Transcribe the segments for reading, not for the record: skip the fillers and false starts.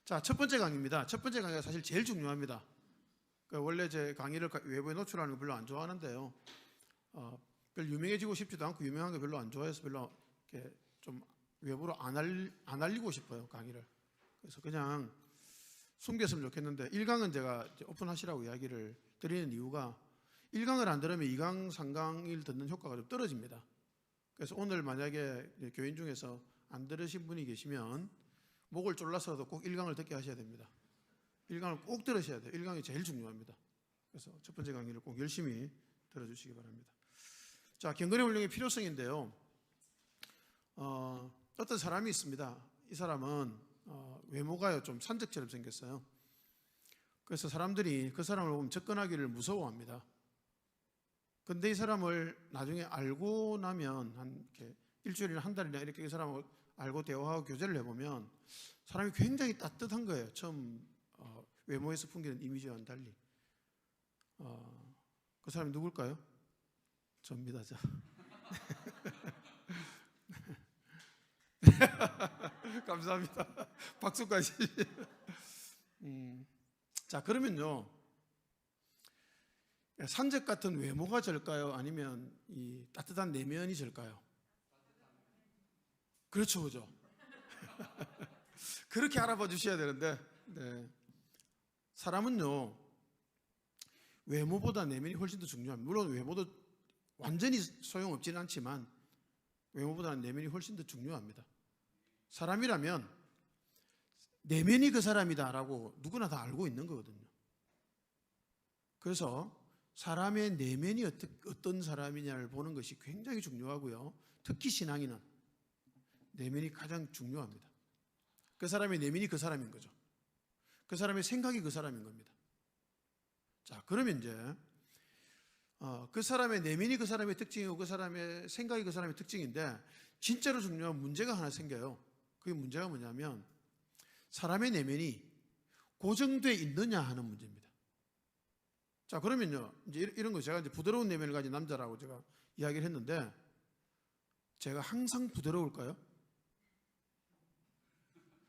자, 첫 번째 강의입니다. 첫 번째 강의가 사실 제일 중요합니다. 원래 제 강의를 외부에 노출하는 거 별로 안 좋아하는데요. 별 유명해지고 싶지도 않고 유명한 거 별로 안 좋아해서 별로 이렇게 좀 외부로 안 알리고 싶어요, 강의를. 그래서 그냥 숨겼으면 좋겠는데 1강은 제가 오픈하시라고 이야기를 드리는 이유가 1강을 안 들으면 2강, 3강을 듣는 효과가 좀 떨어집니다. 그래서 오늘 만약에 교인 중에서 안 들으신 분이 계시면 목을 졸라서도 꼭 1강을 듣게 하셔야 됩니다. 1강을 꼭 들으셔야 돼요. 1강이 제일 중요합니다. 그래서 첫 번째 강의를 꼭 열심히 들어주시기 바랍니다. 자, 경건의 훈련의 필요성인데요. 어떤 사람이 있습니다. 이 사람은 외모가 좀 산적처럼 생겼어요. 그래서 사람들이 그 사람을 보면 접근하기를 무서워합니다. 근데 이 사람을 나중에 알고 나면 한 이렇게 일주일이나 한 달이나 이렇게 이 사람을 알고 대화하고 교제를 해보면 사람이 굉장히 따뜻한 거예요. 처음 외모에서 풍기는 이미지와는 달리. 그 사람이 누굴까요? 접니다. 자. 감사합니다. 박수까지. 자, 그러면요. 산적 같은 외모가 절까요? 아니면 이 따뜻한 내면이 절까요? 그렇죠, 그죠? 그렇게 알아봐 주셔야 되는데, 네. 사람은요, 외모보다 내면이 훨씬 더 중요합니다. 물론 외모도 완전히 소용없지는 않지만, 외모보다는 내면이 훨씬 더 중요합니다. 사람이라면, 내면이 그 사람이다라고 누구나 다 알고 있는 거거든요. 그래서 사람의 내면이 어떤 사람이냐를 보는 것이 굉장히 중요하고요. 특히 신앙인은 내면이 가장 중요합니다. 그 사람의 내면이 그 사람인 거죠. 그 사람의 생각이 그 사람인 겁니다. 자, 그러면 이제 그 사람의 내면이 그 사람의 특징이고 그 사람의 생각이 그 사람의 특징인데 진짜로 중요한 문제가 하나 생겨요. 그게 문제가 뭐냐면 사람의 내면이 고정되어 있느냐 하는 문제입니다. 자, 그러면요, 이제 이런 거 제가 이제 부드러운 내면을 가진 남자라고 제가 이야기를 했는데 제가 항상 부드러울까요?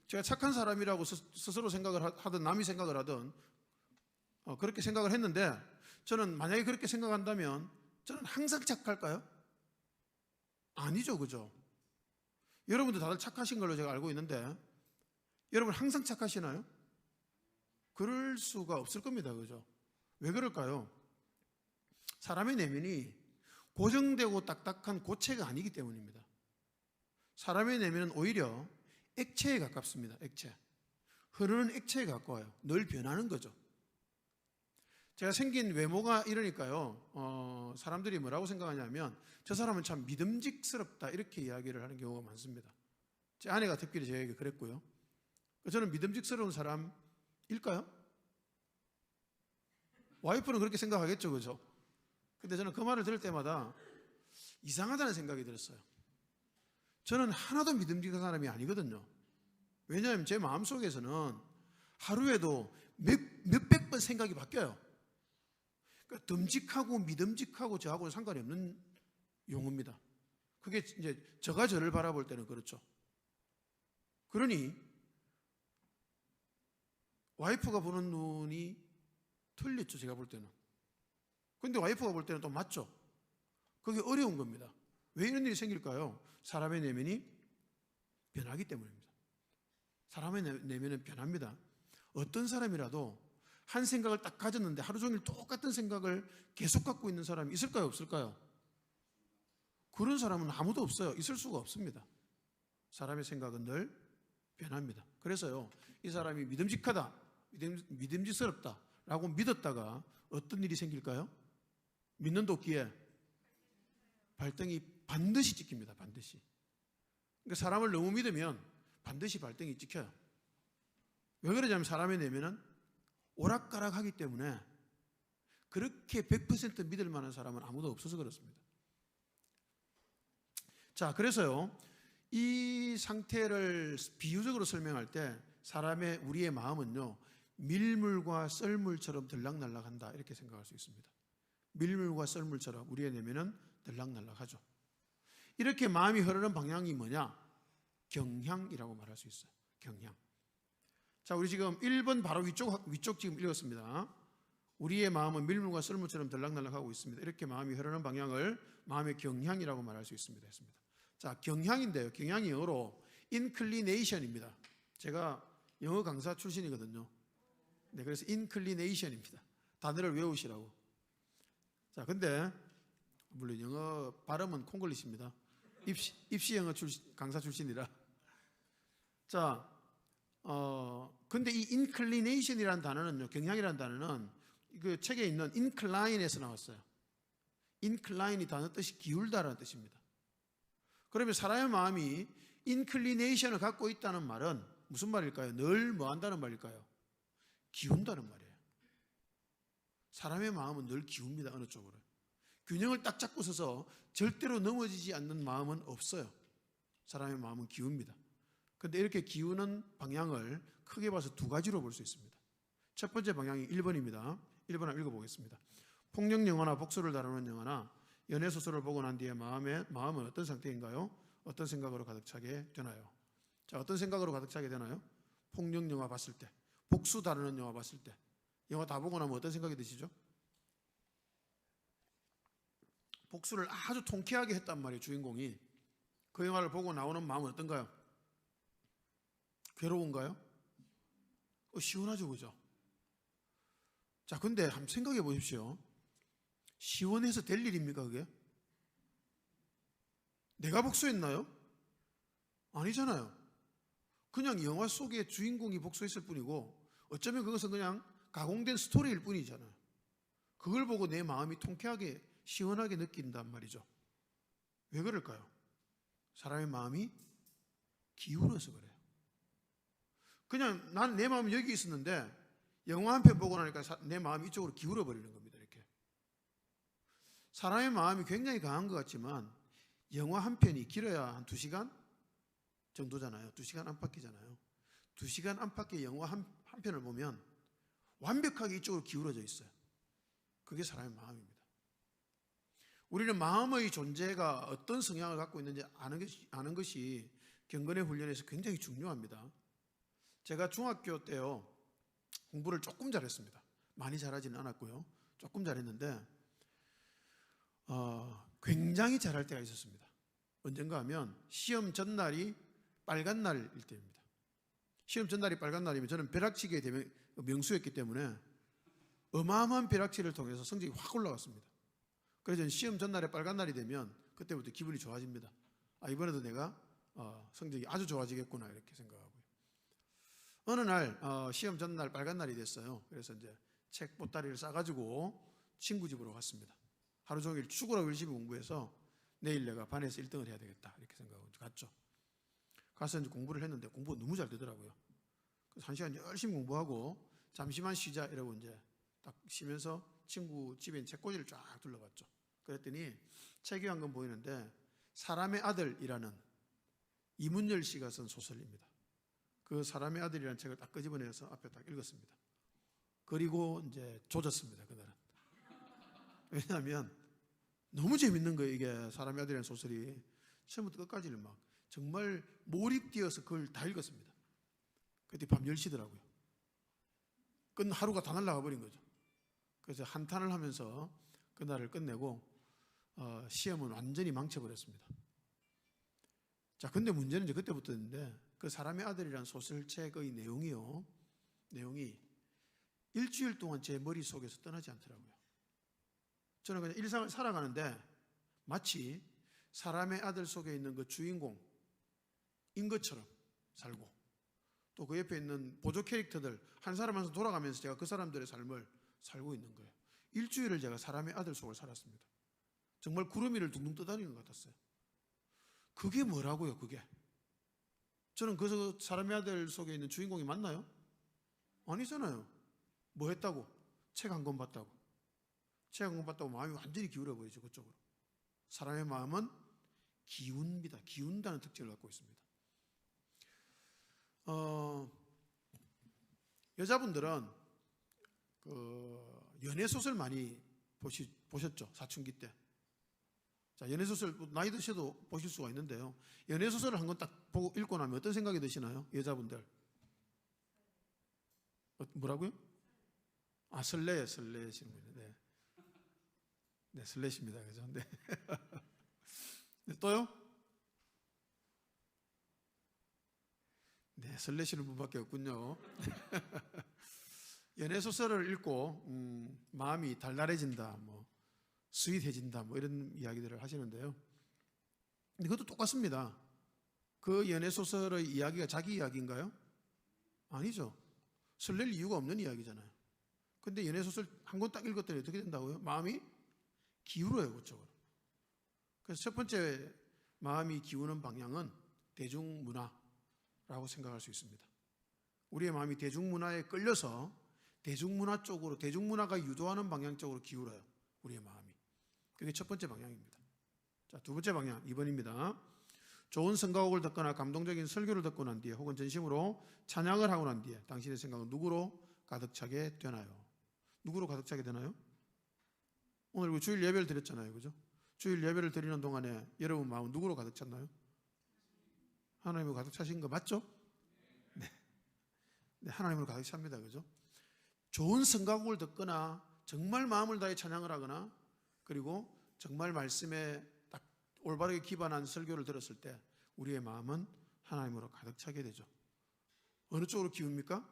제가 착한 사람이라고 스스로 생각을 하든 남이 생각을 하든 그렇게 생각을 했는데 저는 만약에 그렇게 생각한다면 저는 항상 착할까요? 아니죠, 그죠? 여러분도 다들 착하신 걸로 제가 알고 있는데 여러분 항상 착하시나요? 그럴 수가 없을 겁니다, 그죠? 왜 그럴까요? 사람의 내면이 고정되고 딱딱한 고체가 아니기 때문입니다. 사람의 내면은 오히려 액체에 가깝습니다. 액체. 흐르는 액체에 가까워요. 늘 변하는 거죠. 제가 생긴 외모가 이러니까요. 사람들이 뭐라고 생각하냐면 저 사람은 참 믿음직스럽다 이렇게 이야기를 하는 경우가 많습니다. 제 아내가 특별히 저에게 그랬고요. 저는 믿음직스러운 사람일까요? 와이프는 그렇게 생각하겠죠, 그죠? 근데 저는 그 말을 들을 때마다 이상하다는 생각이 들었어요. 저는 하나도 믿음직한 사람이 아니거든요. 왜냐하면 제 마음속에서는 하루에도 몇백 번 생각이 바뀌어요. 그러니까 듬직하고 믿음직하고 저하고는 상관이 없는 용어입니다. 그게 이제 저가 저를 바라볼 때는 그렇죠. 그러니 와이프가 보는 눈이 틀렸죠, 제가 볼 때는. 근데 와이프가 볼 때는 또 맞죠. 그게 어려운 겁니다. 왜 이런 일이 생길까요? 사람의 내면이 변하기 때문입니다. 사람의 내면은 변합니다. 어떤 사람이라도 한 생각을 딱 가졌는데 하루 종일 똑같은 생각을 계속 갖고 있는 사람이 있을까요? 없을까요? 그런 사람은 아무도 없어요. 있을 수가 없습니다. 사람의 생각은 늘 변합니다. 그래서요, 이 사람이 믿음직하다, 믿음직스럽다 라고 믿었다가 어떤 일이 생길까요? 믿는 도끼에 발등이 반드시 찍힙니다. 반드시. 그러니까 사람을 너무 믿으면 반드시 발등이 찍혀요. 왜 그러냐면 사람의 내면은 오락가락하기 때문에 그렇게 100% 믿을 만한 사람은 아무도 없어서 그렇습니다. 자, 그래서요, 이 상태를 비유적으로 설명할 때 우리의 마음은요, 밀물과 썰물처럼 들락날락한다 이렇게 생각할 수 있습니다. 밀물과 썰물처럼 우리의 내면은 들락날락하죠. 이렇게 마음이 흐르는 방향이 뭐냐? 경향이라고 말할 수 있어요. 경향. 자, 우리 지금 1번 바로 위쪽 지금 읽었습니다. 우리의 마음은 밀물과 썰물처럼 들락날락하고 있습니다. 이렇게 마음이 흐르는 방향을 마음의 경향이라고 말할 수 있습니다. 했습니다. 자, 경향인데요. 경향이 영어로 inclination입니다. 제가 영어 강사 출신이거든요. 네, 그래서 inclination입니다. 단어를 외우시라고. 자, 근데 물론 영어 발음은 콩글리시입니다. 입시 영어 강사 출신이라. 자, 근데 이 inclination이라는 단어는요, 경향이라는 단어는 그 책에 있는 incline에서 나왔어요. incline이 단어 뜻이 기울다라는 뜻입니다. 그러면 사람의 마음이 inclination을 갖고 있다는 말은 무슨 말일까요? 늘 뭐 한다는 말일까요? 기운다는 말이에요. 사람의 마음은 늘 기웁니다. 어느 쪽으로. 균형을 딱 잡고 서서 절대로 넘어지지 않는 마음은 없어요. 사람의 마음은 기웁니다. 그런데 이렇게 기우는 방향을 크게 봐서 두 가지로 볼 수 있습니다. 첫 번째 방향이 1번입니다. 1번 한번 읽어보겠습니다. 폭력 영화나 복수를 다루는 영화나 연애소설을 보고 난 뒤에 마음은 어떤 상태인가요? 어떤 생각으로 가득 차게 되나요? 자, 어떤 생각으로 가득 차게 되나요? 폭력 영화 봤을 때, 복수 다루는 영화 봤을 때, 영화 다 보고 나면 어떤 생각이 드시죠? 복수를 아주 통쾌하게 했단 말이에요, 주인공이. 그 영화를 보고 나오는 마음은 어떤가요? 괴로운가요? 시원하죠, 그죠? 자, 근데 한번 생각해 보십시오. 시원해서 될 일입니까, 그게? 내가 복수했나요? 아니잖아요. 그냥 영화 속의 주인공이 복수했을 뿐이고, 어쩌면 그것은 그냥 가공된 스토리일 뿐이잖아요. 그걸 보고 내 마음이 통쾌하게, 시원하게 느낀단 말이죠. 왜 그럴까요? 사람의 마음이 기울어서 그래요. 그냥 난 내 마음이 여기 있었는데 영화 한 편 보고 나니까 내 마음이 이쪽으로 기울어 버리는 겁니다. 이렇게. 사람의 마음이 굉장히 강한 것 같지만 영화 한 편이 길어야 한 2시간 정도잖아요. 2시간 안팎이잖아요. 2시간 안팎의 영화 한 편을 보면 완벽하게 이쪽으로 기울어져 있어요. 그게 사람의 마음입니다. 우리는 마음의 존재가 어떤 성향을 갖고 있는지 아는 것이 경건의 훈련에서 굉장히 중요합니다. 제가 중학교 때요, 공부를 조금 잘했습니다. 많이 잘하지는 않았고요. 조금 잘했는데 굉장히 잘할 때가 있었습니다. 언젠가 하면 시험 전날이 빨간 날일 때입니다. 시험 전날이 빨간 날이면 저는 벼락치기의 명수였기 때문에 어마어마한 벼락치기를 통해서 성적이 확 올라갔습니다. 그래서 저는 시험 전날에 빨간 날이 되면 그때부터 기분이 좋아집니다. 이번에도 내가 성적이 아주 좋아지겠구나 이렇게 생각하고요. 어느 날 시험 전날 빨간 날이 됐어요. 그래서 이제 책 보따리를 싸가지고 친구 집으로 갔습니다. 하루 종일 죽으라고 열심히 공부해서 내일 내가 반에서 1등을 해야 되겠다 이렇게 생각하고 갔죠. 가서 이제 공부를 했는데 공부가 너무 잘 되더라고요. 그래서 1시간 열심히 공부하고 잠시만 쉬자 이러고 이제 딱 쉬면서 친구 집에 책꽂이를 쫙 둘러봤죠. 그랬더니 책이 한 권 보이는데 사람의 아들이라는 이문열 씨가 쓴 소설입니다. 그 사람의 아들이라는 책을 딱 끄집어내서 앞에 딱 읽었습니다. 그리고 이제 조졌습니다, 그날은. 왜냐하면 너무 재밌는 거예요, 이게. 사람의 아들이라는 소설이 처음부터 끝까지를 막 정말 몰입되어서 그걸 다 읽었습니다. 그때 밤 10시더라고요. 하루가 다 날아가 버린 거죠. 그래서 한탄을 하면서 그날을 끝내고 시험은 완전히 망쳐버렸습니다. 자, 근데 문제는 이제 그때부터인데 그 사람의 아들이라는 소설책의 내용이 일주일 동안 제 머릿속에서 떠나지 않더라고요. 저는 그냥 일상을 살아가는데 마치 사람의 아들 속에 있는 그 주인공인 것처럼 살고 또 그 옆에 있는 보조 캐릭터들 한 사람 한 사람 돌아가면서 제가 그 사람들의 삶을 살고 있는 거예요. 일주일을 제가 사람의 아들 속을 살았습니다. 정말 구름 위를 둥둥 떠다니는 것 같았어요. 그게 뭐라고요, 그게? 저는 그 사람의 아들 속에 있는 주인공이 맞나요? 아니잖아요. 뭐 했다고? 책 한 권 봤다고. 책 한 권 봤다고 마음이 완전히 기울어버리죠, 그쪽으로. 사람의 마음은 기운입니다. 기운다는 특징을 갖고 있습니다. 여자분들은 연애소설 많이 보셨죠? 사춘기 때. 자, 연애소설 나이 드셔도 보실 수가 있는데요. 연애소설을 한 권 딱 보고 읽고 나면 어떤 생각이 드시나요? 여자분들. 뭐라고요? 설레시는 거죠. 네. 네, 설레십니다. 그죠? 네. 네, 또요? 네, 설레시는 분밖에 없군요. 연애소설을 읽고, 마음이 달달해진다, 스윗해진다, 이런 이야기들을 하시는데요. 근데 그것도 똑같습니다. 그 연애소설의 이야기가 자기 이야기인가요? 아니죠. 설렐 이유가 없는 이야기잖아요. 근데 연애소설 한 권 딱 읽었더니 어떻게 된다고요? 마음이 기울어요, 그쪽으로. 그래서 첫 번째 마음이 기우는 방향은 대중문화라고 생각할 수 있습니다. 우리의 마음이 대중문화에 끌려서 대중문화 쪽으로, 대중문화가 유도하는 방향 쪽으로 기울어요. 우리의 마음이. 그게 첫 번째 방향입니다. 자, 두 번째 방향, 2번입니다. 좋은 성가곡을 듣거나 감동적인 설교를 듣고 난 뒤에 혹은 전심으로 찬양을 하고 난 뒤에 당신의 생각은 누구로 가득 차게 되나요? 누구로 가득 차게 되나요? 오늘 주일 예배를 드렸잖아요. 그죠? 주일 예배를 드리는 동안에 여러분 마음은 누구로 가득 찼나요? 하나님으로 가득 차신 거 맞죠? 네. 네, 하나님으로 가득 찹니다. 그죠? 좋은 성가곡을 듣거나 정말 마음을 다해 찬양을 하거나 그리고 정말 말씀에 딱 올바르게 기반한 설교를 들었을 때 우리의 마음은 하나님으로 가득 차게 되죠. 어느 쪽으로 기웁니까?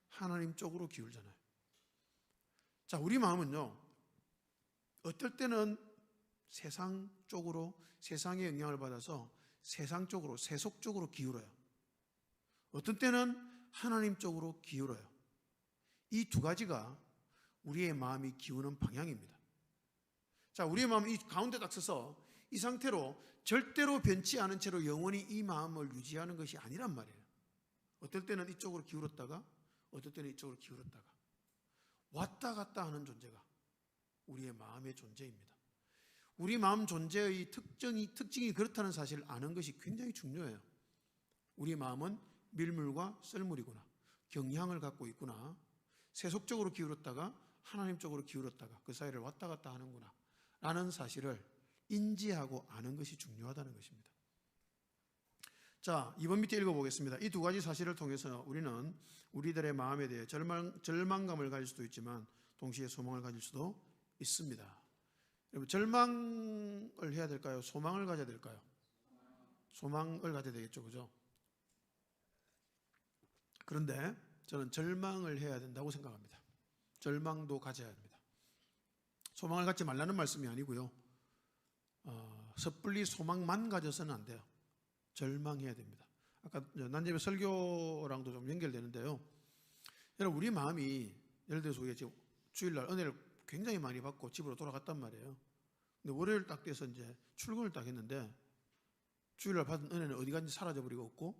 하나님 쪽으로 기울잖아요. 자, 우리 마음은요, 어떨 때는 세상 쪽으로, 세상의 영향을 받아서 세상 쪽으로, 세속 쪽으로 기울어요. 어떤 때는 하나님 쪽으로 기울어요. 이 두 가지가 우리의 마음이 기우는 방향입니다. 자, 우리의 마음이 이 가운데 딱 서서 이 상태로 절대로 변치 않은 채로 영원히 이 마음을 유지하는 것이 아니란 말이에요. 어떨 때는 이쪽으로 기울었다가 어떨 때는 이쪽으로 기울었다가 왔다 갔다 하는 존재가 우리의 마음의 존재입니다. 우리 마음 존재의 특징이 그렇다는 사실을 아는 것이 굉장히 중요해요. 우리 마음은 밀물과 썰물이구나. 경향을 갖고 있구나. 세속적으로 기울었다가 하나님 쪽으로 기울었다가 그 사이를 왔다 갔다 하는구나 라는 사실을 인지하고 아는 것이 중요하다는 것입니다. 자, 2번 밑에 읽어보겠습니다. 이 두 가지 사실을 통해서 우리는 우리들의 마음에 대해 절망감을 가질 수도 있지만 동시에 소망을 가질 수도 있습니다. 여러분, 절망을 해야 될까요? 소망을 가져야 될까요? 소망을 가져야 되겠죠, 그죠? 그런데 저는 절망을 해야 된다고 생각합니다. 절망도 가져야 합니다. 소망을 갖지 말라는 말씀이 아니고요. 섣불리 소망만 가져서는 안 돼요. 절망해야 됩니다. 아까 난제배 설교랑도 좀 연결되는데요. 여러분, 우리 마음이 예를 들어서 우리가 지금 주일날 은혜를 굉장히 많이 받고 집으로 돌아갔단 말이에요. 근데 월요일 딱 돼서 이제 출근을 딱 했는데 주일날 받은 은혜는 어디 갔는지 사라져버리고 없고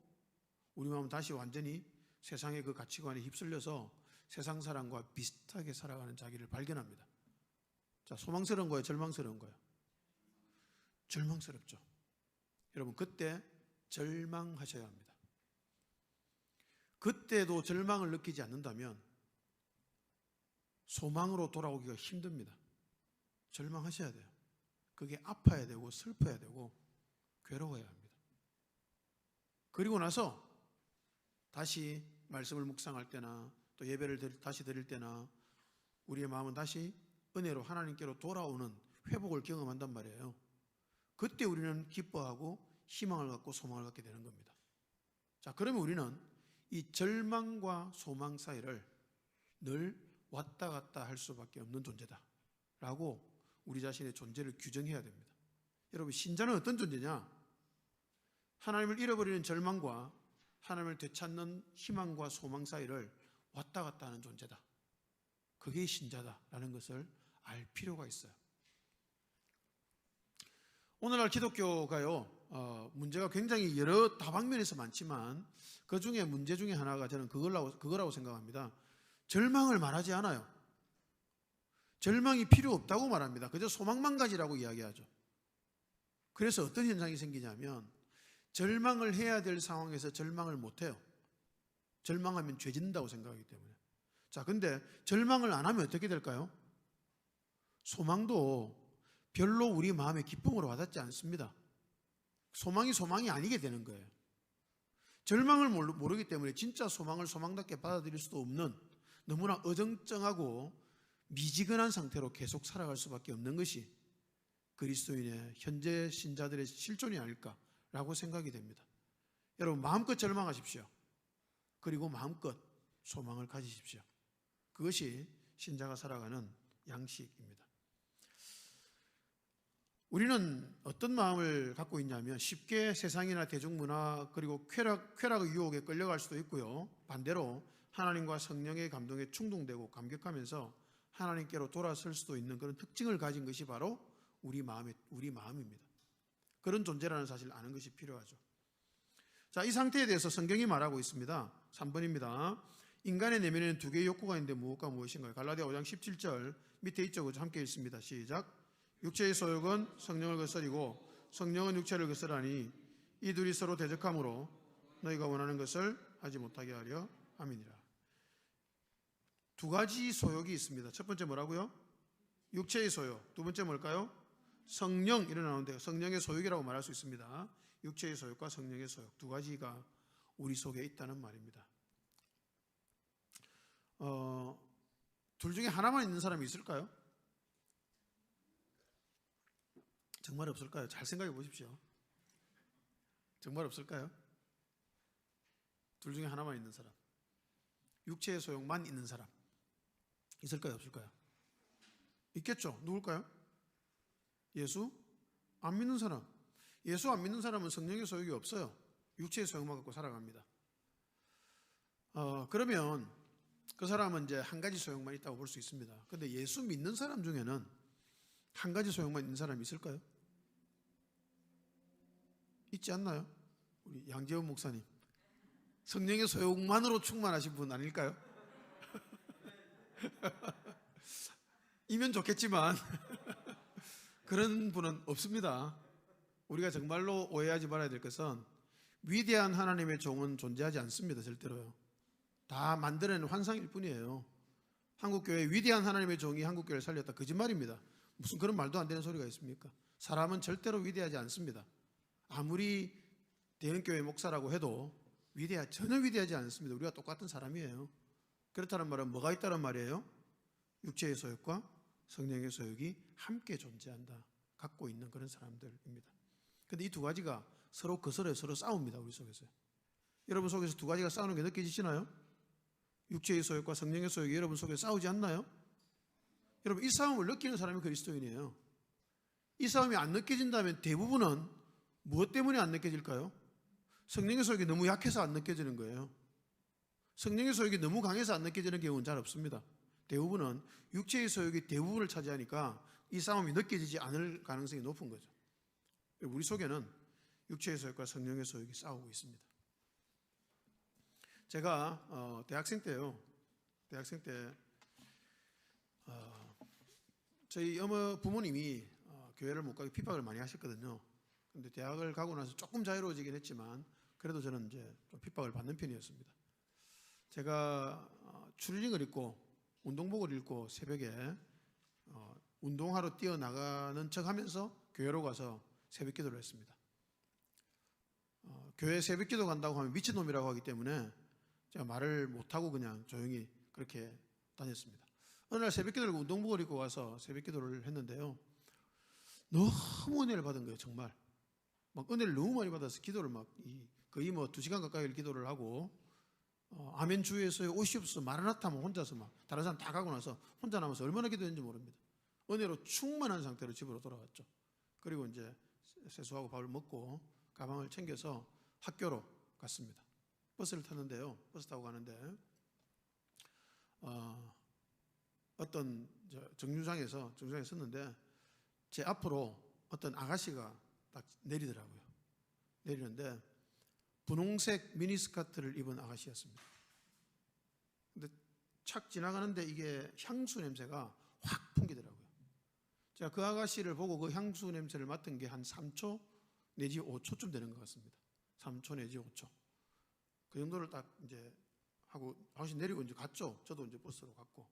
우리 마음은 다시 완전히 세상의 그 가치관에 휩쓸려서 세상 사람과 비슷하게 살아가는 자기를 발견합니다. 자, 소망스러운 거예요? 절망스러운 거예요? 절망스럽죠. 여러분, 그때 절망하셔야 합니다. 그때도 절망을 느끼지 않는다면 소망으로 돌아오기가 힘듭니다. 절망하셔야 돼요. 그게 아파야 되고 슬퍼야 되고 괴로워야 합니다. 그리고 나서 다시 말씀을 묵상할 때나 또 예배를 다시 드릴 때나 우리의 마음은 다시 은혜로 하나님께로 돌아오는 회복을 경험한단 말이에요. 그때 우리는 기뻐하고 희망을 갖고 소망을 갖게 되는 겁니다. 자, 그러면 우리는 이 절망과 소망 사이를 늘 왔다 갔다 할 수밖에 없는 존재다 라고 우리 자신의 존재를 규정해야 됩니다. 여러분, 신자는 어떤 존재냐? 하나님을 잃어버리는 절망과 하나님을 되찾는 희망과 소망 사이를 왔다 갔다 하는 존재다. 그게 신자다라는 것을 알 필요가 있어요. 오늘날 기독교가요, 문제가 굉장히 여러 다방면에서 많지만 그 중에 문제 중에 하나가 저는 그거라고 생각합니다. 절망을 말하지 않아요. 절망이 필요 없다고 말합니다. 그저 소망만 가지라고 이야기하죠. 그래서 어떤 현상이 생기냐면 절망을 해야 될 상황에서 절망을 못해요. 절망하면 죄진다고 생각하기 때문에. 자, 근데 절망을 안 하면 어떻게 될까요? 소망도 별로 우리 마음의 기쁨으로 와닿지 않습니다. 소망이 아니게 되는 거예요. 절망을 모르기 때문에 진짜 소망을 소망답게 받아들일 수도 없는 너무나 어정쩡하고 미지근한 상태로 계속 살아갈 수밖에 없는 것이 그리스도인의 현재 신자들의 실존이 아닐까라고 생각이 됩니다. 여러분 마음껏 절망하십시오. 그리고 마음껏 소망을 가지십시오. 그것이 신자가 살아가는 양식입니다. 우리는 어떤 마음을 갖고 있냐면 쉽게 세상이나 대중문화 그리고 쾌락의 유혹에 끌려갈 수도 있고요. 반대로 하나님과 성령의 감동에 충동되고 감격하면서 하나님께로 돌아설 수도 있는 그런 특징을 가진 것이 바로 우리 마음입니다. 그런 존재라는 사실을 아는 것이 필요하죠. 자, 이 상태에 대해서 성경이 말하고 있습니다. 3번입니다. 인간의 내면에는 두 개의 욕구가 있는데 무엇과 무엇인가요? 갈라디아 5장 17절 밑에 있죠. 함께 읽습니다. 시작. 육체의 소욕은 성령을 거스리고 성령은 육체를 거스르니 이 둘이 서로 대적함으로 너희가 원하는 것을 하지 못하게 하려 함이니라. 두 가지 소욕이 있습니다. 첫 번째 뭐라고요? 육체의 소욕. 두 번째 뭘까요? 성령 이렇게 나오는데 성령의 소욕이라고 말할 수 있습니다. 육체의 소욕과 성령의 소욕 두 가지가 우리 속에 있다는 말입니다. 둘 중에 하나만 있는 사람이 있을까요? 정말 없을까요? 잘 생각해 보십시오. 정말 없을까요? 둘 중에 하나만 있는 사람, 육체의 소욕만 있는 사람 있을까요? 없을까요? 있겠죠. 누굴까요? 예수 안 믿는 사람. 예수 안 믿는 사람은 성령의 소욕이 없어요. 육체의 소욕만 갖고 살아갑니다. 그러면 그 사람은 이제 한 가지 소욕만 있다고 볼 수 있습니다. 그런데 예수 믿는 사람 중에는 한 가지 소욕만 있는 사람이 있을까요? 있지 않나요? 우리 양재원 목사님 성령의 소욕만으로 충만하신 분 아닐까요? 이면 좋겠지만 그런 분은 없습니다. 우리가 정말로 오해하지 말아야 될 것은 위대한 하나님의 종은 존재하지 않습니다. 절대로요. 다 만들어낸 환상일 뿐이에요. 한국교회 위대한 하나님의 종이 한국교회를 살렸다. 거짓말입니다. 무슨 그런 말도 안 되는 소리가 있습니까? 사람은 절대로 위대하지 않습니다. 아무리 대형교회 목사라고 해도 전혀 위대하지 않습니다. 우리가 똑같은 사람이에요. 그렇다는 말은 뭐가 있다는 말이에요? 육체의 소욕과 성령의 소욕이 함께 존재한다. 갖고 있는 그런 사람들입니다. 그런데 이 두 가지가 서로 거스려요. 서로 싸웁니다. 우리 속에서. 여러분 속에서 두 가지가 싸우는 게 느껴지시나요? 육체의 소욕과 성령의 소욕이 여러분 속에 싸우지 않나요? 여러분 이 싸움을 느끼는 사람이 그리스도인이에요. 이 싸움이 안 느껴진다면 대부분은 무엇 때문에 안 느껴질까요? 성령의 소욕이 너무 약해서 안 느껴지는 거예요. 성령의 소욕이 너무 강해서 안 느껴지는 경우는 잘 없습니다. 대부분은 육체의 소욕이 대부분을 차지하니까 이 싸움이 느껴지지 않을 가능성이 높은 거죠. 우리 속에는 육체의 소욕과 성령의 소욕이 싸우고 있습니다. 제가 대학생 때요. 대학생 때 저희 어머 부모님이 교회를 못 가게 핍박을 많이 하셨거든요. 근데 대학을 가고 나서 조금 자유로워지긴 했지만 그래도 저는 이제 좀 핍박을 받는 편이었습니다. 제가 추리닝을 입고 운동복을 입고 새벽에 운동하러 뛰어나가는 척하면서 교회로 가서 새벽 기도를 했습니다. 교회 새벽 기도 간다고 하면 미친놈이라고 하기 때문에 제가 말을 못하고 그냥 조용히 그렇게 다녔습니다. 어느 날 새벽 기도를 운동복을 입고 와서 새벽 기도를 했는데요. 너무 은혜를 받은 거예요. 정말 막 은혜를 너무 많이 받아서 기도를 막 거의 뭐 2시간 가까이 기도를 하고 아멘 주에서의 옷이 없어 마라나타 하면 혼자서 막 다른 사람 다 가고 나서 혼자 남아서 얼마나 기도했는지 모릅니다. 은혜로 충만한 상태로 집으로 돌아왔죠. 그리고 이제 세수하고 밥을 먹고 가방을 챙겨서 학교로 갔습니다. 버스를 탔는데요. 버스 타고 가는데 어떤 정류장에 섰는데 제 앞으로 어떤 아가씨가 딱 내리더라고요. 내리는데 분홍색 미니스커트를 입은 아가씨였습니다. 근데 착 지나가는데 이게 향수 냄새가 확 풍기더라고요. 제가 그 아가씨를 보고 그 향수 냄새를 맡은 게 한 3초 내지 5초쯤 되는 것 같습니다. 3초 내지 5초. 그 정도를 딱 이제 하고 아가씨 내리고 이제 갔죠. 저도 이제 버스로 갔고.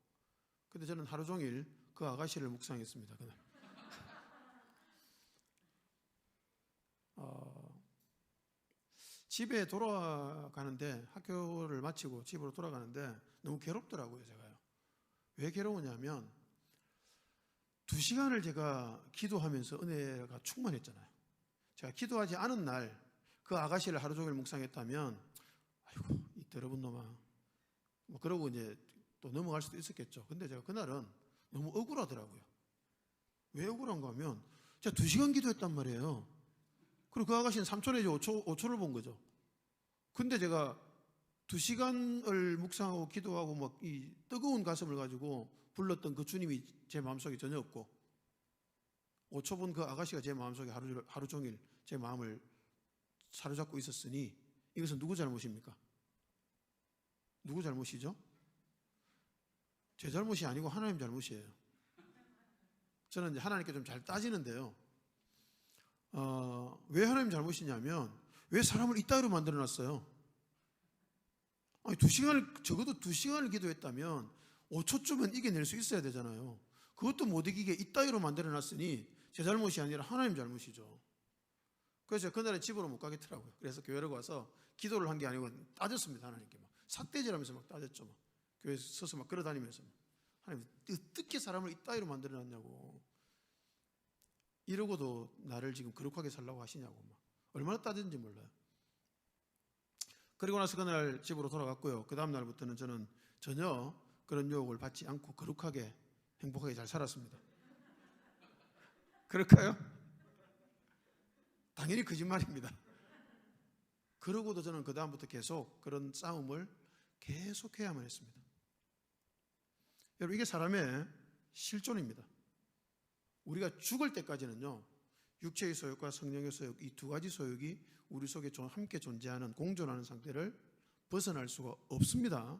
근데 저는 하루 종일 그 아가씨를 묵상했습니다. 그날. 집에 돌아가는데, 학교를 마치고 집으로 돌아가는데 너무 괴롭더라고요. 제가요. 왜 괴로우냐면 2시간을 제가 기도하면서 은혜가 충만했잖아요. 제가 기도하지 않은 날 그 아가씨를 하루 종일 묵상했다면 아이고 이 더러운 놈아 뭐 그러고 이제 또 넘어갈 수도 있었겠죠. 근데 제가 그날은 너무 억울하더라고요. 왜 억울한가 하면 제가 2시간 기도했단 말이에요. 그리고 그 아가씨는 3초 내지 5초를 본 거죠. 근데 제가 2시간을 묵상하고 기도하고 막 이 뜨거운 가슴을 가지고 불렀던 그 주님이 제 마음속에 전혀 없고 5초 본 그 아가씨가 제 마음속에 하루 종일 제 마음을 사로잡고 있었으니 이것은 누구 잘못입니까? 누구 잘못이죠? 제 잘못이 아니고 하나님 잘못이에요. 저는 이제 하나님께 좀 잘 따지는데요. 왜 하나님 잘못이냐면 왜 사람을 이따위로 만들어놨어요? 아니 2시간을 적어도 2시간을 기도했다면 5초쯤은 이겨낼 수 있어야 되잖아요. 그것도 못 이기게 이따위로 만들어놨으니 제 잘못이 아니라 하나님 잘못이죠. 그래서 그날에 집으로 못 가겠더라고요. 그래서 교회로 가서 기도를 한 게 아니고 따졌습니다. 하나님께 막 삭대질하면서 막 따졌죠. 막 교회에 서서 막 걸어다니면서 하나님 어떻게 사람을 이따위로 만들어놨냐고, 이러고도 나를 지금 거룩하게 살라고 하시냐고 막 얼마나 따졌는지 몰라요. 그리고 나서 그날 집으로 돌아갔고요. 그 다음 날부터는 저는 전혀 그런 유혹을 받지 않고 거룩하게 행복하게 잘 살았습니다. 그럴까요? 당연히 거짓말입니다. 그러고도 저는 그 다음부터 계속 그런 싸움을 계속해야만 했습니다. 여러분 이게 사람의 실존입니다. 우리가 죽을 때까지는요, 육체의 소욕과 성령의 소욕, 이 2가지 소욕이 우리 속에 함께 존재하는, 공존하는 상태를 벗어날 수가 없습니다.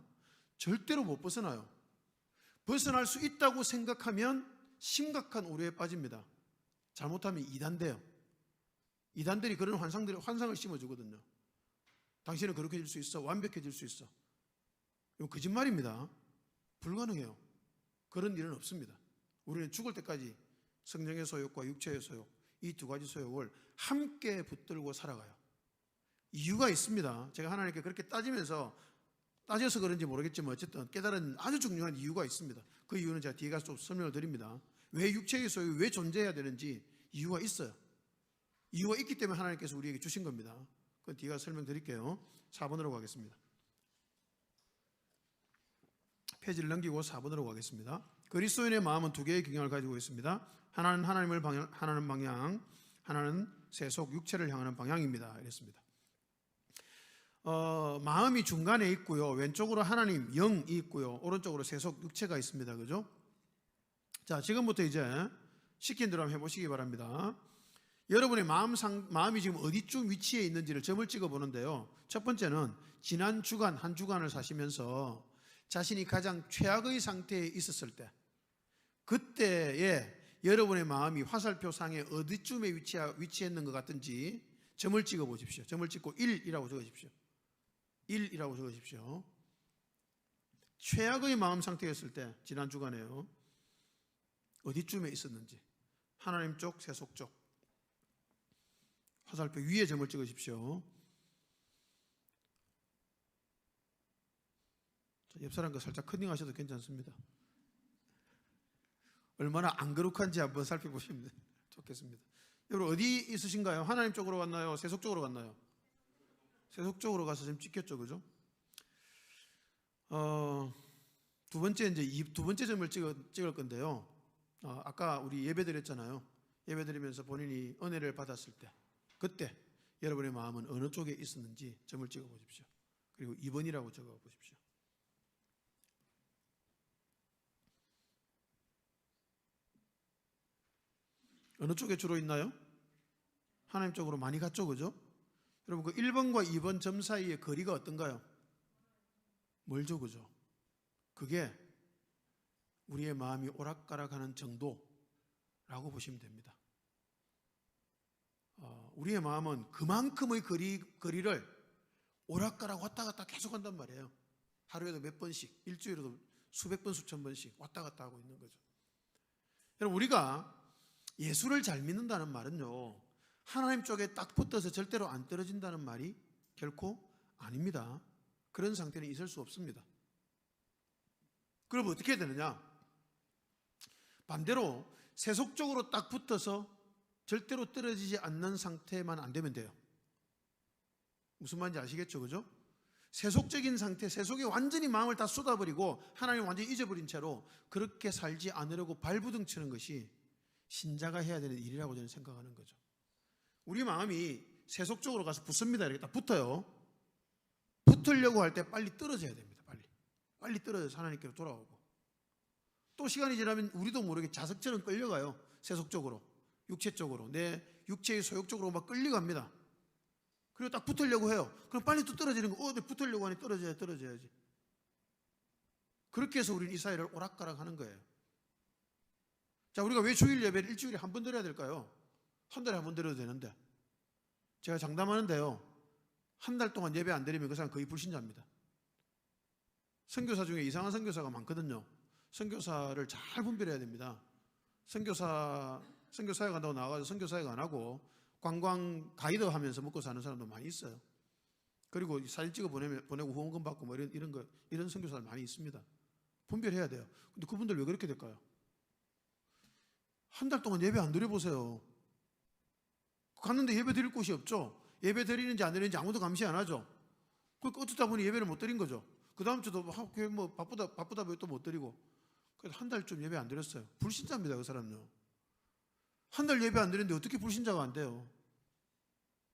절대로 못 벗어나요. 벗어날 수 있다고 생각하면 심각한 오류에 빠집니다. 잘못하면 이단돼요. 이단들이 그런 환상을 심어주거든요. 당신은 거룩해질 수 있어, 완벽해질 수 있어. 이거 거짓말입니다. 불가능해요. 그런 일은 없습니다. 우리는 죽을 때까지 성령의 소욕과 육체의 소욕, 이 2가지 소욕을 함께 붙들고 살아가요. 이유가 있습니다. 제가 하나님께 그렇게 따져서 그런지 모르겠지만 어쨌든 깨달은 아주 중요한 이유가 있습니다. 그 이유는 제가 뒤에 가서 좀 설명을 드립니다. 왜 육체의 소욕이 왜 존재해야 되는지 이유가 있어요. 이유가 있기 때문에 하나님께서 우리에게 주신 겁니다. 그건 뒤에 가서 설명드릴게요. 4번으로 가겠습니다. 페이지를 넘기고 4번으로 가겠습니다. 그리스도인의 마음은 2개의 경향을 가지고 있습니다. 하나는 하나님을 향하는 방향, 하나는 세속 육체를 향하는 방향입니다. 이랬습니다. 마음이 중간에 있고요. 왼쪽으로 하나님, 영이 있고요. 오른쪽으로 세속 육체가 있습니다. 그죠? 자, 지금부터 이제 시킨 대로 한번 해보시기 바랍니다. 여러분의 마음이 지금 어디쯤 위치해 있는지를 점을 찍어 보는데요. 첫 번째는 지난 주간, 한 주간을 사시면서 자신이 가장 최악의 상태에 있었을 때, 그때에 여러분의 마음이 화살표상에 어디쯤에 위치했는 것 같은지 점을 찍어 보십시오. 점을 찍고 1이라고 적으십시오. 1이라고 적으십시오. 최악의 마음 상태였을 때, 지난 주간에요, 어디쯤에 있었는지, 하나님 쪽, 세속 쪽, 화살표 위에 점을 찍으십시오. 옆 사람과 살짝 컨닝하셔도 괜찮습니다. 얼마나 안 거룩한지 한번 살펴보시면 좋겠습니다. 여러분 어디 있으신가요? 하나님 쪽으로 갔나요? 세속 쪽으로 갔나요? 세속 쪽으로 가서 지금 찍혔죠, 그죠? 두 번째 점을 찍을 건데요. 아까 우리 예배드렸잖아요. 예배드리면서 본인이 은혜를 받았을 때, 그때 여러분의 마음은 어느 쪽에 있었는지 점을 찍어 보십시오. 그리고 2번이라고 적어 보십시오. 어느 쪽에 주로 있나요? 하나님 쪽으로 많이 갔죠, 그죠? 여러분 그 1번과 2번 점 사이의 거리가 어떤가요? 멀죠, 그죠? 그게 우리의 마음이 오락가락하는 정도라고 보시면 됩니다. 우리의 마음은 그만큼의 거리를 오락가락 왔다 갔다 계속 한단 말이에요. 하루에도 몇 번씩, 일주일에도 수백 번, 수천 번씩 왔다 갔다 하고 있는 거죠. 여러분 우리가 예수를 잘 믿는다는 말은요, 하나님 쪽에 딱 붙어서 절대로 안 떨어진다는 말이 결코 아닙니다. 그런 상태는 있을 수 없습니다. 그럼 어떻게 해야 되느냐? 반대로 세속적으로 딱 붙어서 절대로 떨어지지 않는 상태만 안 되면 돼요. 무슨 말인지 아시겠죠? 그죠? 세속적인 상태, 세속에 완전히 마음을 다 쏟아버리고 하나님 완전히 잊어버린 채로 그렇게 살지 않으려고 발부둥 치는 것이 신자가 해야 되는 일이라고 저는 생각하는 거죠. 우리 마음이 세속적으로 가서 붙습니다. 이렇게 딱 붙어요. 붙으려고 할 때 빨리 떨어져야 됩니다. 빨리 떨어져서 하나님께로 돌아오고, 또 시간이 지나면 우리도 모르게 자석처럼 끌려가요. 세속적으로, 육체적으로, 내 육체의 소욕적으로 막 끌려갑니다. 그리고 딱 붙으려고 해요. 그럼 빨리 또 떨어지는 거. 내 붙으려고 하니 떨어져야지. 그렇게 해서 우리는 이 사회를 오락가락 하는 거예요. 자, 우리가 왜 주일 예배를 일주일에 한 번 드려야 될까요? 한 달에 한 번 드려도 되는데. 제가 장담하는데요, 한 달 동안 예배 안 드리면 그 사람 거의 불신자입니다. 선교사 중에 이상한 선교사가 많거든요. 선교사를 잘 분별해야 됩니다. 선교사에 간다고 나와가지고 선교사회가 안 하고 관광 가이드 하면서 먹고 사는 사람도 많이 있어요. 그리고 사진 찍어 보내고 후원금 받고 뭐 이런 선교사들 많이 있습니다. 분별해야 돼요. 근데 그분들 왜 그렇게 될까요? 한 달 동안 예배 안 드려보세요. 갔는데 예배 드릴 곳이 없죠. 예배 드리는지 안 드리는지 아무도 감시 안 하죠. 그러니까 어쩌다 보니 예배를 못 드린 거죠. 그 다음 주도 뭐 바쁘다 또 못 드리고. 그래서 한 달쯤 예배 안 드렸어요. 불신자입니다, 그 사람은요. 한 달 예배 안 드리는데 어떻게 불신자가 안 돼요?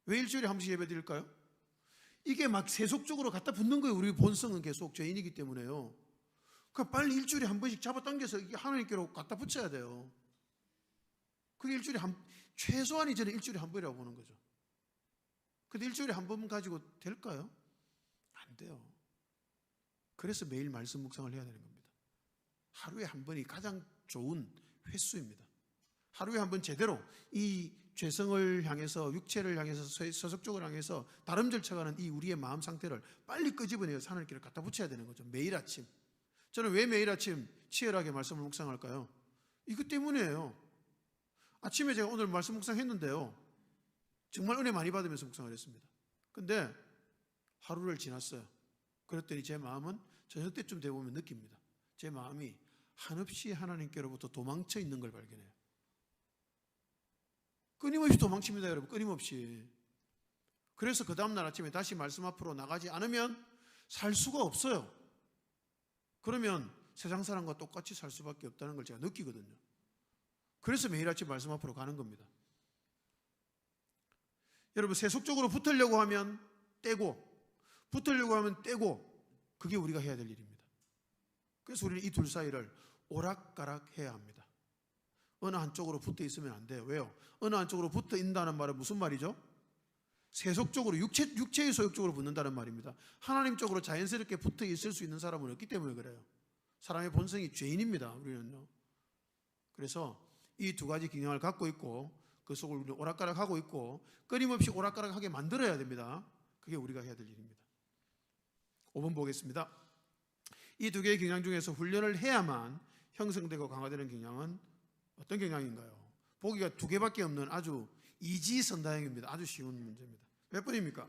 왜 일주일에 한 번씩 예배 드릴까요? 이게 막 세속적으로 갖다 붙는 거예요. 우리 본성은 계속 죄인이기 때문에요. 그러니까 빨리 일주일에 한 번씩 잡아당겨서 이게 하나님께로 갖다 붙여야 돼요. 그게 최소한이 저는 일주일에 한 번이라고 보는 거죠. 근데 일주일에 한 번 가지고 될까요? 안 돼요. 그래서 매일 말씀 묵상을 해야 되는 겁니다. 하루에 한 번이 가장 좋은 횟수입니다. 하루에 한 번 제대로 이 죄성을 향해서, 육체를 향해서, 세속적을 향해서 다름질쳐가는 이 우리의 마음 상태를 빨리 끄집어내서 하나님께 갖다 붙여야 되는 거죠. 매일 아침. 저는 왜 매일 아침 치열하게 말씀을 묵상할까요? 이것 때문이에요. 아침에 제가 오늘 말씀 묵상했는데요, 정말 은혜 많이 받으면서 묵상을 했습니다. 근데 하루를 지났어요. 그랬더니 제 마음은 저녁 때쯤 되보면 느낍니다. 제 마음이 한없이 하나님께로부터 도망쳐 있는 걸 발견해요. 끊임없이 도망칩니다, 여러분. 끊임없이. 그래서 그 다음날 아침에 다시 말씀 앞으로 나가지 않으면 살 수가 없어요. 그러면 세상 사람과 똑같이 살 수밖에 없다는 걸 제가 느끼거든요. 그래서 매일 아침 말씀 앞으로 가는 겁니다. 여러분, 세속적으로 붙으려고 하면 떼고, 붙으려고 하면 떼고, 그게 우리가 해야 될 일입니다. 그래서 우리는 이 둘 사이를 오락가락 해야 합니다. 어느 한쪽으로 붙어 있으면 안 돼요. 왜요? 어느 한쪽으로 붙어 있다는 말은 무슨 말이죠? 세속적으로, 육체의 소욕적으로 붙는다는 말입니다. 하나님 쪽으로 자연스럽게 붙어 있을 수 있는 사람은 없기 때문에 그래요. 사람의 본성이 죄인입니다, 우리는요. 그래서 이 두 가지 경향을 갖고 있고, 그 속을 우리는 오락가락 하고 있고, 끊임없이 오락가락하게 만들어야 됩니다. 그게 우리가 해야 될 일입니다. 5번 보겠습니다. 이 두 개의 경향 중에서 훈련을 해야만 형성되고 강화되는 경향은 어떤 경향인가요? 보기가 두 개밖에 없는 아주 이지선다형입니다. 아주 쉬운 문제입니다. 몇 번입니까?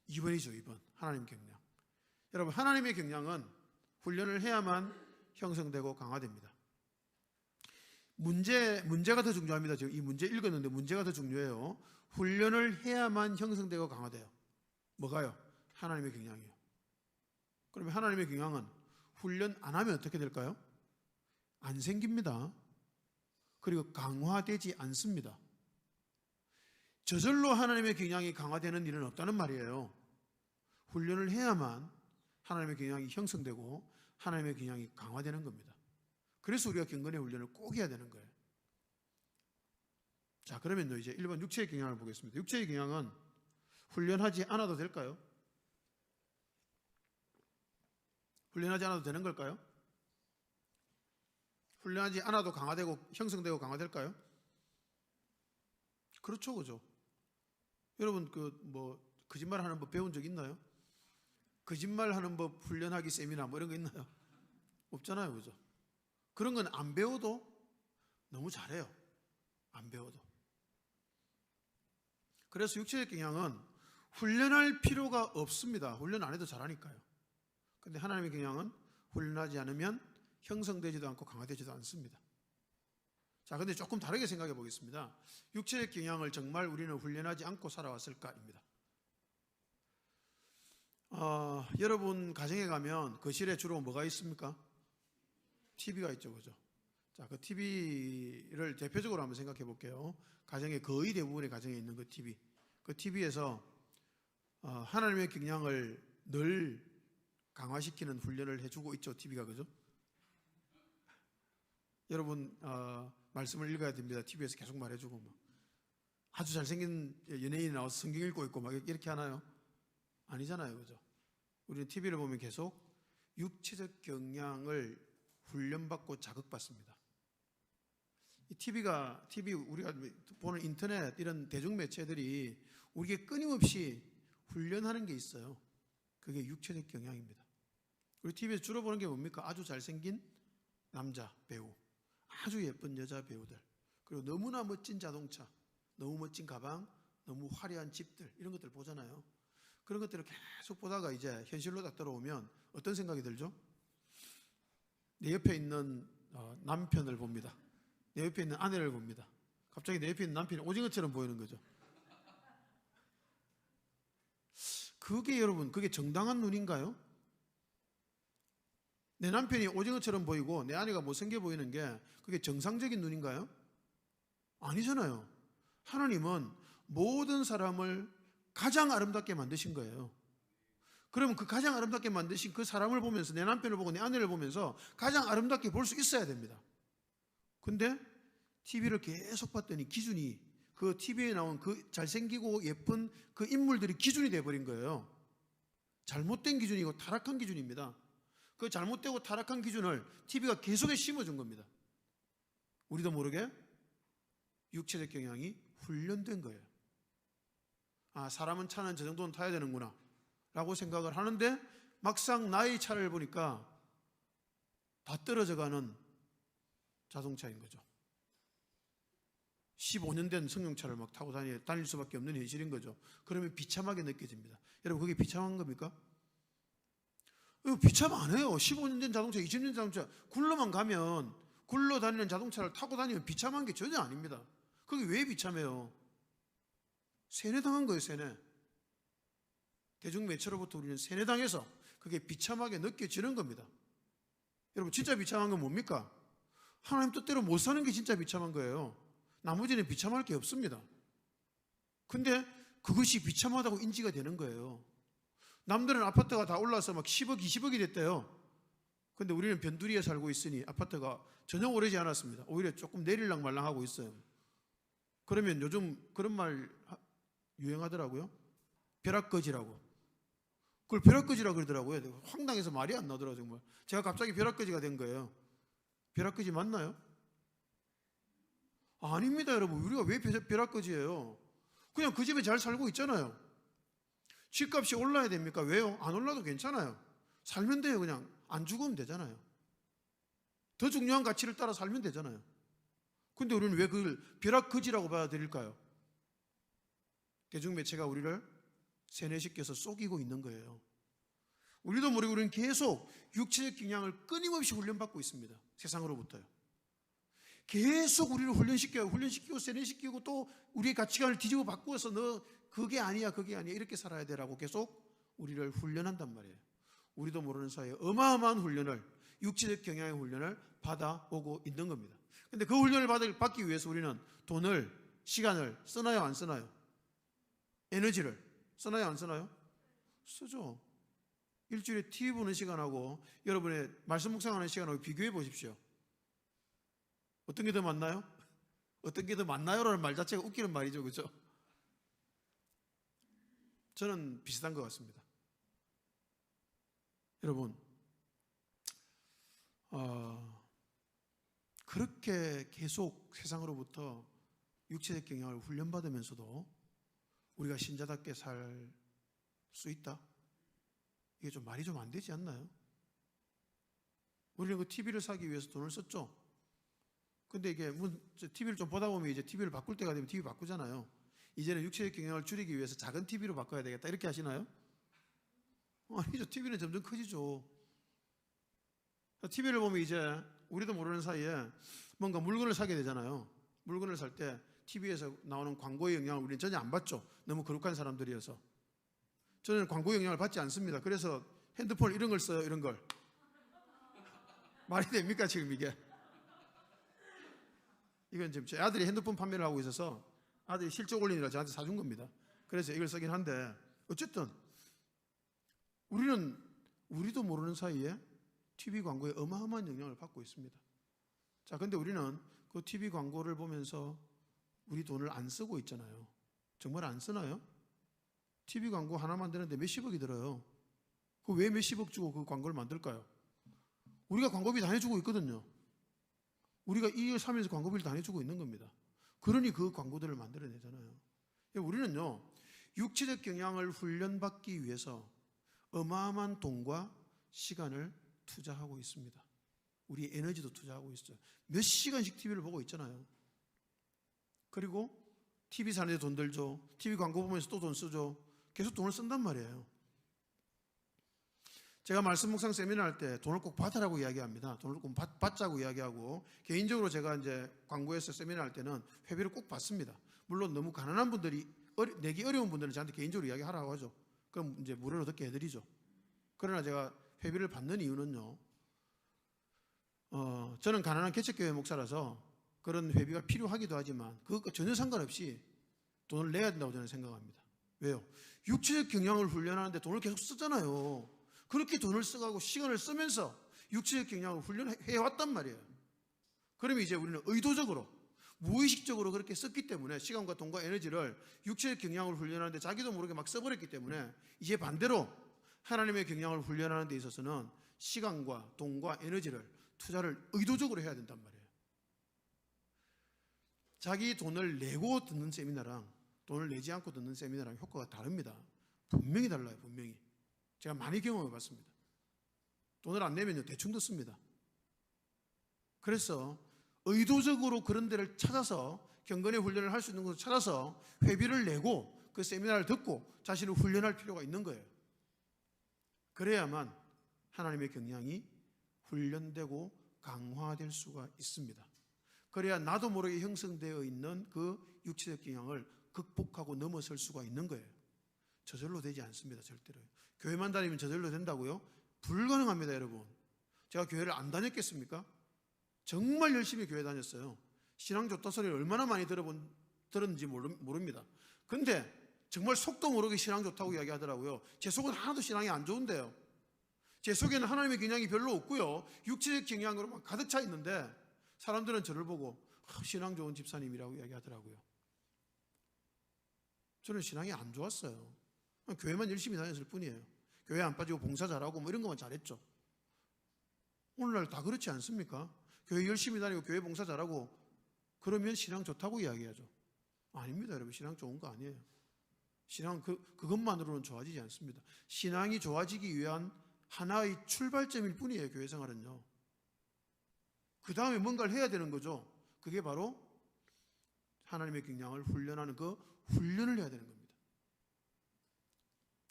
2번이죠. 2번. 하나님 경향. 여러분, 하나님의 경향은 훈련을 해야만 형성되고 강화됩니다. 문제가 더 중요합니다. 지금 이 문제 읽었는데 문제가 더 중요해요. 훈련을 해야만 형성되고 강화돼요. 뭐가요? 하나님의 경향이요. 그러면 하나님의 경향은 훈련 안 하면 어떻게 될까요? 안 생깁니다. 그리고 강화되지 않습니다. 저절로 하나님의 경향이 강화되는 일은 없다는 말이에요. 훈련을 해야만 하나님의 경향이 형성되고 하나님의 경향이 강화되는 겁니다. 그래서 우리가 경건의 훈련을 꼭 해야 되는 거예요. 자, 그러면 이제 1번 육체의 경향을 보겠습니다. 육체의 경향은 훈련하지 않아도 될까요? 훈련하지 않아도 되는 걸까요? 훈련하지 않아도 강화되고 형성되고 강화될까요? 그렇죠, 그죠? 여러분 거짓말하는 법 배운 적 있나요? 거짓말하는 법 훈련하기 세미나 뭐 이런 거 있나요? 없잖아요, 그죠? 그런 건 안 배워도 너무 잘해요. 안 배워도. 그래서 육체의 경향은 훈련할 필요가 없습니다. 훈련 안 해도 잘하니까요. 근데 하나님의 경향은 훈련하지 않으면 형성되지도 않고 강화되지도 않습니다. 자, 근데 조금 다르게 생각해 보겠습니다. 육체적 경향을 정말 우리는 훈련하지 않고 살아왔을까입니다. 여러분 가정에 가면 거실에 주로 뭐가 있습니까? TV가 있죠, 그죠? 자, 그 TV를 대표적으로 한번 생각해 볼게요. 가정의 거의 대부분의 가정에 있는 그 TV. 그 TV에서 하나님의 경향을 늘 강화시키는 훈련을 해주고 있죠, TV가, 그죠? 여러분 말씀을 읽어야 됩니다. TV에서 계속 말해주고 막. 아주 잘생긴 연예인이 나와서 성경 읽고 있고 막 이렇게 하나요? 아니잖아요, 그죠? 우리는 TV를 보면 계속 육체적 경향을 훈련받고 자극받습니다. 이 TV 우리가 보는 인터넷 이런 대중매체들이 우리에게 끊임없이 훈련하는 게 있어요. 그게 육체적 경향입니다. 우리 TV에서 주로 보는 게 뭡니까? 아주 잘생긴 남자 배우, 아주 예쁜 여자 배우들, 그리고 너무나 멋진 자동차, 너무 멋진 가방, 너무 화려한 집들, 이런 것들을 보잖아요. 그런 것들을 계속 보다가 이제 현실로 딱 들어오면 어떤 생각이 들죠? 내 옆에 있는 남편을 봅니다. 내 옆에 있는 아내를 봅니다. 갑자기 내 옆에 있는 남편이 오징어처럼 보이는 거죠. 그게 여러분, 그게 정당한 눈인가요? 내 남편이 오징어처럼 보이고 내 아내가 못생겨 보이는 게 그게 정상적인 눈인가요? 아니잖아요. 하나님은 모든 사람을 가장 아름답게 만드신 거예요. 그러면 그 가장 아름답게 만드신 그 사람을 보면서, 내 남편을 보고 내 아내를 보면서 가장 아름답게 볼 수 있어야 됩니다. 근데 TV를 계속 봤더니 기준이, 그 TV에 나온 그 잘생기고 예쁜 그 인물들이 기준이 돼버린 거예요. 잘못된 기준이고 타락한 기준입니다. 그 잘못되고 타락한 기준을 TV가 계속해 심어준 겁니다. 우리도 모르게 육체적 경향이 훈련된 거예요. 아, 사람은 차는 저 정도는 타야 되는구나 라고 생각을 하는데, 막상 나의 차를 보니까 다 떨어져가는 자동차인 거죠. 15년 된 승용차를 막 타고 다닐 수밖에 없는 현실인 거죠. 그러면 비참하게 느껴집니다. 여러분, 그게 비참한 겁니까? 이거 비참 안 해요. 15년 된 자동차, 20년 된 자동차, 굴러만 가면, 굴러다니는 자동차를 타고 다니면 비참한 게 전혀 아닙니다. 그게 왜 비참해요? 세뇌당한 거예요, 세뇌. 대중매체로부터 우리는 세뇌당해서 그게 비참하게 느껴지는 겁니다. 여러분, 진짜 비참한 건 뭡니까? 하나님 뜻대로 못 사는 게 진짜 비참한 거예요. 나머지는 비참할 게 없습니다. 근데 그것이 비참하다고 인지가 되는 거예요. 남들은 아파트가 다 올라서 막 10억, 20억이 됐대요. 근데 우리는 변두리에 살고 있으니 아파트가 전혀 오르지 않았습니다. 오히려 조금 내릴랑 말랑하고 있어요. 그러면 요즘 그런 말 유행하더라고요. 벼락거지라고. 그걸 벼락거지라고 그러더라고요. 황당해서 말이 안 나더라고요, 정말. 제가 갑자기 벼락거지가 된 거예요. 벼락거지 맞나요? 아닙니다, 여러분. 우리가 왜 벼락거지예요? 그냥 그 집에 잘 살고 있잖아요. 집값이 올라야 됩니까? 왜요? 안 올라도 괜찮아요. 살면 돼요. 그냥 안 죽으면 되잖아요. 더 중요한 가치를 따라 살면 되잖아요. 근데 우리는 왜 그걸 벼락거지라고 받아들일까요? 대중매체가 우리를 세뇌시켜서 속이고 있는 거예요. 우리도 모르게 우리는 계속 육체적 경향을 끊임없이 훈련받고 있습니다. 세상으로부터요. 계속 우리를 훈련시키고 세뇌시키고 또 우리의 가치관을 뒤집어 바꾸어서 너 그게 아니야 이렇게 살아야 되라고 계속 우리를 훈련한단 말이에요. 우리도 모르는 사이에 어마어마한 훈련을, 육체적 경향의 훈련을 받아오고 있는 겁니다. 근데 그 훈련을 받기 위해서 우리는 돈을, 시간을 쓰나요, 안 쓰나요? 에너지를 쓰나요, 안 쓰나요? 쓰죠. 일주일에 TV 보는 시간하고 여러분의 말씀 묵상하는 시간하고 비교해 보십시오. 어떤 게 더 많나요? 어떤 게 더 많나요? 라는 말 자체가 웃기는 말이죠, 그죠? 저는 비슷한 것 같습니다. 여러분, 그렇게 계속 세상으로부터 육체적 경향을 훈련받으면서도 우리가 신자답게 살 수 있다? 이게 좀 말이 좀 안 되지 않나요? 우리는 그 TV를 사기 위해서 돈을 썼죠. 근데 이게 TV를 좀 보다 보면 이제 TV를 바꿀 때가 되면 TV 바꾸잖아요. 이제는 육체적 경향을 줄이기 위해서 작은 TV로 바꿔야 되겠다 이렇게 하시나요? 아니죠. TV는 점점 커지죠. TV를 보면 이제 우리도 모르는 사이에 뭔가 물건을 사게 되잖아요. 물건을 살 때 TV에서 나오는 광고의 영향을 우리는 전혀 안 받죠. 너무 거룩한 사람들이어서. 저는 광고의 영향을 받지 않습니다. 그래서 핸드폰 이런 걸 써요. 이런 걸. 말이 됩니까 지금 이게? 이건 지금 제 아들이 핸드폰 판매를 하고 있어서 아들이 실적 올리느라 저한테 사준 겁니다. 그래서 이걸 쓰긴 한데 어쨌든 우리도 모르는 사이에 TV 광고에 어마어마한 영향을 받고 있습니다. 자, 근데 우리는 그 TV 광고를 보면서 우리 돈을 안 쓰고 있잖아요. 정말 안 쓰나요? TV 광고 하나 만드는데 몇십억이 들어요. 그 왜 몇십억 주고 그 광고를 만들까요? 우리가 광고비 다 내주고 있거든요. 우리가 2일, 3일에서 광고비를 다 내주고 있는 겁니다. 그러니 그 광고들을 만들어내잖아요. 우리는요, 육체적 경향을 훈련받기 위해서 어마어마한 돈과 시간을 투자하고 있습니다. 우리 에너지도 투자하고 있어요. 몇 시간씩 TV를 보고 있잖아요. 그리고 TV 사는데 돈 들죠. TV 광고 보면서 또 돈 쓰죠. 계속 돈을 쓴단 말이에요. 제가 말씀 묵상 세미나 할 때 돈을 꼭 받으라고 이야기합니다. 돈을 꼭 받자고 이야기하고, 개인적으로 제가 이제 광고에서 세미나 할 때는 회비를 꼭 받습니다. 물론 너무 가난한 분들이, 내기 어려운 분들은 저한테 개인적으로 이야기하라고 하죠. 그럼 이제 무료로 듣게 해드리죠. 그러나 제가 회비를 받는 이유는요, 저는 가난한 개척교회 목사라서 그런 회비가 필요하기도 하지만 그것과 전혀 상관없이 돈을 내야 된다고 저는 생각합니다. 왜요? 육체적 경향을 훈련하는데 돈을 계속 쓰잖아요. 그렇게 돈을 써가고 시간을 쓰면서 육체적 경향을 훈련해왔단 말이에요. 그러면 이제 우리는 의도적으로, 무의식적으로 그렇게 썼기 때문에 시간과 돈과 에너지를 육체적 경향을 훈련하는데 자기도 모르게 막 써버렸기 때문에 이제 반대로 하나님의 경향을 훈련하는 데 있어서는 시간과 돈과 에너지를 투자를 의도적으로 해야 된단 말이에요. 자기 돈을 내고 듣는 세미나랑 돈을 내지 않고 듣는 세미나랑 효과가 다릅니다. 분명히 달라요. 분명히. 제가 많이 경험해 봤습니다. 돈을 안 내면 대충 듣습니다. 그래서 의도적으로 그런 데를 찾아서 경건의 훈련을 할 수 있는 곳을 찾아서 회비를 내고 그 세미나를 듣고 자신을 훈련할 필요가 있는 거예요. 그래야만 하나님의 경향이 훈련되고 강화될 수가 있습니다. 그래야 나도 모르게 형성되어 있는 그 육체적 경향을 극복하고 넘어설 수가 있는 거예요. 저절로 되지 않습니다. 절대로. 교회만 다니면 저절로 된다고요? 불가능합니다. 여러분. 제가 교회를 안 다녔겠습니까? 정말 열심히 교회 다녔어요. 신앙 좋다 소리를 얼마나 많이 들었는지 모릅니다. 근데 정말 속도 모르게 신앙 좋다고 이야기하더라고요. 제 속은 하나도 신앙이 안 좋은데요. 제 속에는 하나님의 경향이 별로 없고요. 육체적 경향으로만 가득 차 있는데 사람들은 저를 보고 신앙 좋은 집사님이라고 이야기하더라고요. 저는 신앙이 안 좋았어요. 교회만 열심히 다녔을 뿐이에요. 교회 안 빠지고 봉사 잘하고 뭐 이런 것만 잘했죠. 오늘날 다 그렇지 않습니까? 교회 열심히 다니고 교회 봉사 잘하고 그러면 신앙 좋다고 이야기하죠. 아닙니다. 여러분. 신앙 좋은 거 아니에요. 신앙 그것만으로는 좋아지지 않습니다. 신앙이 좋아지기 위한 하나의 출발점일 뿐이에요. 교회 생활은요. 그 다음에 뭔가를 해야 되는 거죠. 그게 바로 하나님의 경향을 훈련하는 그 훈련을 해야 되는 겁니다.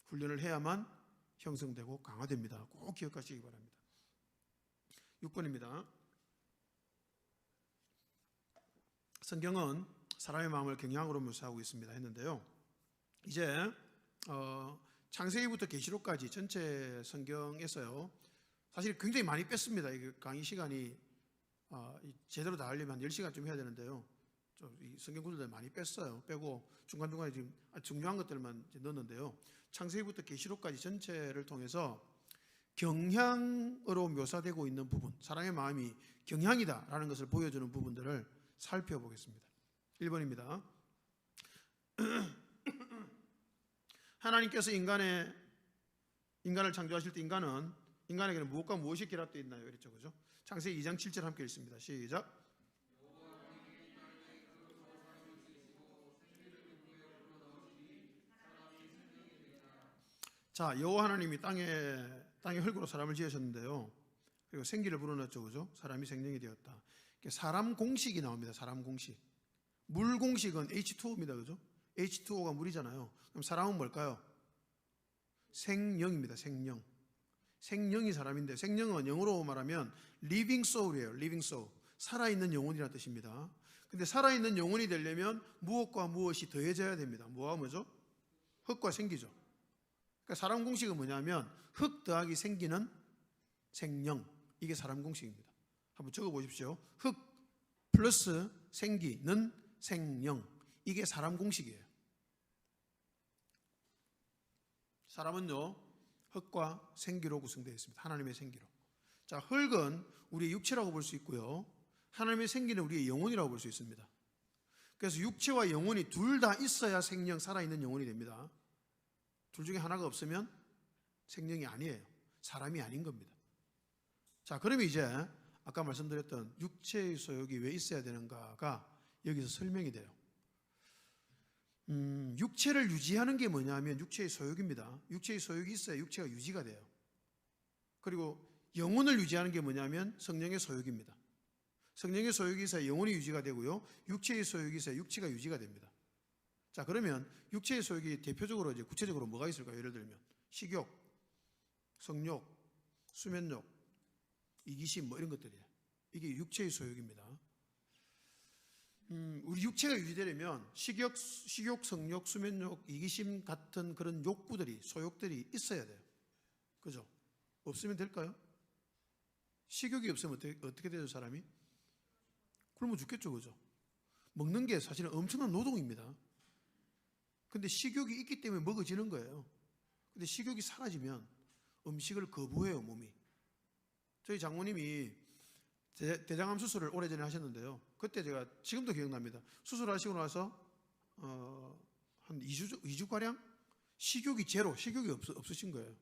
훈련을 해야만 형성되고 강화됩니다. 꼭 기억하시기 바랍니다. 6번입니다. 성경은 사람의 마음을 경향으로 묘사하고 있습니다 했는데요. 이제 창세기부터 계시록까지 전체 성경에서요. 사실 굉장히 많이 뺐습니다. 강의 시간이 제대로 다 하려면 한 10시간쯤 해야 되는데요. 이 성경 구절들 많이 뺐어요. 빼고 중간중간에 지금 중요한 것들만 넣었는데요. 창세기부터 계시록까지 전체를 통해서 경향으로 묘사되고 있는 부분, 사람의 마음이 경향이다라는 것을 보여주는 부분들을 살펴보겠습니다. 1번입니다. 하나님께서 인간을 창조하실 때 인간에게는 무엇과 무엇이 결합되어 있나요? 이랬죠. 그죠? 창세기 2장 7절 함께 읽습니다. 시작. 자, 여호와 하나님이 땅의 흙으로 사람을 지으셨는데요. 그리고 생기를 불어넣었죠. 그죠? 사람이 생명이 되었다. 사람 공식이 나옵니다. 사람 공식. 물 공식은 H2O입니다. 그죠? H2O가 물이잖아요. 그럼 사람은 뭘까요? 생령입니다. 생령. 생령이 사람인데 생령은 영어로 말하면 living soul이에요. living soul. 살아있는 영혼이라는 뜻입니다. 근데 살아있는 영혼이 되려면 무엇과 무엇이 더해져야 됩니다. 뭐와 뭐죠? 흙과 생기죠. 그러니까 사람 공식은 뭐냐면 흙 더하기 생기는 생령. 이게 사람 공식입니다. 한번 적어보십시오. 흙 플러스 생기는 생령. 이게 사람 공식이에요. 사람은요, 흙과 생기로 구성되어 있습니다. 하나님의 생기로. 자, 흙은 우리의 육체라고 볼 수 있고요. 하나님의 생기는 우리의 영혼이라고 볼 수 있습니다. 그래서 육체와 영혼이 둘 다 있어야 생령, 살아있는 영혼이 됩니다. 둘 중에 하나가 없으면 생령이 아니에요. 사람이 아닌 겁니다. 자, 그러면 이제 아까 말씀드렸던 육체의 소욕이 왜 있어야 되는가가 여기서 설명이 돼요. 육체를 유지하는 게 뭐냐면 육체의 소욕입니다. 육체의 소욕이 있어야 육체가 유지가 돼요. 그리고 영혼을 유지하는 게 뭐냐면 성령의 소욕입니다. 성령의 소욕이 있어야 영혼이 유지가 되고요. 육체의 소욕이 있어야 육체가 유지가 됩니다. 자, 그러면 육체의 소욕이 대표적으로 이제 구체적으로 뭐가 있을까요? 예를 들면 식욕, 성욕, 수면욕, 이기심 뭐 이런 것들이에요. 이게 육체의 소욕입니다. 우리 육체가 유지되려면 식욕, 성욕, 수면욕, 이기심 같은 그런 욕구들이, 소욕들이 있어야 돼요. 그죠? 없으면 될까요? 식욕이 없으면 어떻게 되죠, 사람이? 굶어 죽겠죠, 그죠? 먹는 게 사실은 엄청난 노동입니다. 근데 식욕이 있기 때문에 먹어지는 거예요. 근데 식욕이 사라지면 음식을 거부해요, 몸이. 저희 장모님이 대장암 수술을 오래전에 하셨는데요. 그때 제가 지금도 기억납니다. 수술하시고 나서 한 2주가량 식욕이 제로, 식욕이 없으신 거예요.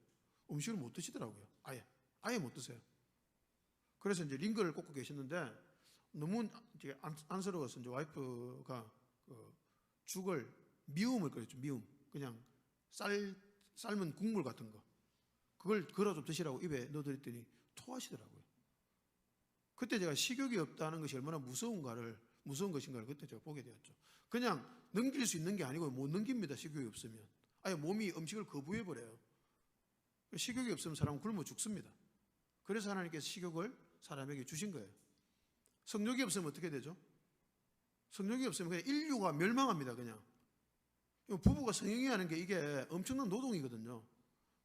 음식을 못 드시더라고요. 아예 못 드세요. 그래서 이제 링거를 꽂고 계셨는데 너무 이제 안쓰러워서 이제 와이프가 죽을 미움을 끓였죠. 미움. 그냥 삶은 국물 같은 거. 그걸 걸어 좀 드시라고 입에 넣어드렸더니 토하시더라고요. 그때 제가 식욕이 없다는 것이 얼마나 무서운 것인가를 그때 제가 보게 되었죠. 그냥 넘길 수 있는 게 아니고 못 넘깁니다. 식욕이 없으면. 아예 몸이 음식을 거부해버려요. 식욕이 없으면 사람은 굶어 죽습니다. 그래서 하나님께서 식욕을 사람에게 주신 거예요. 성욕이 없으면 어떻게 되죠? 성욕이 없으면 그냥 인류가 멸망합니다. 그냥. 부부가 성행위하는 게 이게 엄청난 노동이거든요.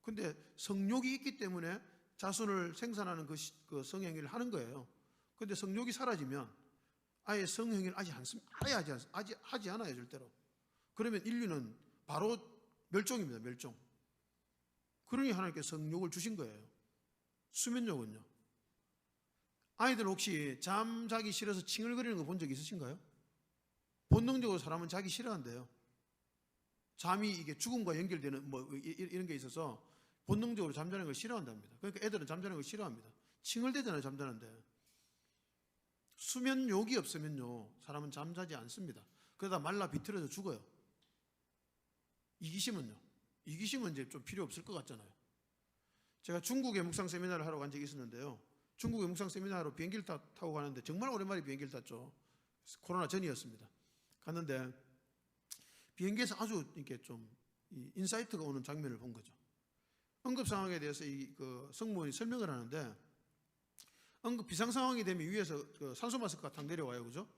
근데 성욕이 있기 때문에 자손을 생산하는 그 성행위를 하는 거예요. 근데 성욕이 사라지면 아예 성행위를 아예 하지 않아요, 절대로. 그러면 인류는 바로 멸종입니다, 멸종. 그러니 하나님께서 성욕을 주신 거예요. 수면욕은요. 아이들 혹시 잠자기 싫어서 칭얼거리는 거 본 적 있으신가요? 본능적으로 사람은 자기 싫어한대요. 잠이 이게 죽음과 연결되는 뭐 이런 게 있어서 본능적으로 잠자는 걸 싫어한답니다. 그러니까 애들은 잠자는 걸 싫어합니다. 칭얼대잖아요, 잠자는데. 수면욕이 없으면요, 사람은 잠자지 않습니다. 그러다 말라 비틀어져 죽어요. 이기심은요? 이기심은 이제 좀 필요 없을 것 같잖아요. 제가 중국에 묵상 세미나를 하러 간 적이 있었는데요. 중국에 묵상 세미나로 비행기를 타고 가는데 정말 오랜만에 비행기를 탔죠. 코로나 전이었습니다. 갔는데 비행기에서 아주 이렇게 좀 인사이트가 오는 장면을 본 거죠. 응급 상황에 대해서 그 승무원이 설명을 하는데 응급 비상 상황이 되면 위에서 그 산소 마스크가 탁 내려와요, 그죠?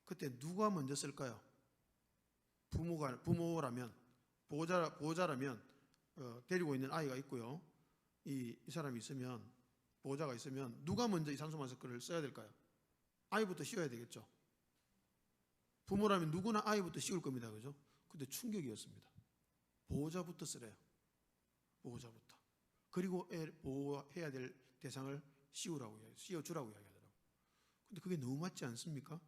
그때 누가 먼저 쓸까요? 부모라면 보호자라면 데리고 있는 아이가 있고요. 이 사람이 있으면 보호자가 있으면 누가 먼저 이 산소 마스크를 써야 될까요? 아이부터 씌워야 되겠죠. 부모라면 누구나 아이부터 씌울 겁니다, 그죠? 근데 충격이었습니다. 보호자부터 쓰래요. 보호자부터. 그리고 보호해야 될 대상을 씌워주라고 이야기하더라고요. 근데 그게 너무 맞지 않습니까?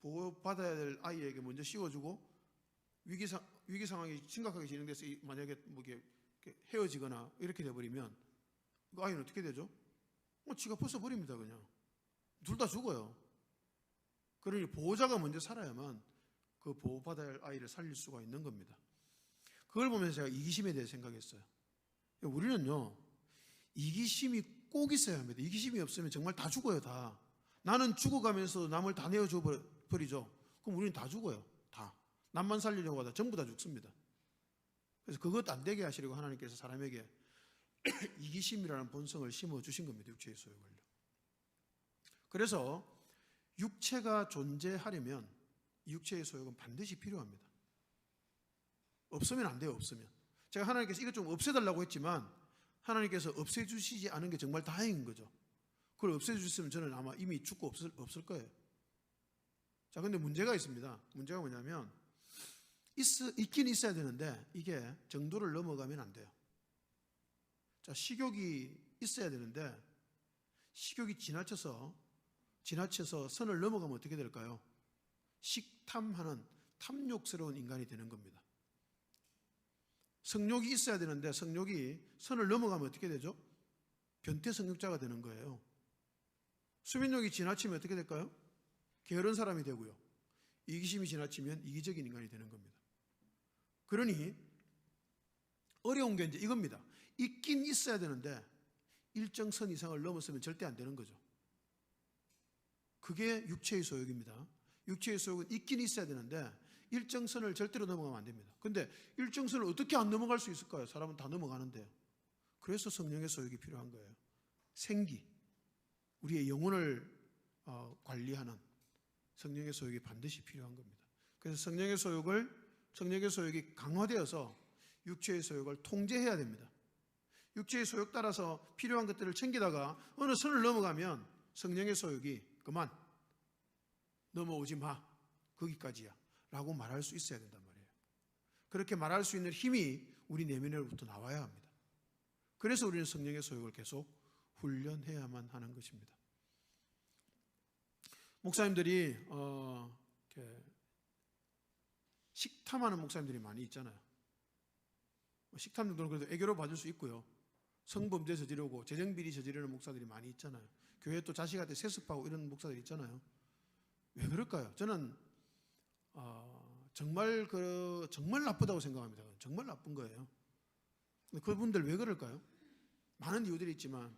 보호받아야 될 아이에게 먼저 씌워주고 위기 상황이 심각하게 진행돼서 만약에 뭐 이렇게 헤어지거나 이렇게 돼버리면 그 아이는 어떻게 되죠? 지가 벗어버립니다, 그냥. 둘 다 죽어요. 그러니 보호자가 먼저 살아야만 그 보호받아야 할 아이를 살릴 수가 있는 겁니다. 그걸 보면서 제가 이기심에 대해 생각했어요. 우리는요, 이기심이 꼭 있어야 합니다. 이기심이 없으면 정말 다 죽어요, 다. 나는 죽어가면서 남을 다 내어줘 버리죠. 그럼 우리는 다 죽어요, 다. 남만 살리려고 하다 전부 다 죽습니다. 그래서 그것 안 되게 하시려고 하나님께서 사람에게 이기심이라는 본성을 심어주신 겁니다. 육체의 소욕을요. 그래서 육체가 존재하려면 육체의 소욕은 반드시 필요합니다. 없으면 안 돼요. 없으면. 제가 하나님께서 이것 좀 없애달라고 했지만 하나님께서 없애주시지 않은 게 정말 다행인 거죠. 그걸 없애주셨으면 저는 아마 이미 죽고 없을 거예요. 자, 근데 문제가 있습니다. 문제가 뭐냐면 있긴 있어야 되는데 이게 정도를 넘어가면 안 돼요. 자, 식욕이 있어야 되는데 식욕이 지나쳐서 선을 넘어가면 어떻게 될까요? 식탐하는 탐욕스러운 인간이 되는 겁니다. 성욕이 있어야 되는데 성욕이 선을 넘어가면 어떻게 되죠? 변태 성욕자가 되는 거예요. 수면욕이 지나치면 어떻게 될까요? 게으른 사람이 되고요. 이기심이 지나치면 이기적인 인간이 되는 겁니다. 그러니 어려운 게 이제 이겁니다. 있긴 있어야 되는데 일정 선 이상을 넘었으면 절대 안 되는 거죠. 그게 육체의 소욕입니다. 육체의 소욕은 있긴 있어야 되는데 일정 선을 절대로 넘어가면 안 됩니다. 근데 일정 선을 어떻게 안 넘어갈 수 있을까요? 사람은 다 넘어가는데요. 그래서 성령의 소욕이 필요한 거예요. 생기, 우리의 영혼을 관리하는 성령의 소욕이 반드시 필요한 겁니다. 그래서 성령의 소욕이 강화되어서 육체의 소욕을 통제해야 됩니다. 육체의 소욕 따라서 필요한 것들을 챙기다가 어느 선을 넘어가면 성령의 소욕이 그만 넘어오지 마, 거기까지야 라고 말할 수 있어야 된단 말이에요. 그렇게 말할 수 있는 힘이 우리 내면으로부터 나와야 합니다. 그래서 우리는 성령의 소욕을 계속 훈련해야만 하는 것입니다. 목사님들이 식탐하는 목사님들이 많이 있잖아요. 식탐 정도는 그래도 애교로 봐줄 수 있고요. 성범죄 저지르고 재정비리 저지르는 목사들이 많이 있잖아요. 교회 또 자식한테 세습하고 이런 목사들이 있잖아요. 왜 그럴까요? 저는 정말 나쁘다고 생각합니다. 정말 나쁜 거예요. 근데 그분들 왜 그럴까요? 많은 이유들이 있지만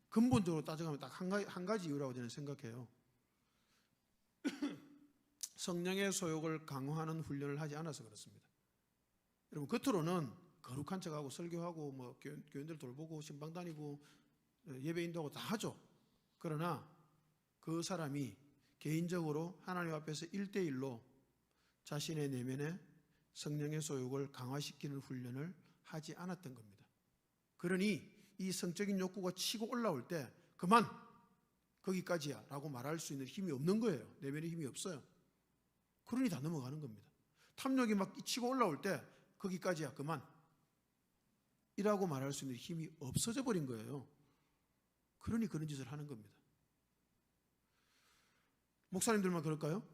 근본적으로 따져가면 딱 한 가지 이유라고 저는 생각해요. 성령의 소욕을 강화하는 훈련을 하지 않아서 그렇습니다. 여러분, 겉으로는 거룩한 척하고 설교하고 뭐 교인들 돌보고 신방 다니고 예배 인도하고 다 하죠. 그러나 그 사람이 개인적으로 하나님 앞에서 1대1로 자신의 내면에 성령의 소욕을 강화시키는 훈련을 하지 않았던 겁니다. 그러니 이 성적인 욕구가 치고 올라올 때 그만 거기까지야 라고 말할 수 있는 힘이 없는 거예요. 내면에 힘이 없어요. 그러니 다 넘어가는 겁니다. 탐욕이 막 치고 올라올 때 거기까지야 그만 이라고 말할 수 있는 힘이 없어져 버린 거예요. 그러니 그런 짓을 하는 겁니다. 목사님들만 그럴까요?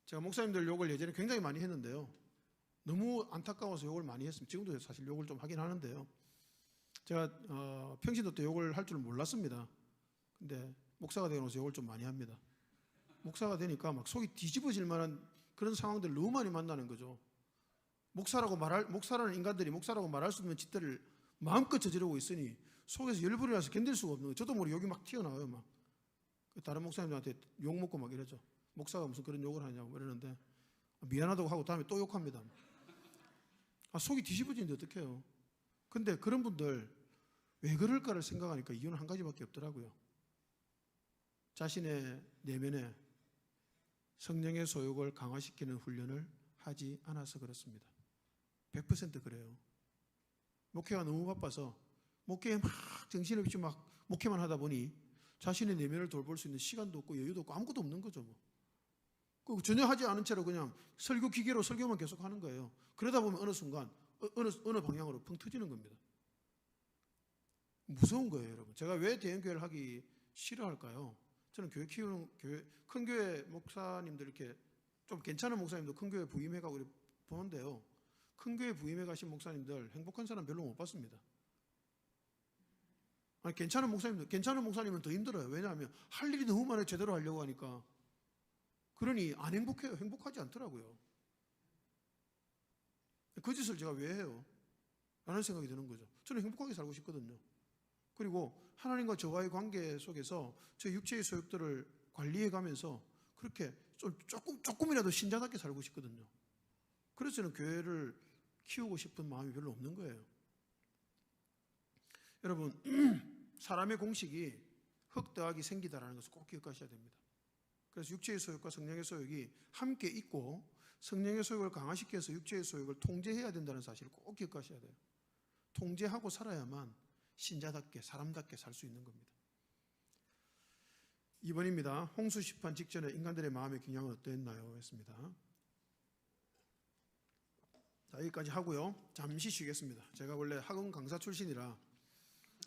제가 목사님들 욕을 예전에 굉장히 많이 했는데요. 너무 안타까워서 욕을 많이 했습니다. 지금도 사실 욕을 좀 하긴 하는데요. 제가 평신도 때 욕을 할 줄 몰랐습니다. 근데 목사가 되고 나서 욕을 좀 많이 합니다. 목사가 되니까 막 속이 뒤집어질 만한 그런 상황들을 너무 많이 만나는 거죠. 목사라는 인간들이 목사라고 말할 수 없는 짓들을 마음껏 저지르고 있으니 속에서 열불이 나서 견딜 수가 없는 거예요. 저도 모르게 욕이 막 튀어나와요. 막 다른 목사님들한테 욕 먹고 막 이러죠. 목사가 무슨 그런 욕을 하냐고 이러는데 미안하다고 하고 다음에 또 욕합니다. 속이 뒤집어지는데 어떡해요. 근데 그런 분들 왜 그럴까를 생각하니까 이유는 한 가지밖에 없더라고요. 자신의 내면에 성령의 소욕을 강화시키는 훈련을 하지 않아서 그렇습니다. 100% 그래요. 목회가 너무 바빠서 목회에 막 정신없이 막 목회만 하다 보니 자신의 내면을 돌볼 수 있는 시간도 없고 여유도 없고 아무것도 없는 거죠. 뭐. 전혀 하지 않은 채로 그냥 설교 기계로 설교만 계속 하는 거예요. 그러다 보면 어느 순간 어느 방향으로 펑 터지는 겁니다. 무서운 거예요, 여러분. 제가 왜 대형교회를 하기 싫어할까요? 저는 큰 교회 목사님들 이렇게 좀 괜찮은 목사님도 큰 교회 부임해가고 보는데요. 큰 교회 부임해 가신 목사님들 행복한 사람 별로 못 봤습니다. 아니, 괜찮은 목사님은 더 힘들어요. 왜냐하면 할 일이 너무 많아요. 제대로 하려고 하니까. 그러니 안 행복해요. 행복하지 않더라고요. 그 짓을 제가 왜 해요? 라는 생각이 드는 거죠. 저는 행복하게 살고 싶거든요. 그리고 하나님과 저와의 관계 속에서 저 육체의 소욕들을 관리해 가면서 그렇게 조금이라도 신자답게 살고 싶거든요. 그래서 저는 교회를 키우고 싶은 마음이 별로 없는 거예요. 여러분, 사람의 공식이 흙 더하기 생기다라는 것을 꼭 기억하셔야 됩니다. 그래서 육체의 소욕과 성령의 소욕이 함께 있고 성령의 소욕을 강화시켜서 육체의 소욕을 통제해야 된다는 사실을 꼭 기억하셔야 돼요. 통제하고 살아야만 신자답게 사람답게 살 수 있는 겁니다. 2번입니다. 홍수 심판 직전에 인간들의 마음의 경향은 어땠나요? 했습니다. 자, 여기까지 하고요. 잠시 쉬겠습니다. 제가 원래 학원 강사 출신이라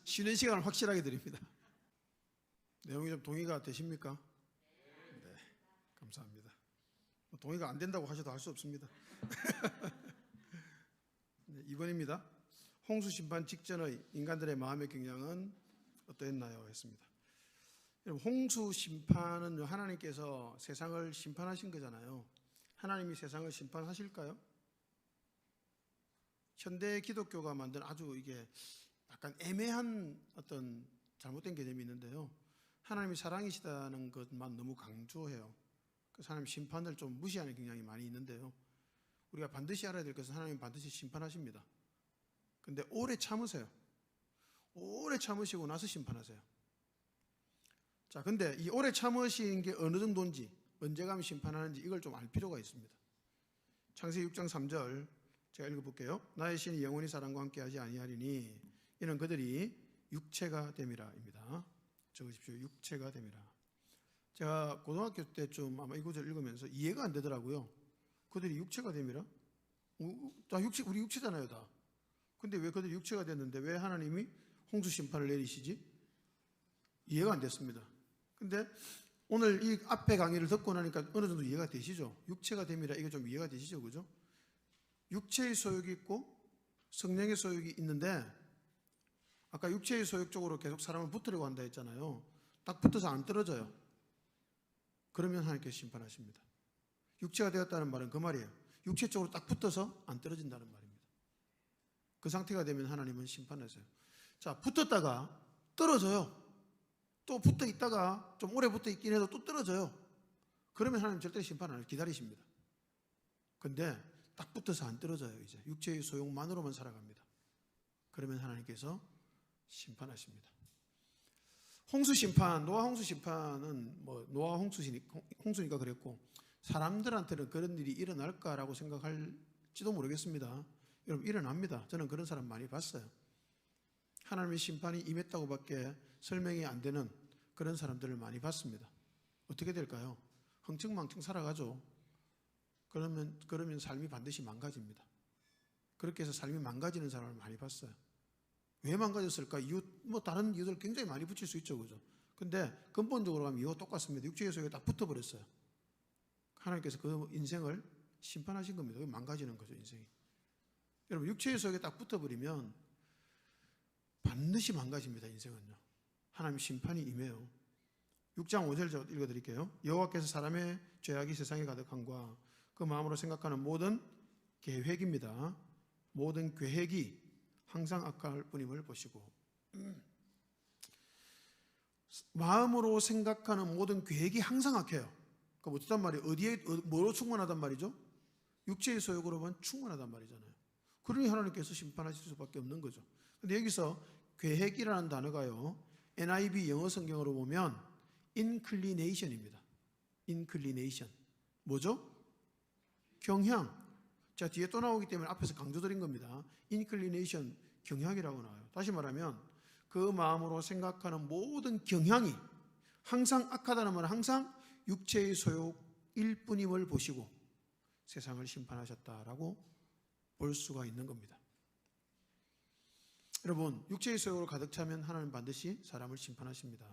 쉬는 시간을 확실하게 드립니다. 내용이 좀 동의가 되십니까? 네, 감사합니다. 동의가 안 된다고 하셔도 할 수 없습니다. 네, 2번입니다. 홍수 심판 직전의 인간들의 마음의 경향은 어떠했나요? 했습니다. 여러분, 홍수 심판은 하나님께서 세상을 심판하신 거잖아요. 하나님이 세상을 심판하실까요? 현대 기독교가 만든 아주 이게 약간 애매한 어떤 잘못된 개념이 있는데요. 하나님이 사랑이시다는 것만 너무 강조해요. 그래서 하나님 심판을 좀 무시하는 경향이 많이 있는데요. 우리가 반드시 알아야 될 것은 하나님 반드시 심판하십니다. 근데 오래 참으세요. 오래 참으시고 나서 심판하세요. 자, 근데 이 오래 참으신 게 어느 정도인지, 언제 가면 심판하는지 이걸 좀 알 필요가 있습니다. 창세기 6장 3절 제가 읽어볼게요. 나의 신이 영원히 사람과 함께하지 아니하리니 이는 그들이 육체가 됨이라입니다. 적으십시오. 육체가 됨이라. 제가 고등학교 때쯤 아마 이 구절 읽으면서 이해가 안 되더라고요. 그들이 육체가 됨이라? 우리 육체잖아요, 다. 근데 왜 그들이 육체가 됐는데 왜 하나님이 홍수 심판을 내리시지? 이해가 안 됐습니다. 근데 오늘 이 앞에 강의를 듣고 나니까 어느 정도 이해가 되시죠? 육체가 됨이라 이게 좀 이해가 되시죠? 그죠? 육체의 소욕이 있고 성령의 소욕이 있는데 아까 육체의 소욕 쪽으로 계속 사람을 붙으려고 한다 했잖아요. 딱 붙어서 안 떨어져요. 그러면 하나님께서 심판하십니다. 육체가 되었다는 말은 그 말이에요. 육체 쪽으로 딱 붙어서 안 떨어진다는 말입니다. 그 상태가 되면 하나님은 심판하세요. 자, 붙었다가 떨어져요. 또 붙어 있다가 좀 오래 붙어 있긴 해도 또 떨어져요. 그러면 하나님 절대 심판 안 해요. 기다리십니다. 근데 딱 붙어서 안 떨어져요. 이제 육체의 소용만으로만 살아갑니다. 그러면 하나님께서 심판하십니다. 홍수 심판, 노아 홍수 심판은 뭐 노아 홍수니까 그랬고 사람들한테는 그런 일이 일어날까라고 생각할지도 모르겠습니다. 여러분, 일어납니다. 저는 그런 사람 많이 봤어요. 하나님의 심판이 임했다고밖에 설명이 안 되는 그런 사람들을 많이 봤습니다. 어떻게 될까요? 흥청망청 살아가죠. 그러면 삶이 반드시 망가집니다. 그렇게 해서 삶이 망가지는 사람을 많이 봤어요. 왜 망가졌을까? 이유, 다른 이유들 굉장히 많이 붙일 수 있죠, 그죠? 근데 근본적으로 가면 이유가 똑같습니다. 육체의 소욕에 딱 붙어버렸어요. 하나님께서 그 인생을 심판하신 겁니다. 망가지는 거죠, 인생이. 여러분, 육체의 소욕에 딱 붙어버리면 반드시 망가집니다, 인생은요. 하나님 심판이 임해요. 6장 5절 저 읽어드릴게요. 여호와께서 사람의 죄악이 세상에 가득함과 그 마음으로 생각하는 모든 계획입니다. 모든 계획이 항상 악할 뿐임을 보시고. 마음으로 생각하는 모든 계획이 항상 악해요. 그럼 어떻단 말이에요? 뭐로 충만하단 말이죠? 육체의 소욕으로만 충만하단 말이잖아요. 그러니 하나님께서 심판하실 수밖에 없는 거죠. 근데 여기서 계획이라는 단어가요, NIV 영어 성경으로 보면 inclination입니다. inclination. 뭐죠? 경향. 자, 뒤에 또 나오기 때문에 앞에서 강조드린 겁니다. inclination, 경향이라고 나와요. 다시 말하면 그 마음으로 생각하는 모든 경향이 항상 악하다는 말은 항상 육체의 소욕일 뿐임을 보시고 세상을 심판하셨다라고 볼 수가 있는 겁니다. 여러분, 육체의 소욕으로 가득 차면 하나님 반드시 사람을 심판하십니다.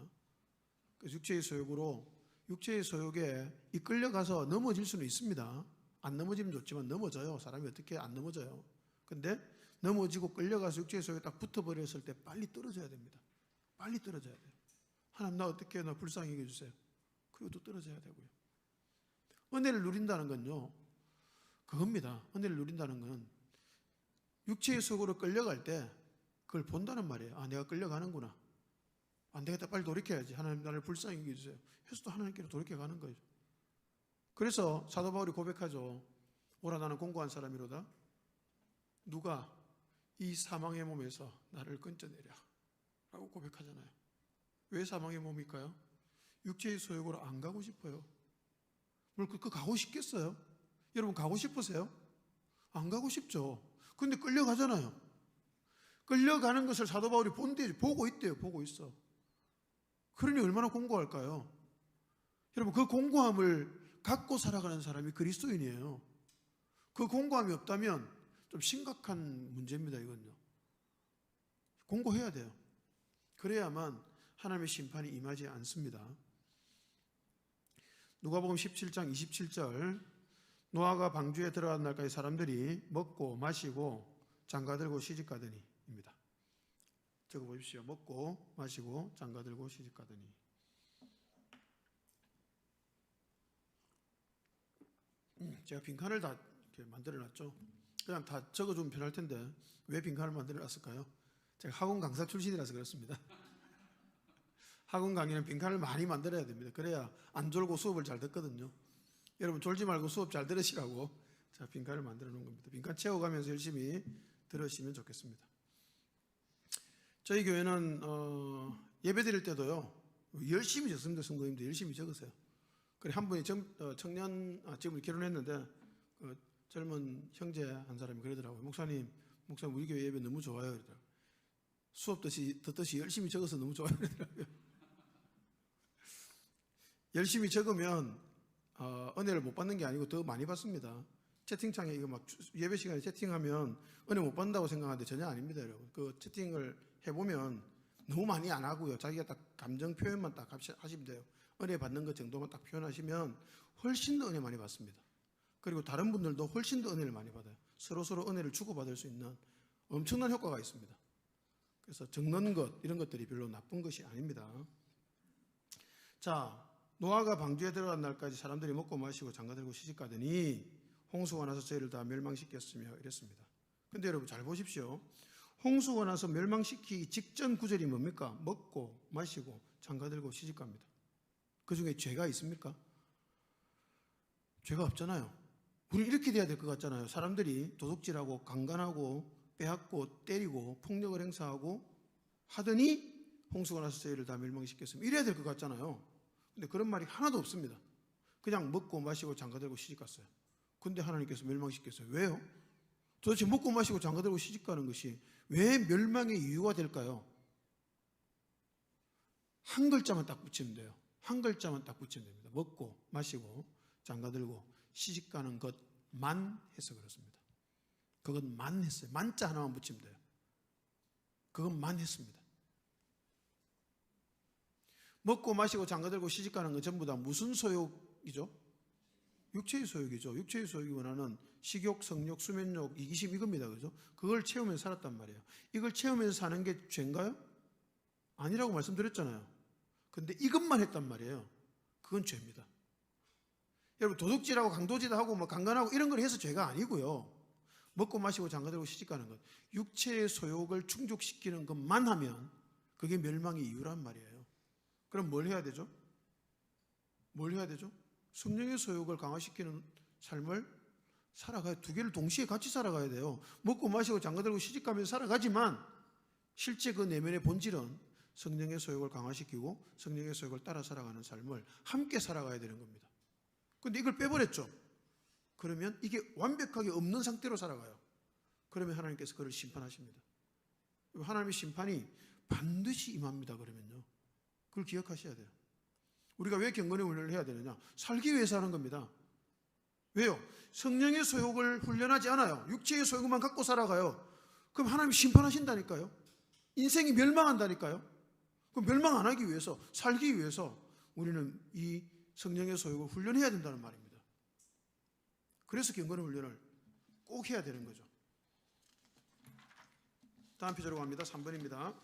그래서 육체의 소욕에 이끌려가서 넘어질 수는 있습니다. 안 넘어지면 좋지만 넘어져요. 사람이 어떻게 안 넘어져요. 근데 넘어지고 끌려가서 육체의 소욕에 딱 붙어버렸을 때 빨리 떨어져야 됩니다. 빨리 떨어져야 돼요. 하나님, 나 어떻게, 나 불쌍히 여겨주세요. 그리고 또 떨어져야 되고요. 은혜를 누린다는 건요, 그겁니다. 은혜를 누린다는 건 육체의 소욕으로 끌려갈 때 그걸 본다는 말이에요. 아, 내가 끌려가는구나. 안 되겠다. 빨리 돌이켜야지. 하나님, 나를 불쌍히 여겨주세요. 해서 또 하나님께로 돌이켜가는 거죠. 그래서 사도 바울이 고백하죠. 오라 나는 공고한 사람이로다. 누가 이 사망의 몸에서 나를 건져내랴 라고 고백하잖아요. 왜 사망의 몸일까요? 육체의 소욕으로 안 가고 싶어요. 물론 그 가고 싶겠어요? 여러분 가고 싶으세요? 안 가고 싶죠. 근데 끌려가잖아요. 끌려가는 것을 사도 바울이 본대 보고 있대요. 보고 있어. 그러니 얼마나 공고할까요? 여러분 그 공고함을 갖고 살아가는 사람이 그리스도인이에요. 그 공고함이 없다면 좀 심각한 문제입니다. 이건요. 공고해야 돼요. 그래야만 하나님의 심판이 임하지 않습니다. 누가복음 17장 27절 노아가 방주에 들어간 날까지 사람들이 먹고 마시고 장가들고 시집가더니 입니다. 적어보십시오. 먹고 마시고 장가들고 시집가더니. 제가 빈칸을 다 이렇게 만들어놨죠. 그냥 다 적어주면 편할 텐데 왜 빈칸을 만들어놨을까요? 제가 학원 강사 출신이라서 그렇습니다. 학원 강의는 빈칸을 많이 만들어야 됩니다. 그래야 안 졸고 수업을 잘 듣거든요. 여러분 졸지 말고 수업 잘 들으시라고 제가 빈칸을 만들어 놓은 겁니다. 빈칸 채워가면서 열심히 들으시면 좋겠습니다. 저희 교회는 예배 드릴 때도요 열심히 적습니다. 성도님들 열심히 적으세요. 그래 한 분이 청년 지금 결혼했는데 젊은 형제 한 사람이 그러더라고요. 목사님 우리 교회 예배 너무 좋아요. 그러더라고요. 수업 듣듯이 열심히 적어서 너무 좋아요. 그러더라고요. 열심히 적으면 은혜를 못 받는 게 아니고 더 많이 받습니다. 채팅창에 이거 막 예배 시간에 채팅하면 은혜 못 받는다고 생각하는데 전혀 아닙니다, 여러분. 그 채팅을 해보면 너무 많이 안 하고요. 자기가 딱 감정 표현만 딱 하시면 돼요. 은혜 받는 것 정도만 딱 표현하시면 훨씬 더 은혜 많이 받습니다. 그리고 다른 분들도 훨씬 더 은혜를 많이 받아요. 서로 은혜를 주고받을 수 있는 엄청난 효과가 있습니다. 그래서 적는 것 이런 것들이 별로 나쁜 것이 아닙니다. 자, 노아가 방주에 들어간 날까지 사람들이 먹고 마시고 장가들고 시집가더니 홍수가 나서 저희를 다 멸망시켰으며 이랬습니다. 근데 여러분 잘 보십시오. 홍수가 나서 멸망시키기 직전 구절이 뭡니까? 먹고 마시고 장가들고 시집갑니다. 그 중에 죄가 있습니까? 죄가 없잖아요. 우리 이렇게 돼야 될 것 같잖아요. 사람들이 도둑질하고 강간하고 빼앗고 때리고 폭력을 행사하고 하더니 홍수가 나서 저희를 다 멸망시켰으면 이래야 될 것 같잖아요. 근데 그런 말이 하나도 없습니다. 그냥 먹고 마시고 장가들고 시집갔어요. 근데 하나님께서 멸망시켰어요. 왜요? 도대체 먹고 마시고 장가들고 시집가는 것이 왜 멸망의 이유가 될까요? 한 글자만 딱 붙이면 돼요. 한 글자만 딱 붙이면 됩니다. 먹고 마시고 장가들고 시집가는 것만 해서 그렇습니다. 그것만 했어요. 만자 하나만 붙이면 돼요. 그것만 했습니다. 먹고 마시고 장가들고 시집가는 건 전부 다 무슨 소욕이죠? 육체의 소욕이죠. 육체의 소욕이 원하는 식욕, 성욕, 수면욕, 이기심 이겁니다. 그죠? 그걸 채우면서 살았단 말이에요. 이걸 채우면서 사는 게 죄인가요? 아니라고 말씀드렸잖아요. 근데 이것만 했단 말이에요. 그건 죄입니다. 여러분 도둑질하고 강도질하고 뭐 강간하고 이런 걸 해서 죄가 아니고요. 먹고 마시고 장가들고 시집가는 것, 육체의 소욕을 충족시키는 것만 하면 그게 멸망의 이유란 말이에요. 그럼 뭘 해야 되죠? 뭘 해야 되죠? 성령의 소욕을 강화시키는 삶을 살아가야, 두 개를 동시에 같이 살아가야 돼요. 먹고 마시고 장가들고 시집가면서 살아가지만 실제 그 내면의 본질은 성령의 소욕을 강화시키고 성령의 소욕을 따라 살아가는 삶을 함께 살아가야 되는 겁니다. 그런데 이걸 빼버렸죠. 그러면 이게 완벽하게 없는 상태로 살아가요. 그러면 하나님께서 그를 심판하십니다. 하나님의 심판이 반드시 임합니다. 그러면요. 그걸 기억하셔야 돼요. 우리가 왜 경건의 훈련을 해야 되느냐? 살기 위해서 하는 겁니다. 왜요? 성령의 소욕을 훈련하지 않아요. 육체의 소욕만 갖고 살아가요. 그럼 하나님이 심판하신다니까요. 인생이 멸망한다니까요. 그럼 멸망 안 하기 위해서, 살기 위해서 우리는 이 성령의 소욕을 훈련해야 된다는 말입니다. 그래서 경건의 훈련을 꼭 해야 되는 거죠. 다음 표제로 갑니다. 3번입니다.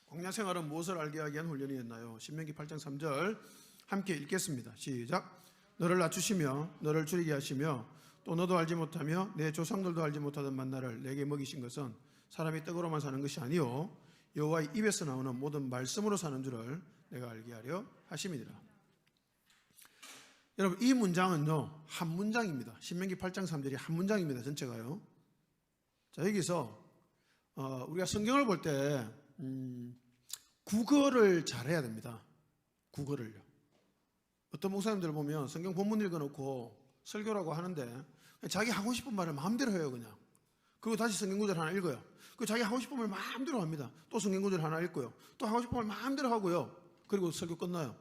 광야 생활은 무엇을 알게 하기 위한 훈련이었나요? 신명기 8장 3절 함께 읽겠습니다. 시작. 너를 낮추시며 너를 줄이게 하시며 또 너도 알지 못하며 내 조상들도 알지 못하던 만나를 내게 먹이신 것은 사람이 떡으로만 사는 것이 아니요 여호와의 입에서 나오는 모든 말씀으로 사는 줄을 내가 알게 하려 하심이니라. 여러분, 이 문장은요, 한 문장입니다. 신명기 8장 3절이 한 문장입니다. 전체가요. 자, 여기서 우리가 성경을 볼 때 국어를 잘해야 됩니다. 국어를요. 어떤 목사님들 보면 성경 본문 읽어놓고 설교라고 하는데 자기 하고 싶은 말을 마음대로 해요. 그냥. 그리고 다시 성경 구절 하나 읽어요. 그리고 자기 하고 싶은 말 마음대로 합니다. 또 성경 구절 하나 읽고요. 또 하고 싶은 말 마음대로 하고요. 그리고 설교 끝나요.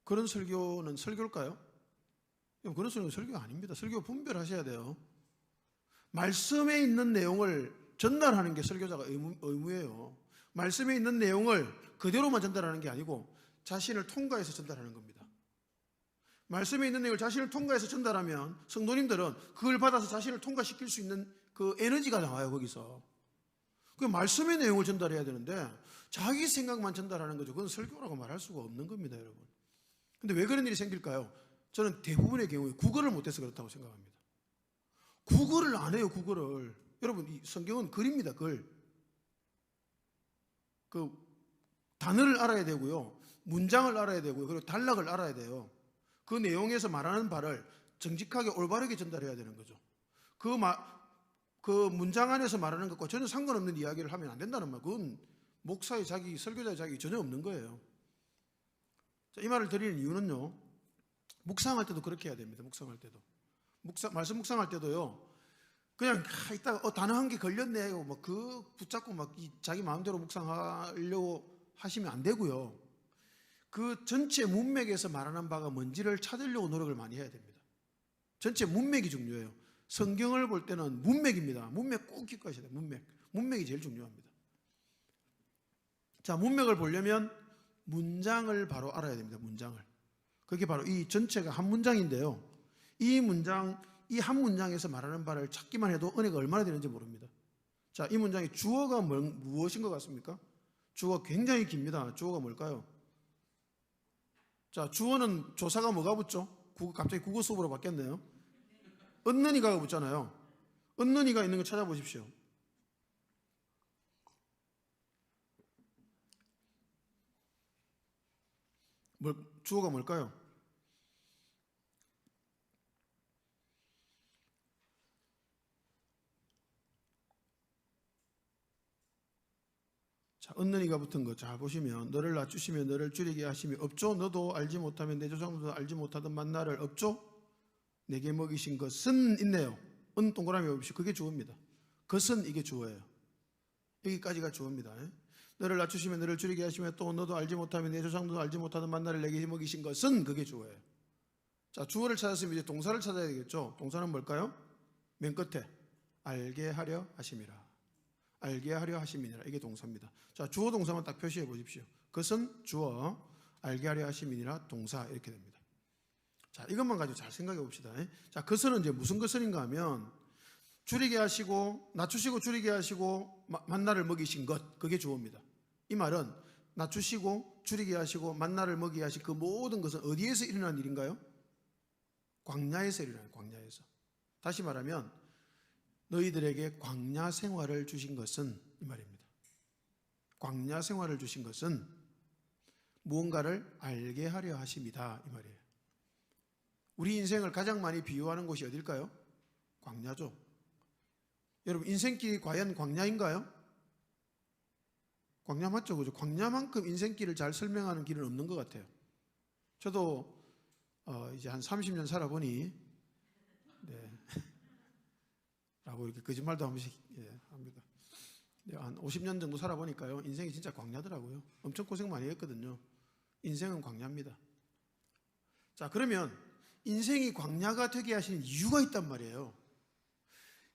그런 설교는 설교일까요? 그런 설교는 설교가 아닙니다. 설교 분별하셔야 돼요. 말씀에 있는 내용을 전달하는 게 설교자가 의무예요. 말씀에 있는 내용을 그대로만 전달하는 게 아니고 자신을 통과해서 전달하는 겁니다. 말씀에 있는 내용을 자신을 통과해서 전달하면 성도님들은 그걸 받아서 자신을 통과시킬 수 있는 그 에너지가 나와요. 거기서. 그 말씀의 내용을 전달해야 되는데 자기 생각만 전달하는 거죠. 그건 설교라고 말할 수가 없는 겁니다, 여러분. 근데 왜 그런 일이 생길까요? 저는 대부분의 경우에 국어를 못해서 그렇다고 생각합니다. 국어를 안 해요, 국어를. 여러분, 이 성경은 글입니다, 글. 그 단어를 알아야 되고요, 문장을 알아야 되고요, 그리고 단락을 알아야 돼요. 그 내용에서 말하는 바를 정직하게 올바르게 전달해야 되는 거죠. 그 문장 안에서 말하는 것과 전혀 상관없는 이야기를 하면 안 된다는 말. 그건 목사의 자기, 설교자의 자격이 전혀 없는 거예요. 자, 이 말을 드리는 이유는요, 묵상할 때도 그렇게 해야 됩니다. 묵상할 때도. 말씀 묵상할 때도요, 그냥 이따가 단어 한 개 걸렸네 막 그 붙잡고 막 자기 마음대로 묵상하려고 하시면 안 되고요. 그 전체 문맥에서 말하는 바가 뭔지를 찾으려고 노력을 많이 해야 됩니다. 전체 문맥이 중요해요. 성경을 볼 때는 문맥입니다. 문맥 꼭 기억하셔야 돼요. 문맥이 제일 중요합니다. 자, 문맥을 보려면 문장을 바로 알아야 됩니다. 문장을. 그게 바로 이 전체가 한 문장인데요, 이 한 문장에서 말하는 바를 찾기만 해도 은혜가 얼마나 되는지 모릅니다. 자, 이 문장의 주어가 무엇인 것 같습니까? 주어가 굉장히 깁니다. 주어가 뭘까요? 자, 주어는 조사가 뭐가 붙죠? 갑자기 국어 수업으로 바뀌었네요. 얻는이가 붙잖아요. 얻는이가 있는 거 찾아보십시오. 주어가 뭘까요? 자, 얻는이가 붙은 거 잘 보시면, 너를 낮추시면 너를 줄이게 하심이 없죠? 너도 알지 못하면 내 조상들도 알지 못하던 만나를 없죠? 내게 먹이신 것은 있네요. 동그라미 없이 그게 주어입니다. 것은 이게 주어예요. 여기까지가 주어입니다. 너를 낮추시면 너를 줄이게 하시며 또 너도 알지 못하면 내 조상들도 알지 못하던 만나를 내게 먹이신 것은 그게 주어예요. 자, 주어를 찾았으면 이제 동사를 찾아야 되겠죠. 동사는 뭘까요? 맨 끝에 알게 하려 하심이라. 알게 하려 하심이니라. 이게 동사입니다. 자, 주어 동사만 딱 표시해 보십시오. 그것은 주어, 알게 하려 하심이니라 동사, 이렇게 됩니다. 자, 이것만 가지고 잘 생각해 봅시다. 자, 그것은 이제 무슨 것인가 하면 줄이게 하시고 낮추시고 줄이게 하시고 만나를 먹이신 것, 그게 주어입니다. 이 말은 낮추시고 줄이게 하시고 만나를 먹이게 하신 그 모든 것은 어디에서 일어난 일인가요? 광야에서 일어나요. 광야에서. 다시 말하면 너희들에게 광야 생활을 주신 것은, 이 말입니다. 광야 생활을 주신 것은 무언가를 알게 하려 하심이다, 이 말이에요. 우리 인생을 가장 많이 비유하는 곳이 어딜까요? 광야죠. 여러분, 인생길이 과연 광야인가요? 광야 맞죠? 그죠? 광야만큼 인생길을 잘 설명하는 길은 없는 것 같아요. 저도 이제 한 30년 살아보니, 네. 라고 이렇게 거짓말도 한 번씩 합니다. 한 50년 정도 살아보니까요, 인생이 진짜 광야더라고요. 엄청 고생 많이 했거든요. 인생은 광야입니다. 자, 그러면 인생이 광야가 되게 하신 이유가 있단 말이에요.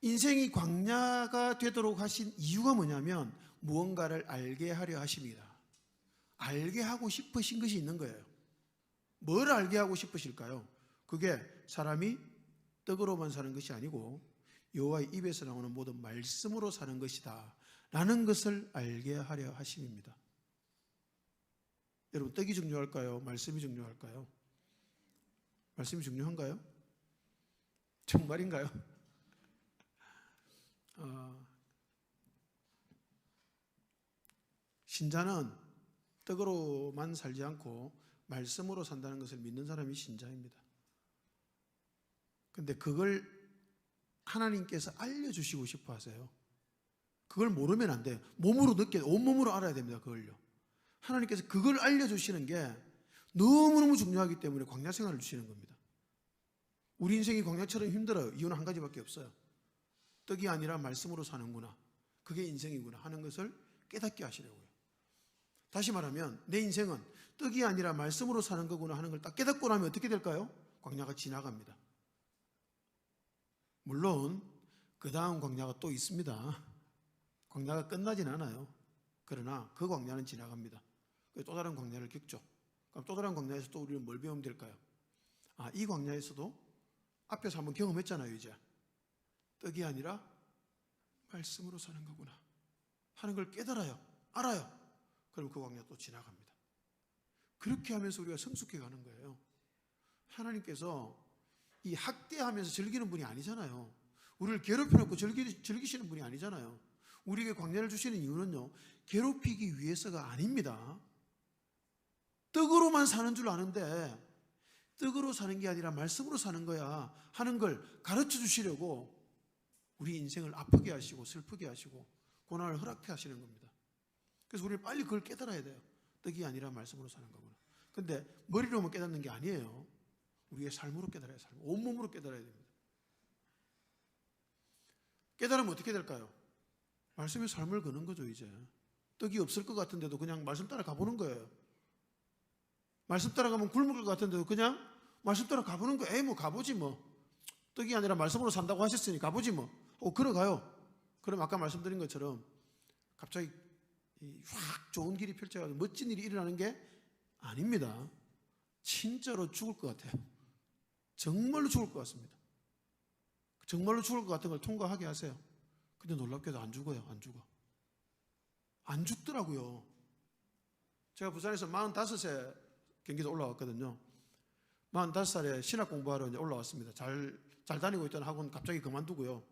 인생이 광야가 되도록 하신 이유가 뭐냐면 무언가를 알게 하려 하십니다. 알게 하고 싶으신 것이 있는 거예요. 뭘 알게 하고 싶으실까요? 그게 사람이 떡으로만 사는 것이 아니고 여호와의 입에서 나오는 모든 말씀으로 사는 것이다 라는 것을 알게 하려 하심입니다. 여러분, 떡이 중요할까요? 말씀이 중요할까요? 말씀이 중요한가요? 정말인가요? 신자는 떡으로만 살지 않고 말씀으로 산다는 것을 믿는 사람이 신자입니다. 근데 그걸 하나님께서 알려주시고 싶어 하세요. 그걸 모르면 안 돼요. 몸으로 온몸으로 알아야 됩니다. 그걸요. 하나님께서 그걸 알려주시는 게 너무너무 중요하기 때문에 광야 생활을 주시는 겁니다. 우리 인생이 광야처럼 힘들어요. 이유는 한 가지밖에 없어요. 떡이 아니라 말씀으로 사는구나, 그게 인생이구나 하는 것을 깨닫게 하시려고요. 다시 말하면 내 인생은 떡이 아니라 말씀으로 사는 거구나 하는 걸 딱 깨닫고 나면 어떻게 될까요? 광야가 지나갑니다. 물론 그 다음 광야가 또 있습니다. 광야가 끝나진 않아요. 그러나 그 광야는 지나갑니다. 또 다른 광야를 겪죠. 그럼 또 다른 광야에서 또 우리는 뭘 배우면 될까요? 이 광야에서도 앞에서 한번 경험했잖아요. 이제 떡이 아니라 말씀으로 사는 거구나 하는 걸 깨달아요. 알아요. 그럼 그 광야 또 지나갑니다. 그렇게 하면서 우리가 성숙해 가는 거예요. 하나님께서 이 학대하면서 즐기는 분이 아니잖아요. 우리를 괴롭혀놓고 즐기시는 분이 아니잖아요. 우리에게 광야를 주시는 이유는요, 괴롭히기 위해서가 아닙니다. 떡으로만 사는 줄 아는데 떡으로 사는 게 아니라 말씀으로 사는 거야 하는 걸 가르쳐 주시려고 우리 인생을 아프게 하시고 슬프게 하시고 고난을 허락해 하시는 겁니다. 그래서 우리는 빨리 그걸 깨달아야 돼요. 떡이 아니라 말씀으로 사는 거구나. 근데 머리로만 깨닫는 게 아니에요. 우리의 삶으로 깨달아야 삶, 온몸으로 깨달아야 됩니다. 깨달으면 어떻게 될까요? 말씀의 삶을 거는 거죠. 이제 떡이 없을 것 같은데도 그냥 말씀 따라 가보는 거예요. 말씀 따라가면 굶을 것 같은데도 그냥 말씀 따라 가보는 거예요. 뭐 가보지 뭐. 떡이 아니라 말씀으로 산다고 하셨으니 가보지 뭐. 걸어가요. 그럼 아까 말씀드린 것처럼 갑자기 확 좋은 길이 펼쳐가지고 멋진 일이 일어나는 게 아닙니다. 진짜로 죽을 것 같아요. 정말로 죽을 것 같습니다. 정말로 죽을 것 같은 걸 통과하게 하세요. 근데 놀랍게도 안 죽어요. 안 죽어. 안 죽더라고요. 제가 부산에서 45세 경기도 올라왔거든요. 45살에 신학 공부하러 이제 올라왔습니다. 잘 다니고 있던 학원 갑자기 그만두고요.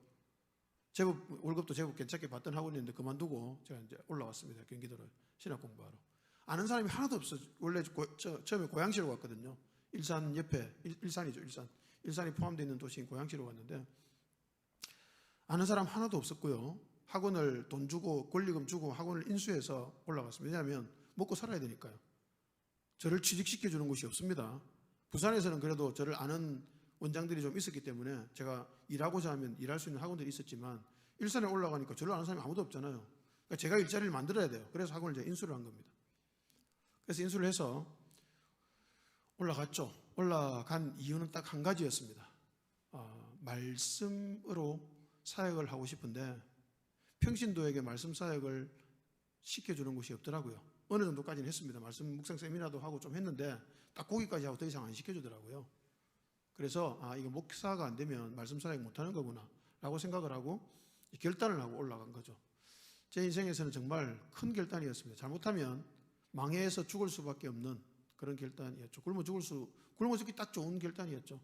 월급도 제법 괜찮게 받던 학원이었는데 그만두고 제가 이제 올라왔습니다. 경기도로 신학 공부하러. 아는 사람이 하나도 없어요. 원래 처음에 고양시로 갔거든요. 일산 옆에, 일산이죠, 일산. 일산이 포함되어 있는 도시인 고양시로 갔는데 아는 사람 하나도 없었고요. 학원을 돈 주고 권리금 주고 학원을 인수해서 올라갔습니다. 왜냐하면 먹고 살아야 되니까요. 저를 취직시켜주는 곳이 없습니다. 부산에서는 그래도 저를 아는 원장들이 좀 있었기 때문에 제가 일하고자 하면 일할 수 있는 학원들이 있었지만 일산에 올라가니까 저를 아는 사람이 아무도 없잖아요. 그러니까 제가 일자리를 만들어야 돼요. 그래서 학원을 이제 인수를 한 겁니다. 그래서 인수를 해서 올라갔죠. 올라간 이유는 딱 한 가지였습니다. 말씀으로 사역을 하고 싶은데 평신도에게 말씀 사역을 시켜주는 곳이 없더라고요. 어느 정도까지는 했습니다. 말씀 묵상 세미나도 하고 좀 했는데 딱 거기까지 하고 더 이상 안 시켜주더라고요. 그래서 이거 목사가 안 되면 말씀 사역 못하는 거구나 라고 생각을 하고 결단을 하고 올라간 거죠. 제 인생에서는 정말 큰 결단이었습니다. 잘못하면 망해서 죽을 수밖에 없는 그런 결단이었죠. 굶어 죽기 딱 좋은 결단이었죠.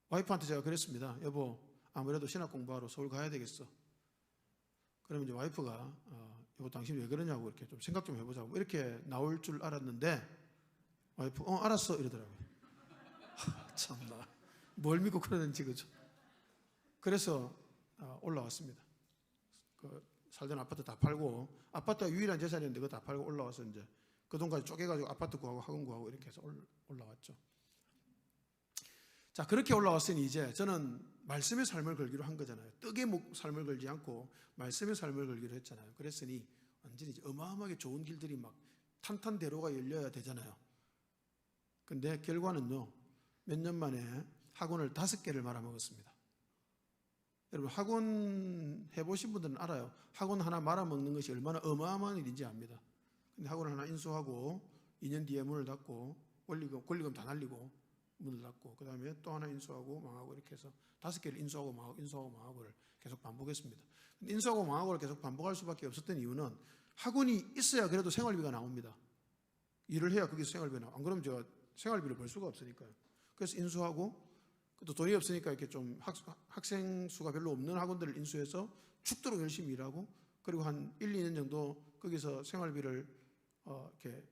와이프한테 제가 그랬습니다. 여보, 아무래도 신학 공부하러 서울 가야 되겠어. 그러면 이제 와이프가 여보 당신 왜 그러냐고 이렇게 좀 생각 좀 해보자고 이렇게 나올 줄 알았는데 와이프 알았어 이러더라고요. 참나 뭘 믿고 그러는지 그죠. 그래서 올라왔습니다. 살던 아파트 다 팔고 아파트가 유일한 재산이었는데 그거 다 팔고 올라와서 이제 그 돈까지 쪼개가지고 아파트 구하고 학원 구하고 이렇게 해서 올라왔죠. 자, 그렇게 올라왔으니 이제 저는 말씀의 삶을 걸기로 한 거잖아요. 떡의 삶을 걸지 않고 말씀의 삶을 걸기로 했잖아요. 그랬으니 완전히 이제 어마어마하게 좋은 길들이 막 탄탄대로가 열려야 되잖아요. 근데 결과는요, 몇 년 만에 학원을 5개를 말아먹었습니다. 여러분 학원 해보신 분들은 알아요. 학원 하나 말아먹는 것이 얼마나 어마어마한 일인지 압니다. 근데 학원 하나 인수하고 2년 뒤에 문을 닫고 권리금 다 날리고 문을 닫고 그 다음에 또 하나 인수하고 망하고 이렇게 해서 5개를 인수하고 망하고를 계속 반복했습니다. 근데 인수하고 망하고를 계속 반복할 수밖에 없었던 이유는 학원이 있어야 그래도 생활비가 나옵니다. 일을 해야 거기서 생활비가 나와. 안 그러면 제가 생활비를 벌 수가 없으니까요. 그래서 인수하고 또 돈이 없으니까 이렇게 좀 학생 수가 별로 없는 학원들을 인수해서 죽도록 열심히 일하고 그리고 한 1, 2년 정도 거기서 생활비를 이렇게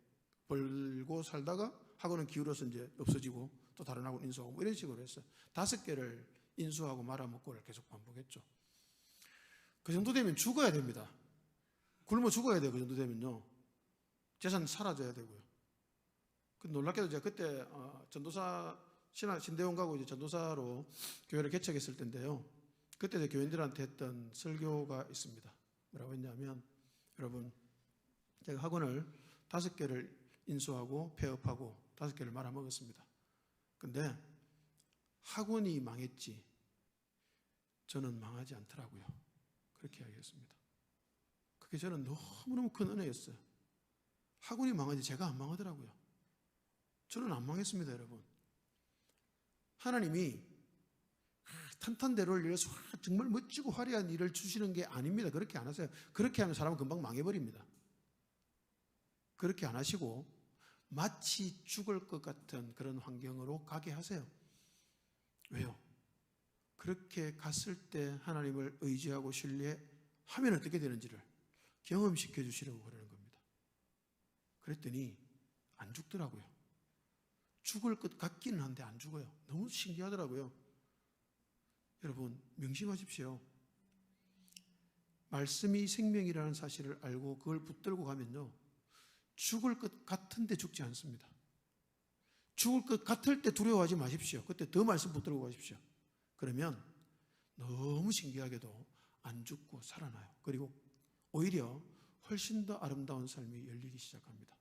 벌고 살다가 학원은 기울어서 이제 없어지고 또 다른 학원 인수하고 뭐 이런 식으로 했어요. 5개를 인수하고 말아먹고를 계속 반복했죠. 그 정도 되면 죽어야 됩니다. 굶어 죽어야 돼요. 그 정도 되면요. 재산 사라져야 되고요. 놀랍게도 제가 그때 전도사 신대원 가고 이제 전도사로 교회를 개척했을 때인데요. 그때 이제 교인들한테 했던 설교가 있습니다. 뭐라고 했냐면, 여러분, 제가 학원을 5개를 인수하고 폐업하고 5개를 말아먹었습니다. 근데 학원이 망했지 저는 망하지 않더라고요. 그렇게 이야기했습니다. 그게 저는 너무너무 큰 은혜였어요. 학원이 망하지 제가 안 망하더라고요. 저는 안 망했습니다, 여러분. 하나님이 탄탄대로를 이뤄서 정말 멋지고 화려한 일을 주시는 게 아닙니다. 그렇게 안 하세요. 그렇게 하면 사람은 금방 망해버립니다. 그렇게 안 하시고 마치 죽을 것 같은 그런 환경으로 가게 하세요. 왜요? 그렇게 갔을 때 하나님을 의지하고 신뢰하면 어떻게 되는지를 경험시켜 주시려고 그러는 겁니다. 그랬더니 안 죽더라고요. 죽을 것 같기는 한데 안 죽어요. 너무 신기하더라고요. 여러분, 명심하십시오. 말씀이 생명이라는 사실을 알고 그걸 붙들고 가면요, 죽을 것 같은데 죽지 않습니다. 죽을 것 같을 때 두려워하지 마십시오. 그때 더 말씀 붙들고 가십시오. 그러면 너무 신기하게도 안 죽고 살아나요. 그리고 오히려 훨씬 더 아름다운 삶이 열리기 시작합니다.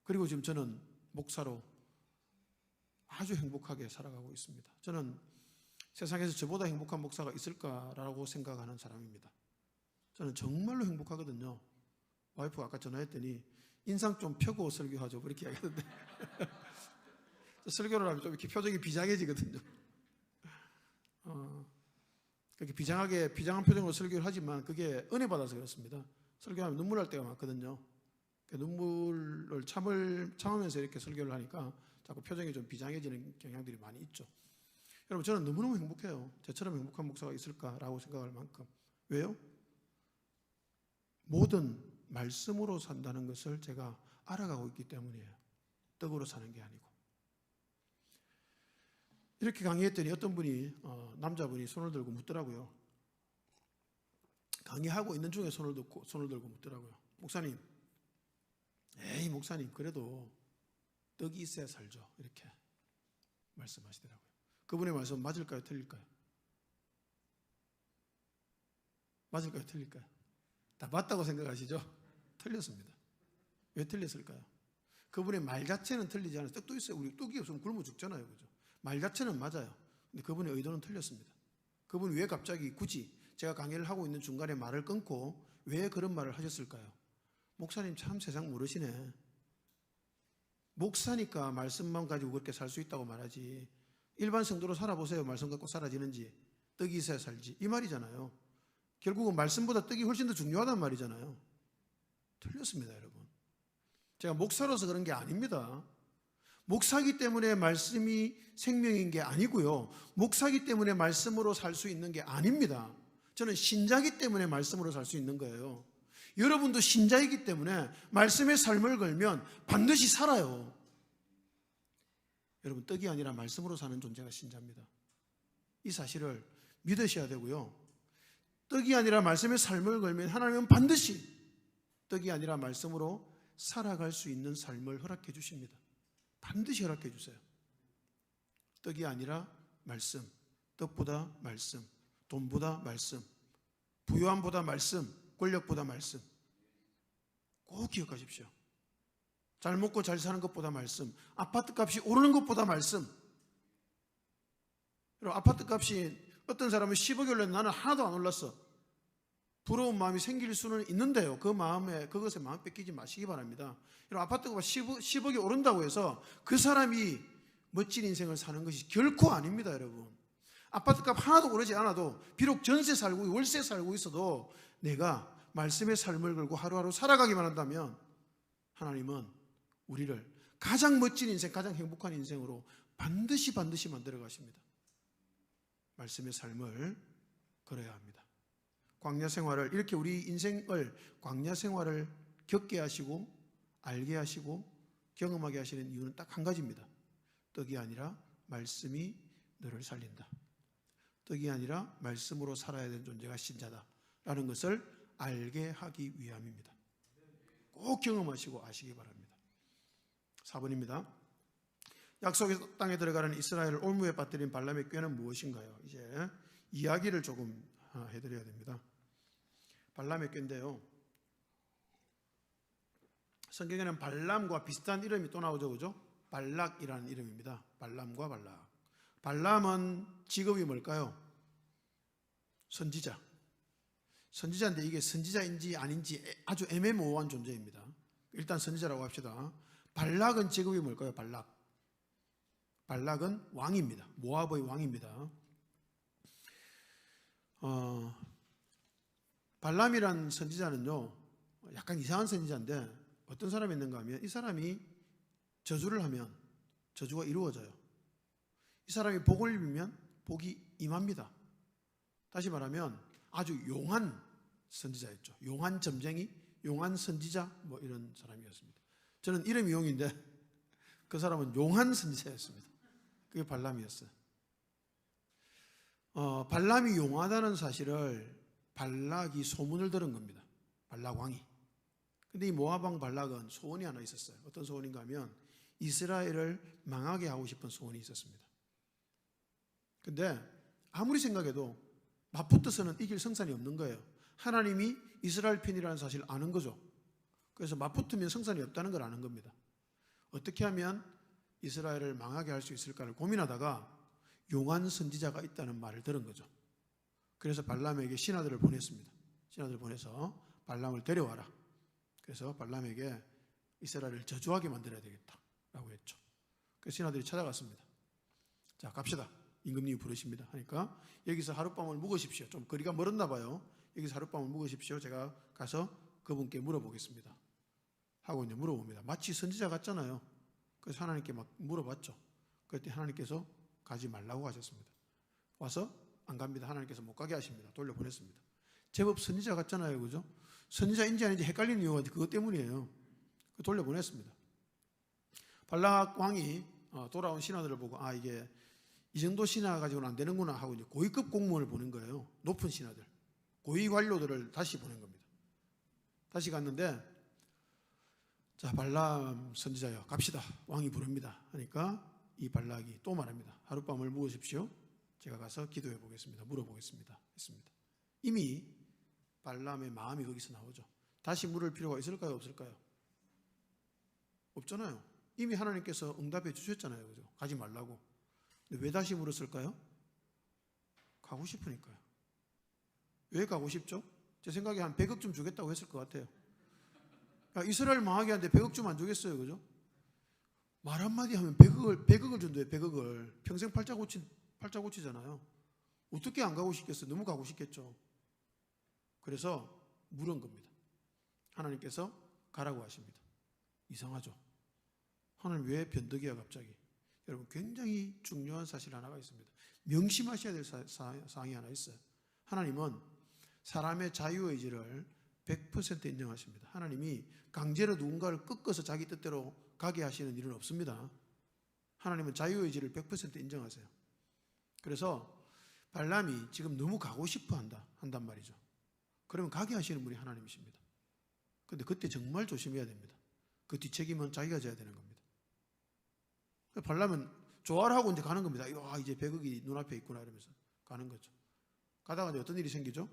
그리고 지금 저는 목사로 아주 행복하게 살아가고 있습니다. 저는 세상에서 저보다 행복한 목사가 있을까라고 생각하는 사람입니다. 저는 정말로 행복하거든요. 와이프가 아까 전화했더니 인상 좀 펴고 설교하죠. 그렇게 이야기하던데 설교를 하면 좀 이렇게 표정이 비장해지거든요. 그렇게 비장한 표정으로 설교를 하지만 그게 은혜 받아서 그렇습니다. 설교하면 눈물 날 때가 많거든요. 눈물을 참으면서 이렇게 설교를 하니까 자꾸 표정이 좀 비장해지는 경향들이 많이 있죠. 여러분, 저는 너무너무 행복해요. 저처럼 행복한 목사가 있을까라고 생각할 만큼. 왜요? 모든 말씀으로 산다는 것을 제가 알아가고 있기 때문이에요. 떡으로 사는 게 아니고. 이렇게 강의했더니 어떤 분이 남자분이 손을 들고 묻더라고요. 강의하고 있는 중에 손을 들고 묻더라고요. 목사님, 에이 목사님, 그래도 떡이 있어야 살죠. 이렇게 말씀하시더라고요. 그분의 말씀 맞을까요? 틀릴까요? 맞을까요? 틀릴까요? 다 맞다고 생각하시죠? 틀렸습니다. 왜 틀렸을까요? 그분의 말 자체는 틀리지 않아요. 떡도 있어요. 우리 떡이 없으면 굶어 죽잖아요. 그죠? 말 자체는 맞아요. 근데 그분의 의도는 틀렸습니다. 그분이 왜 갑자기 굳이 제가 강의를 하고 있는 중간에 말을 끊고 왜 그런 말을 하셨을까요? 목사님 참 세상 모르시네. 목사니까 말씀만 가지고 그렇게 살 수 있다고 말하지. 일반 성도로 살아보세요. 말씀 갖고 사라지는지. 떡이 있어야 살지. 이 말이잖아요. 결국은 말씀보다 떡이 훨씬 더 중요하단 말이잖아요. 틀렸습니다, 여러분. 제가 목사로서 그런 게 아닙니다. 목사기 때문에 말씀이 생명인 게 아니고요. 목사기 때문에 말씀으로 살 수 있는 게 아닙니다. 저는 신자기 때문에 말씀으로 살 수 있는 거예요. 여러분도 신자이기 때문에 말씀의 삶을 걸면 반드시 살아요. 여러분, 떡이 아니라 말씀으로 사는 존재가 신자입니다. 이 사실을 믿으셔야 되고요. 떡이 아니라 말씀의 삶을 걸면 하나님은 반드시 떡이 아니라 말씀으로 살아갈 수 있는 삶을 허락해 주십니다. 반드시 허락해 주세요. 떡이 아니라 말씀, 떡보다 말씀, 돈보다 말씀, 부유함보다 말씀, 권력보다 말씀. 꼭 기억하십시오. 잘 먹고 잘 사는 것보다 말씀, 아파트 값이 오르는 것보다 말씀. 여러분, 아파트 값이 어떤 사람은 10억이 올랐는데 나는 하나도 안 올랐어. 부러운 마음이 생길 수는 있는데요. 그것에 마음 뺏기지 마시기 바랍니다. 여러분, 아파트가 10억이 오른다고 해서 그 사람이 멋진 인생을 사는 것이 결코 아닙니다, 여러분. 아파트값 하나도 오르지 않아도 비록 전세 살고 월세 살고 있어도 내가 말씀의 삶을 걸고 하루하루 살아가기만 한다면 하나님은 우리를 가장 멋진 인생, 가장 행복한 인생으로 반드시 만들어 가십니다. 말씀의 삶을 걸어야 합니다. 광야 생활을, 이렇게 우리 인생을 광야 생활을 겪게 하시고 알게 하시고 경험하게 하시는 이유는 딱 한 가지입니다. 떡이 아니라 말씀이 너를 살린다. 떡이 아니라 말씀으로 살아야 되는 존재가 신자다라는 것을 알게 하기 위함입니다. 꼭 경험하시고 아시기 바랍니다. 4번입니다. 약속의 땅에 들어가는 이스라엘을 올무에 빠뜨린 발람의 꾀는 무엇인가요? 이제 이야기를 조금 해드려야 됩니다. 발람의 꾀인데요, 성경에는 발람과 비슷한 이름이 또 나오죠, 그죠? 발락이라는 이름입니다. 발람과 발락. 발람은 직업이 뭘까요? 선지자. 선지자인데 이게 선지자인지 아닌지 아주 애매모호한 존재입니다. 일단 선지자라고 합시다. 발락은 직업이 뭘까요? 발락. 발락은 왕입니다. 모압의 왕입니다. 발람이란 선지자는요, 약간 이상한 선지자인데 어떤 사람이 있는가 하면 이 사람이 저주를 하면 저주가 이루어져요. 이 사람이 복을 빌면 복이 임합니다. 다시 말하면 아주 용한 선지자였죠. 용한 점쟁이, 용한 선지자, 뭐 이런 사람이었습니다. 저는 이름이 용인데 그 사람은 용한 선지자였습니다. 그게 발람이었어요. 발람이 용하다는 사실을 발락이 소문을 들은 겁니다. 발락 왕이. 근데 이 모압 왕 발락은 소원이 하나 있었어요. 어떤 소원인가 하면 이스라엘을 망하게 하고 싶은 소원이 있었습니다. 근데 아무리 생각해도 맞붙어서는 이길 성산이 없는 거예요. 하나님이 이스라엘 편이라는 사실을 아는 거죠. 그래서 맞붙으면 성산이 없다는 걸 아는 겁니다. 어떻게 하면 이스라엘을 망하게 할 수 있을까를 고민하다가 용한 선지자가 있다는 말을 들은 거죠. 그래서 발람에게 신하들을 보냈습니다. 신하들을 보내서 발람을 데려와라. 그래서 발람에게 이스라엘을 저주하게 만들어야 되겠다라고 했죠. 그래서 신하들이 찾아갔습니다. 자, 갑시다. 임금님이 부르십니다. 하니까 여기서 하룻밤을 묵으십시오. 좀 거리가 멀었나 봐요. 여기서 하룻밤을 묵으십시오. 제가 가서 그분께 물어보겠습니다. 하고 이제 물어봅니다. 마치 선지자 같잖아요. 그래서 하나님께 막 물어봤죠. 그때 하나님께서 가지 말라고 하셨습니다. 와서 안 갑니다. 하나님께서 못 가게 하십니다. 돌려보냈습니다. 제법 선지자 같잖아요. 그죠? 선지자인지 아닌지 헷갈리는 이유가 그것 때문이에요. 돌려보냈습니다. 발락 왕이 돌아온 신하들을 보고 이게 이 정도 신하 가지고는 안 되는구나 하고 이제 고위급 공무원을 보낸 거예요. 높은 신하들. 고위 관료들을 다시 보낸 겁니다. 다시 갔는데 자, 발람 선지자요. 갑시다. 왕이 부릅니다. 하니까 이 발락이 또 말합니다. 하룻밤을 묵으십시오. 제가 가서 기도해 보겠습니다. 물어보겠습니다. 했습니다. 이미 발람의 마음이 거기서 나오죠. 다시 물을 필요가 있을까요? 없을까요? 없잖아요. 이미 하나님께서 응답해 주셨잖아요. 그죠? 가지 말라고. 근데 왜 다시 물었을까요? 가고 싶으니까요. 왜 가고 싶죠? 제 생각에 한 100억쯤 주겠다고 했을 것 같아요. 이스라엘 망하게 하는데 100억 좀 안 주겠어요. 그죠? 말 한마디 하면 100억을 준대요. 100억을. 평생 팔자 고치잖아요. 어떻게 안 가고 싶겠어요? 너무 가고 싶겠죠. 그래서 물은 겁니다. 하나님께서 가라고 하십니다. 이상하죠? 하나님 왜 변덕이야 갑자기? 여러분 굉장히 중요한 사실 하나가 있습니다. 명심하셔야 될 사항이 하나 있어요. 하나님은 사람의 자유의지를 100% 인정하십니다. 하나님이 강제로 누군가를 꺾어서 자기 뜻대로 가게 하시는 일은 없습니다. 하나님은 자유의지를 100% 인정하세요. 그래서 발람이 지금 너무 가고 싶어 한단 말이죠. 그러면 가게 하시는 분이 하나님이십니다. 그런데 그때 정말 조심해야 됩니다. 그 뒷책임은 자기가 져야 되는 겁니다. 발람은 좋아를 하고 이제 가는 겁니다. 이제 100억이 눈앞에 있구나 이러면서 가는 거죠. 가다가 이제 어떤 일이 생기죠?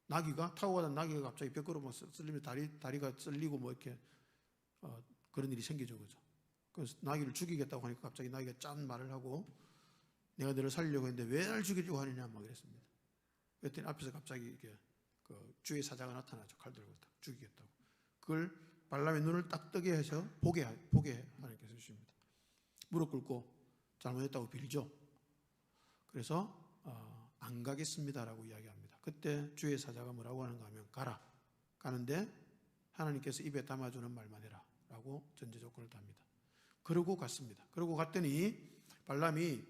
타고 가던 나귀가 갑자기 벽으로 뭐 쓸리면 다리가 쓸리고 뭐 이렇게 그런 일이 생기죠. 그죠? 그래서 나귀를 죽이겠다고 하니까 갑자기 나귀가 짠 말을 하고 내가 너를 살리려고 했는데 왜 날 죽이려고 하느냐 막 그랬습니다. 그랬더니 앞에서 갑자기 이렇게 주의 사자가 나타나죠. 칼 들고 딱 죽이겠다고. 그걸 발람의 눈을 딱 뜨게 해서 보게 하나님께서 주십니다. 무릎 꿇고 잘못했다고 빌죠. 그래서 안 가겠습니다라고 이야기합니다. 그때 주의 사자가 뭐라고 하는가 하면 가라. 가는데 하나님께서 입에 담아주는 말만 해라 라고 전제 조건을 답니다. 그러고 갔습니다. 그러고 갔더니 발람이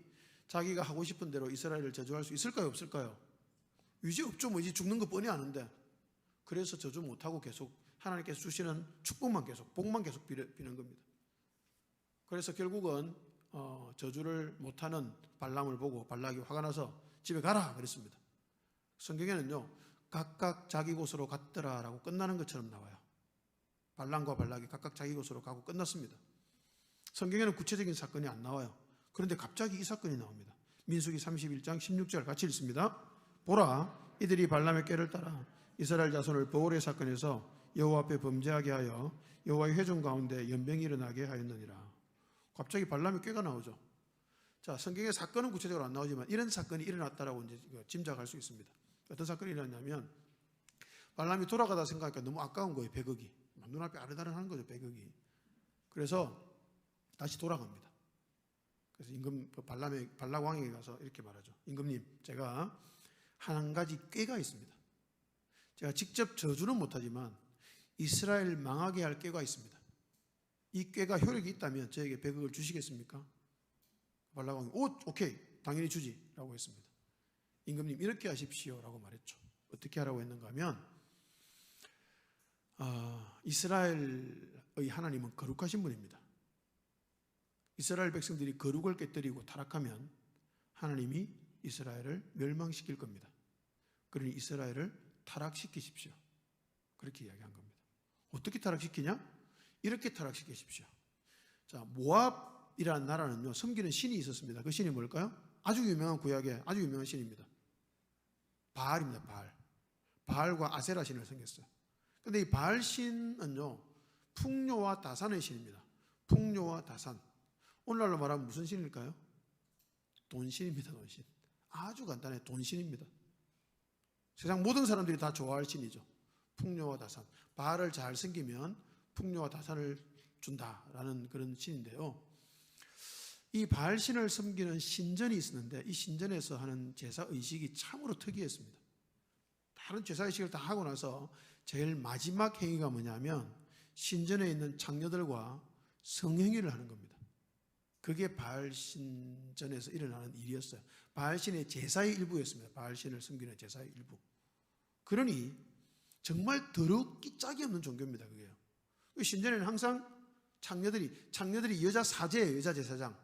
자기가 하고 싶은 대로 이스라엘을 저주할 수 있을까요? 없을까요? 이제 없죠. 뭐 이제 죽는 거 뻔히 아는데. 그래서 저주 못하고 계속 하나님께서 주시는 축복만 계속, 복만 계속 비는 겁니다. 그래서 결국은 저주를 못하는 발람을 보고 발락이 화가 나서 집에 가라 그랬습니다. 성경에는요, 각각 자기 곳으로 갔더라라고 끝나는 것처럼 나와요. 발람과 발락이 각각 자기 곳으로 가고 끝났습니다. 성경에는 구체적인 사건이 안 나와요. 그런데 갑자기 이 사건이 나옵니다. 민수기 31장 16절 같이 읽습니다. 보라, 이들이 발람의 꾀를 따라 이스라엘 자손을 버올의 사건에서 여호와 앞에 범죄하게 하여 여호와의 회중 가운데 연병이 일어나게 하였느니라. 갑자기 발람의 꾀가 나오죠. 자, 성경에 사건은 구체적으로 안 나오지만 이런 사건이 일어났다라고 이제 짐작할 수 있습니다. 어떤 사건이 일어났냐면 발람이 돌아가다 생각하니까 너무 아까운 거예요. 100억이 눈앞에 아른아른한 거죠. 100억이. 그래서 다시 돌아갑니다. 그래서 임금 발락 왕에게 가서 이렇게 말하죠. 임금님, 제가 한 가지 꾀가 있습니다. 제가 직접 저주는 못하지만 이스라엘 망하게 할 꾀가 있습니다. 이 꾀가 효력이 있다면 저에게 100억을 주시겠습니까? 발락 왕이 오케이, 당연히 주지 라고 했습니다. 임금님, 이렇게 하십시오 라고 말했죠. 어떻게 하라고 했는가 하면 이스라엘의 하나님은 거룩하신 분입니다. 이스라엘 백성들이 거룩을 깨뜨리고 타락하면 하나님이 이스라엘을 멸망시킬 겁니다. 그러니 이스라엘을 타락시키십시오. 그렇게 이야기한 겁니다. 어떻게 타락시키냐? 이렇게 타락시키십시오. 자, 모압이라는 나라는요, 섬기는 신이 있었습니다. 그 신이 뭘까요? 아주 유명한 구약의 아주 유명한 신입니다. 바알입니다. 바알과 아세라 신을 섬겼어요. 그런데 이 바알 신은요, 풍요와 다산의 신입니다. 풍요와 다산. 오늘날로 말하면 무슨 신일까요? 돈신입니다. 돈신. 아주 간단해. 돈신입니다. 세상 모든 사람들이 다 좋아할 신이죠. 풍요와 다산. 바알을 잘 섬기면 풍요와 다산을 준다라는 그런 신인데요. 이 바알 신을 섬기는 신전이 있었는데 이 신전에서 하는 제사 의식이 참으로 특이했습니다. 다른 제사 의식을 다 하고 나서 제일 마지막 행위가 뭐냐면 신전에 있는 장녀들과 성행위를 하는 겁니다. 그게 바알 신전에서 일어나는 일이었어요. 바알 신의 제사의 일부였습니다. 바알 신을 섬기는 제사의 일부. 그러니 정말 더럽기 짝이 없는 종교입니다. 그게요. 신전에는 항상 장녀들이 여자 사제예요. 여자 제사장.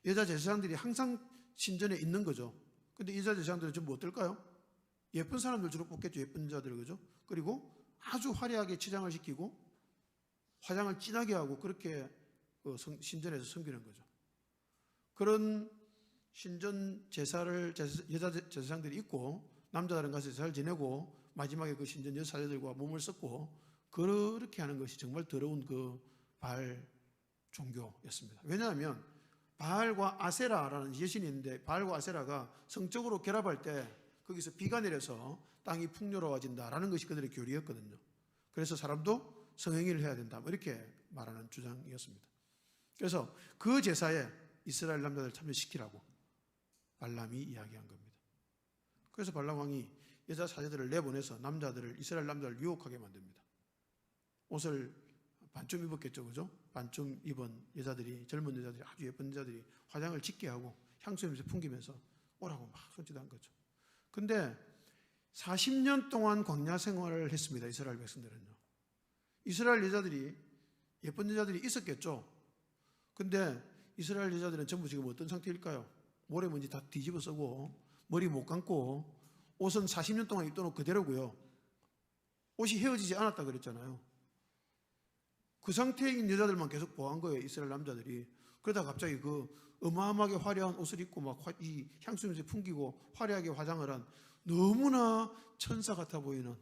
여자 제사장들이 항상 신전에 있는 거죠. 근데 여자 제사장들은 전부 어떨까요? 예쁜 사람들 주로 뽑겠죠. 예쁜 여자들, 그죠? 그리고 아주 화려하게 치장을 시키고 화장을 진하게 하고 그렇게 신전에서 섬기는 거죠. 그런 신전 제사를 여자 제사장들이 있고 남자들은 가서 제사를 지내고 마지막에 그 신전 여사제들과 몸을 섞고 그렇게 하는 것이 정말 더러운 그 바알 종교였습니다. 왜냐하면 바알과 아세라라는 여신이 있는데 바알과 아세라가 성적으로 결합할 때 거기서 비가 내려서 땅이 풍요로워진다라는 것이 그들의 교리였거든요. 그래서 사람도 성행위를 해야 된다 이렇게 말하는 주장이었습니다. 그래서 그 제사에 이스라엘 남자들을 참여시키라고 발람이 이야기한 겁니다. 그래서 발람 왕이 여자 사제들을 내보내서 이스라엘 남자들을 유혹하게 만듭니다. 옷을 반쯤 입었겠죠, 그죠? 반쯤 입은 여자들이, 젊은 여자들이, 아주 예쁜 여자들이 화장을 짙게 하고 향수 냄새 풍기면서 오라고 막 손짓한 거죠. 근데 40년 동안 광야 생활을 했습니다. 이스라엘 백성들은요. 이스라엘 여자들이, 예쁜 여자들이 있었겠죠. 근데 이스라엘 여자들은 전부 지금 어떤 상태일까요? 모래먼지 다 뒤집어 쓰고 머리 못 감고 옷은 40년 동안 입던 옷 그대로고요. 옷이 헤어지지 않았다 그랬잖아요. 그 상태인 여자들만 계속 보호한 거예요. 이스라엘 남자들이. 그러다가 갑자기 그 어마어마하게 화려한 옷을 입고 막 이 향수 냄새 풍기고 화려하게 화장을 한 너무나 천사 같아 보이는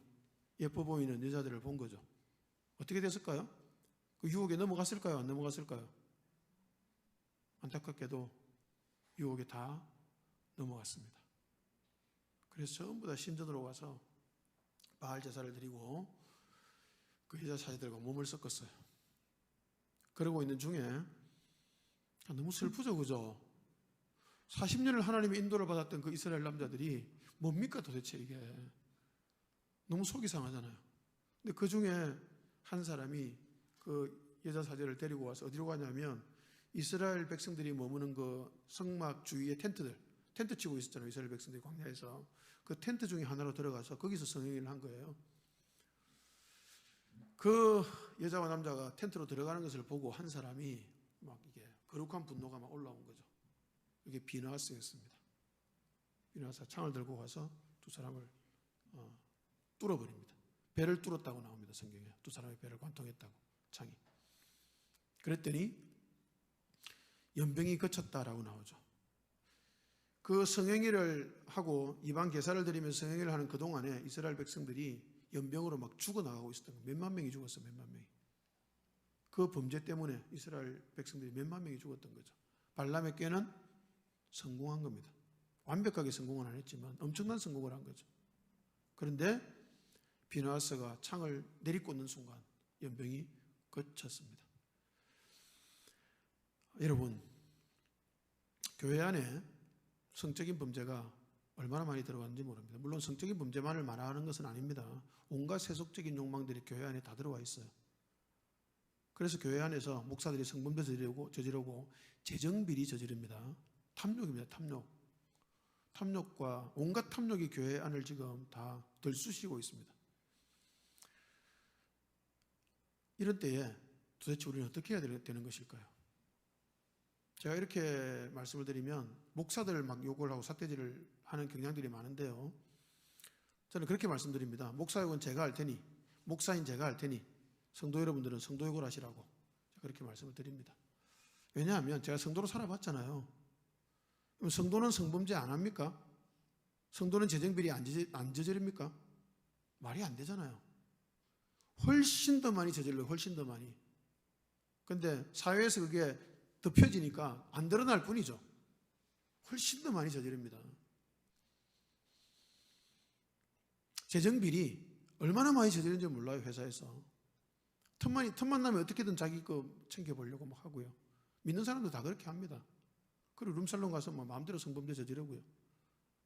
예뻐 보이는 여자들을 본 거죠. 어떻게 됐을까요? 그 유혹에 넘어갔을까요? 안 넘어갔을까요? 안타깝게도 유혹에 다 넘어갔습니다. 그래서 전부 다 신전으로 가서 바알 제사를 드리고 그 여자 사제들과 몸을 섞었어요. 그러고 있는 중에 너무 슬프죠, 그죠? 40년을 하나님의 인도를 받았던 그 이스라엘 남자들이 뭡니까 도대체 이게? 너무 속이 상하잖아요. 근데 그 중에 한 사람이 그 여자 사제를 데리고 와서 어디로 가냐면 이스라엘 백성들이 머무는 그 성막 주위의 텐트 치고 있었잖아요. 이스라엘 백성들이 광야에서 그 텐트 중에 하나로 들어가서 거기서 성행위를 한 거예요. 그 여자와 남자가 텐트로 들어가는 것을 보고 한 사람이 막 이게 거룩한 분노가 막 올라온 거죠. 이게 비나하스였습니다. 비나하스가 창을 들고 가서 두 사람을 뚫어버립니다. 배를 뚫었다고 나옵니다. 성경에. 두 사람의 배를 관통했다고, 창이. 그랬더니 연병이 그쳤다라고 나오죠. 그 성행위를 하고 이방 제사를 드리면서 성행위를 하는 그동안에 이스라엘 백성들이 연병으로 막 죽어나가고 있었던 거예요. 몇만 명이 죽었어요. 몇만 명이. 그 범죄 때문에 이스라엘 백성들이 몇만 명이 죽었던 거죠. 발람의 꾀는 성공한 겁니다. 완벽하게 성공은 안 했지만 엄청난 성공을 한 거죠. 그런데 비나하스가 창을 내리꽂는 순간 연병이 그쳤습니다. 여러분, 교회 안에 성적인 범죄가 얼마나 많이 들어가는지 모릅니다. 물론 성적인 범죄만을 말하는 것은 아닙니다. 온갖 세속적인 욕망들이 교회 안에 다 들어와 있어요. 그래서 교회 안에서 목사들이 성범죄 저지르고 재정비리 저지릅니다. 탐욕입니다. 탐욕. 탐욕과 온갖 탐욕이 교회 안을 지금 다 들쑤시고 있습니다. 이런 때에 도대체 우리는 어떻게 해야 되는 것일까요? 제가 이렇게 말씀을 드리면 목사들을 막 욕을 하고 삿대질을 하는 경향들이 많은데요. 저는 그렇게 말씀드립니다. 목사욕은 제가 할 테니, 목사인 제가 할 테니 성도 여러분들은 성도욕을 하시라고 그렇게 말씀을 드립니다. 왜냐하면 제가 성도로 살아봤잖아요. 그럼 성도는 성범죄 안 합니까? 성도는 재정비리 안 저지릅니까? 말이 안 되잖아요. 훨씬 더 많이 저질러요. 훨씬 더 많이. 근데 사회에서 그게 덮여지니까 안 드러날 뿐이죠. 훨씬 더 많이 저지릅니다. 재정비리 얼마나 많이 저지르는지 몰라요. 회사에서. 틈만 나면 어떻게든 자기 거 챙겨보려고 막 하고요. 믿는 사람도 다 그렇게 합니다. 그리고 룸살롱 가서 뭐 마음대로 성범죄 저지르고요.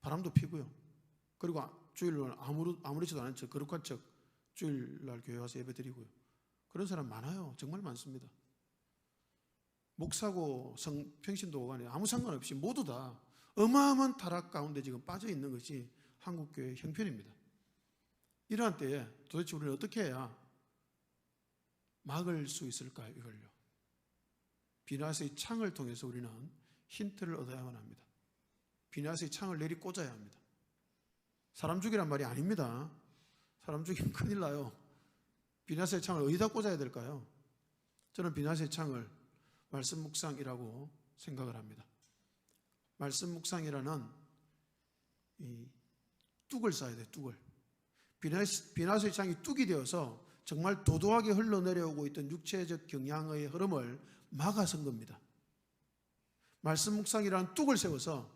바람도 피고요. 그리고 주일날 아무렇지도 않은 척, 거룩한 척 주일날 교회 와서 예배 드리고요. 그런 사람 많아요. 정말 많습니다. 목사고 평신도가 아니라 아무 상관없이 모두 다 어마어마한 타락 가운데 지금 빠져 있는 것이 한국교회의 형편입니다. 이러한 때에 도대체 우리는 어떻게 해야 막을 수 있을까요? 이걸요. 비나하스의 창을 통해서 우리는 힌트를 얻어야만 합니다. 비나하스의 창을 내리 꽂아야 합니다. 사람 죽이란 말이 아닙니다. 사람 죽이면 큰일 나요. 비나하스의 창을 어디다 꽂아야 될까요? 저는 비나하스의 창을 말씀 묵상이라고 생각을 합니다. 말씀 묵상이라는 이 뚝을 쌓아야 돼요. 뚝을. 비나하스의 창이 뚝이 되어서 정말 도도하게 흘러내려오고 있던 육체적 경향의 흐름을 막아선 겁니다. 말씀 묵상이라는 뚝을 세워서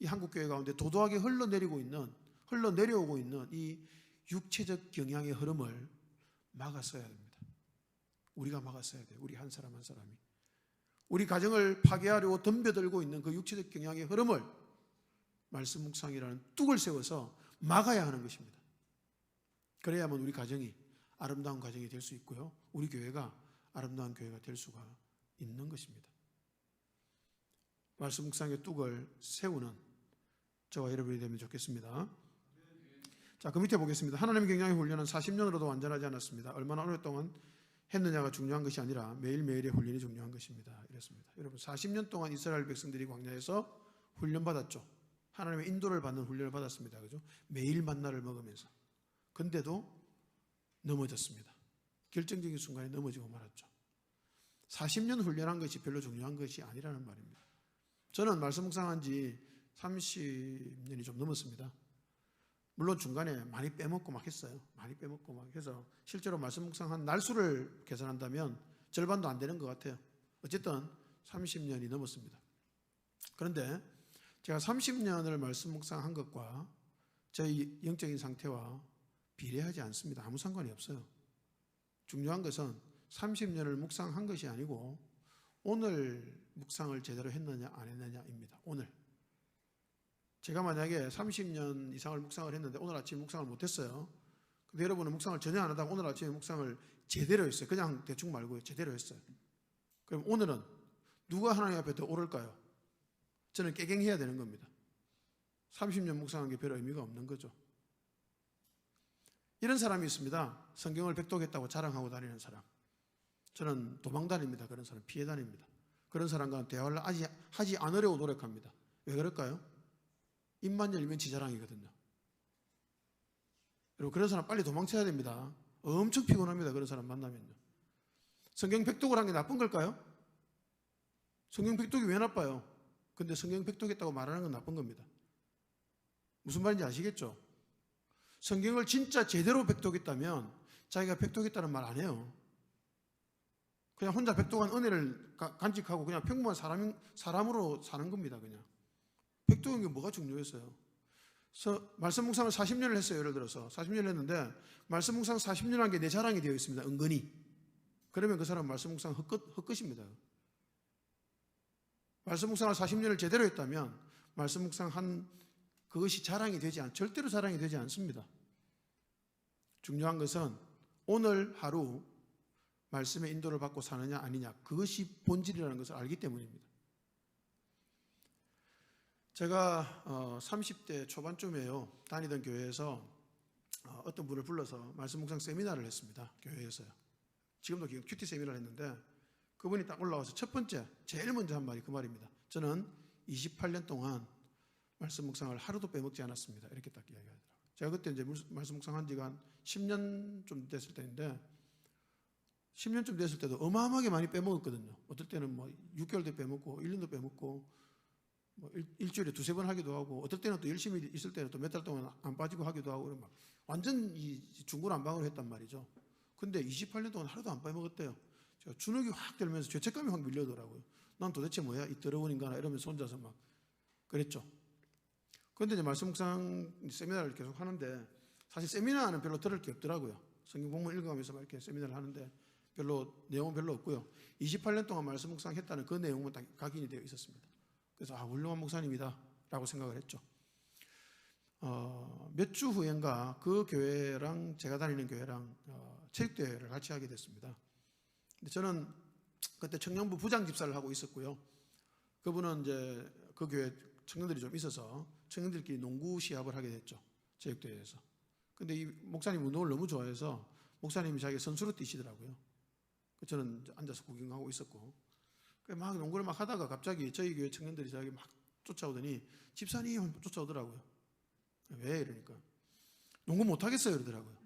이 한국교회 가운데 도도하게 흘러내려오고 있는 이 육체적 경향의 흐름을 막았어야 됩니다. 우리가 막았어야 돼요. 우리 한 사람 한 사람이. 우리 가정을 파괴하려고 덤벼들고 있는 그 육체적 경향의 흐름을 말씀 묵상이라는 뚝을 세워서 막아야 하는 것입니다. 그래야만 우리 가정이 아름다운 가정이 될 수 있고요. 우리 교회가 아름다운 교회가 될 수가 있는 것입니다. 말씀 묵상의 뚝을 세우는 저와 여러분이 되면 좋겠습니다. 자, 그 밑에 보겠습니다. 하나님의 경향의 훈련은 40년으로도 완전하지 않았습니다. 얼마나 오랫동안 했느냐가 중요한 것이 아니라 매일매일의 훈련이 중요한 것입니다. 이랬습니다. 여러분, 40년 동안 이스라엘 백성들이 광야에서 훈련받았죠. 하나님의 인도를 받는 훈련을 받았습니다. 그죠? 매일 만나를 먹으면서. 근데도 넘어졌습니다. 결정적인 순간에 넘어지고 말았죠. 40년 훈련한 것이 별로 중요한 것이 아니라는 말입니다. 저는 말씀 묵상한 지 30년이 좀 넘었습니다. 물론 중간에 많이 빼먹고 막 했어요. 많이 빼먹고 막 해서 실제로 말씀 묵상한 날수를 계산한다면 절반도 안 되는 것 같아요. 어쨌든 30년이 넘었습니다. 그런데 제가 30년을 말씀 묵상한 것과 저희 영적인 상태와 비례하지 않습니다. 아무 상관이 없어요. 중요한 것은 30년을 묵상한 것이 아니고 오늘 묵상을 제대로 했느냐 안 했느냐입니다. 오늘. 제가 만약에 30년 이상을 묵상을 했는데 오늘 아침 묵상을 못했어요. 근데 여러분은 묵상을 전혀 안 하다가 오늘 아침에 묵상을 제대로 했어요. 그냥 대충 말고요. 제대로 했어요. 그럼 오늘은 누가 하나님 앞에 더 오를까요? 저는 깨갱해야 되는 겁니다. 30년 묵상한 게 별 의미가 없는 거죠. 이런 사람이 있습니다. 성경을 백독했다고 자랑하고 다니는 사람. 저는 도망 다닙니다. 그런 사람 피해 다닙니다. 그런 사람과 대화를 하지 않으려고 노력합니다. 왜 그럴까요? 입만 열면 지 자랑이거든요. 그리고 그런 사람 빨리 도망쳐야 됩니다. 엄청 피곤합니다. 그런 사람 만나면요. 성경 백독을 한 게 나쁜 걸까요? 성경 백독이 왜 나빠요? 근데 성경 백독했다고 말하는 건 나쁜 겁니다. 무슨 말인지 아시겠죠? 성경을 진짜 제대로 백독했다면 자기가 백독했다는 말 안 해요. 그냥 혼자 백독한 은혜를 간직하고 그냥 평범한 사람으로 사는 겁니다. 그냥 백독한 게 뭐가 중요했어요? 말씀 묵상을 40년을 했어요. 예를 들어서 40년을 했는데 말씀 묵상 40년 한 게 내 자랑이 되어 있습니다. 은근히. 그러면 그 사람은 말씀 묵상 헛것입니다. 말씀 묵상을 40년을 제대로 했다면 말씀 묵상한 그것이 자랑이 절대로 자랑이 되지 않습니다. 중요한 것은 오늘 하루 말씀의 인도를 받고 사느냐 아니냐, 그것이 본질이라는 것을 알기 때문입니다. 제가 30대 초반쯤에요. 다니던 교회에서 어떤 분을 불러서 말씀 묵상 세미나를 했습니다. 교회에서요. 지금도 큐티 세미나를 했는데 그분이 딱 올라와서 첫 번째 제일 먼저 한 말이 그 말입니다. 저는 28년 동안 말씀 묵상을 하루도 빼먹지 않았습니다. 이렇게 딱 이야기하더라고요. 제가 그때 이제 말씀 묵상한 지가 한 10년 좀 됐을 때인데 10년쯤 됐을 때도 어마어마하게 많이 빼먹었거든요. 어떨 때는 뭐 6개월도 빼먹고 1년도 빼먹고 뭐 일주일에 2-3번 하기도 하고 어떨 때는 또 열심히 있을 때는 또 몇 달 동안 안 빠지고 하기도 하고 막 완전 중구난방으로 했단 말이죠. 근데 28년 동안 하루도 안 빼먹었대요. 제가 주눅이 확 들면서 죄책감이 확 밀려오더라고요. 난 도대체 뭐야 이 더러운 인간아 이러면서 혼자서 막 그랬죠. 그런데 이제 말씀 묵상 세미나를 계속 하는데 사실 세미나는 별로 들을 게 없더라고요. 성경 본문 읽어가면서 이렇게 세미나를 하는데 별로 내용은 별로 없고요. 28년 동안 말씀 묵상했다는 그 내용은 딱 각인이 되어 있었습니다. 그래서 훌륭한 목사님이다 라고 생각을 했죠. 몇 주 후인가 그 교회랑 제가 다니는 교회랑 체육대회를 같이 하게 됐습니다. 근데 저는 그때 청년부 부장 집사를 하고 있었고요. 그분은 이제 그 교회 청년들이 좀 있어서 청년들끼리 농구 시합을 하게 됐죠. 체육대회에서. 근데 이 목사님 운동을 너무 좋아해서 목사님이 자기 선수로 뛰시더라고요. 저는 앉아서 구경하고 있었고 막 농구를 막 하다가 갑자기 저희 교회 청년들이 저에게 막 쫓아오더니 집사님 쫓아오더라고요. 왜? 이러니까 농구 못하겠어요 이러더라고요.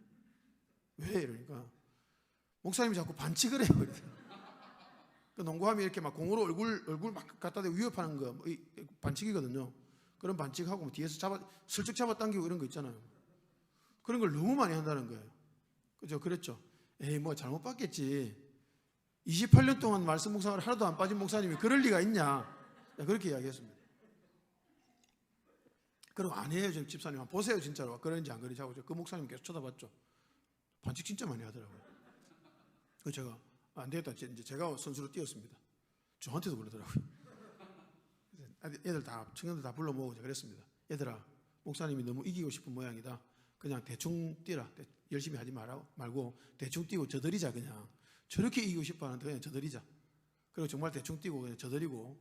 왜? 이러니까 목사님이 자꾸 반칙을 해요. 그 농구하면 이렇게 막 공으로 얼굴 막 갖다 대고 위협하는 거 반칙이거든요. 그런 반칙하고 뒤에서 슬쩍 잡아당기고 이런 거 있잖아요. 그런 걸 너무 많이 한다는 거예요. 그죠? 그랬죠. 에이 뭐 잘못 봤겠지. 28년 동안 말씀 묵상을 하나도 안 빠진 목사님이 그럴 리가 있냐. 그렇게 이야기했습니다. 그리고 아니에요. 지금 집사님 보세요 진짜로 그런지 안 그런지 하고 그 목사님 계속 쳐다봤죠. 반칙 진짜 많이 하더라고요. 그래서 제가 안 되겠다. 이제 제가 선수로 뛰었습니다. 저한테도 그러더라고요. 애들 다 청년들 다 불러 모으고 그랬습니다. 얘들아 목사님이 너무 이기고 싶은 모양이다. 그냥 대충 뛰라. 열심히 하지 말고 대충 뛰고 저들이자 그냥. 저렇게 이기고 싶어 하는데 그냥 저들이자. 그리고 정말 대충 뛰고 그냥 저들이고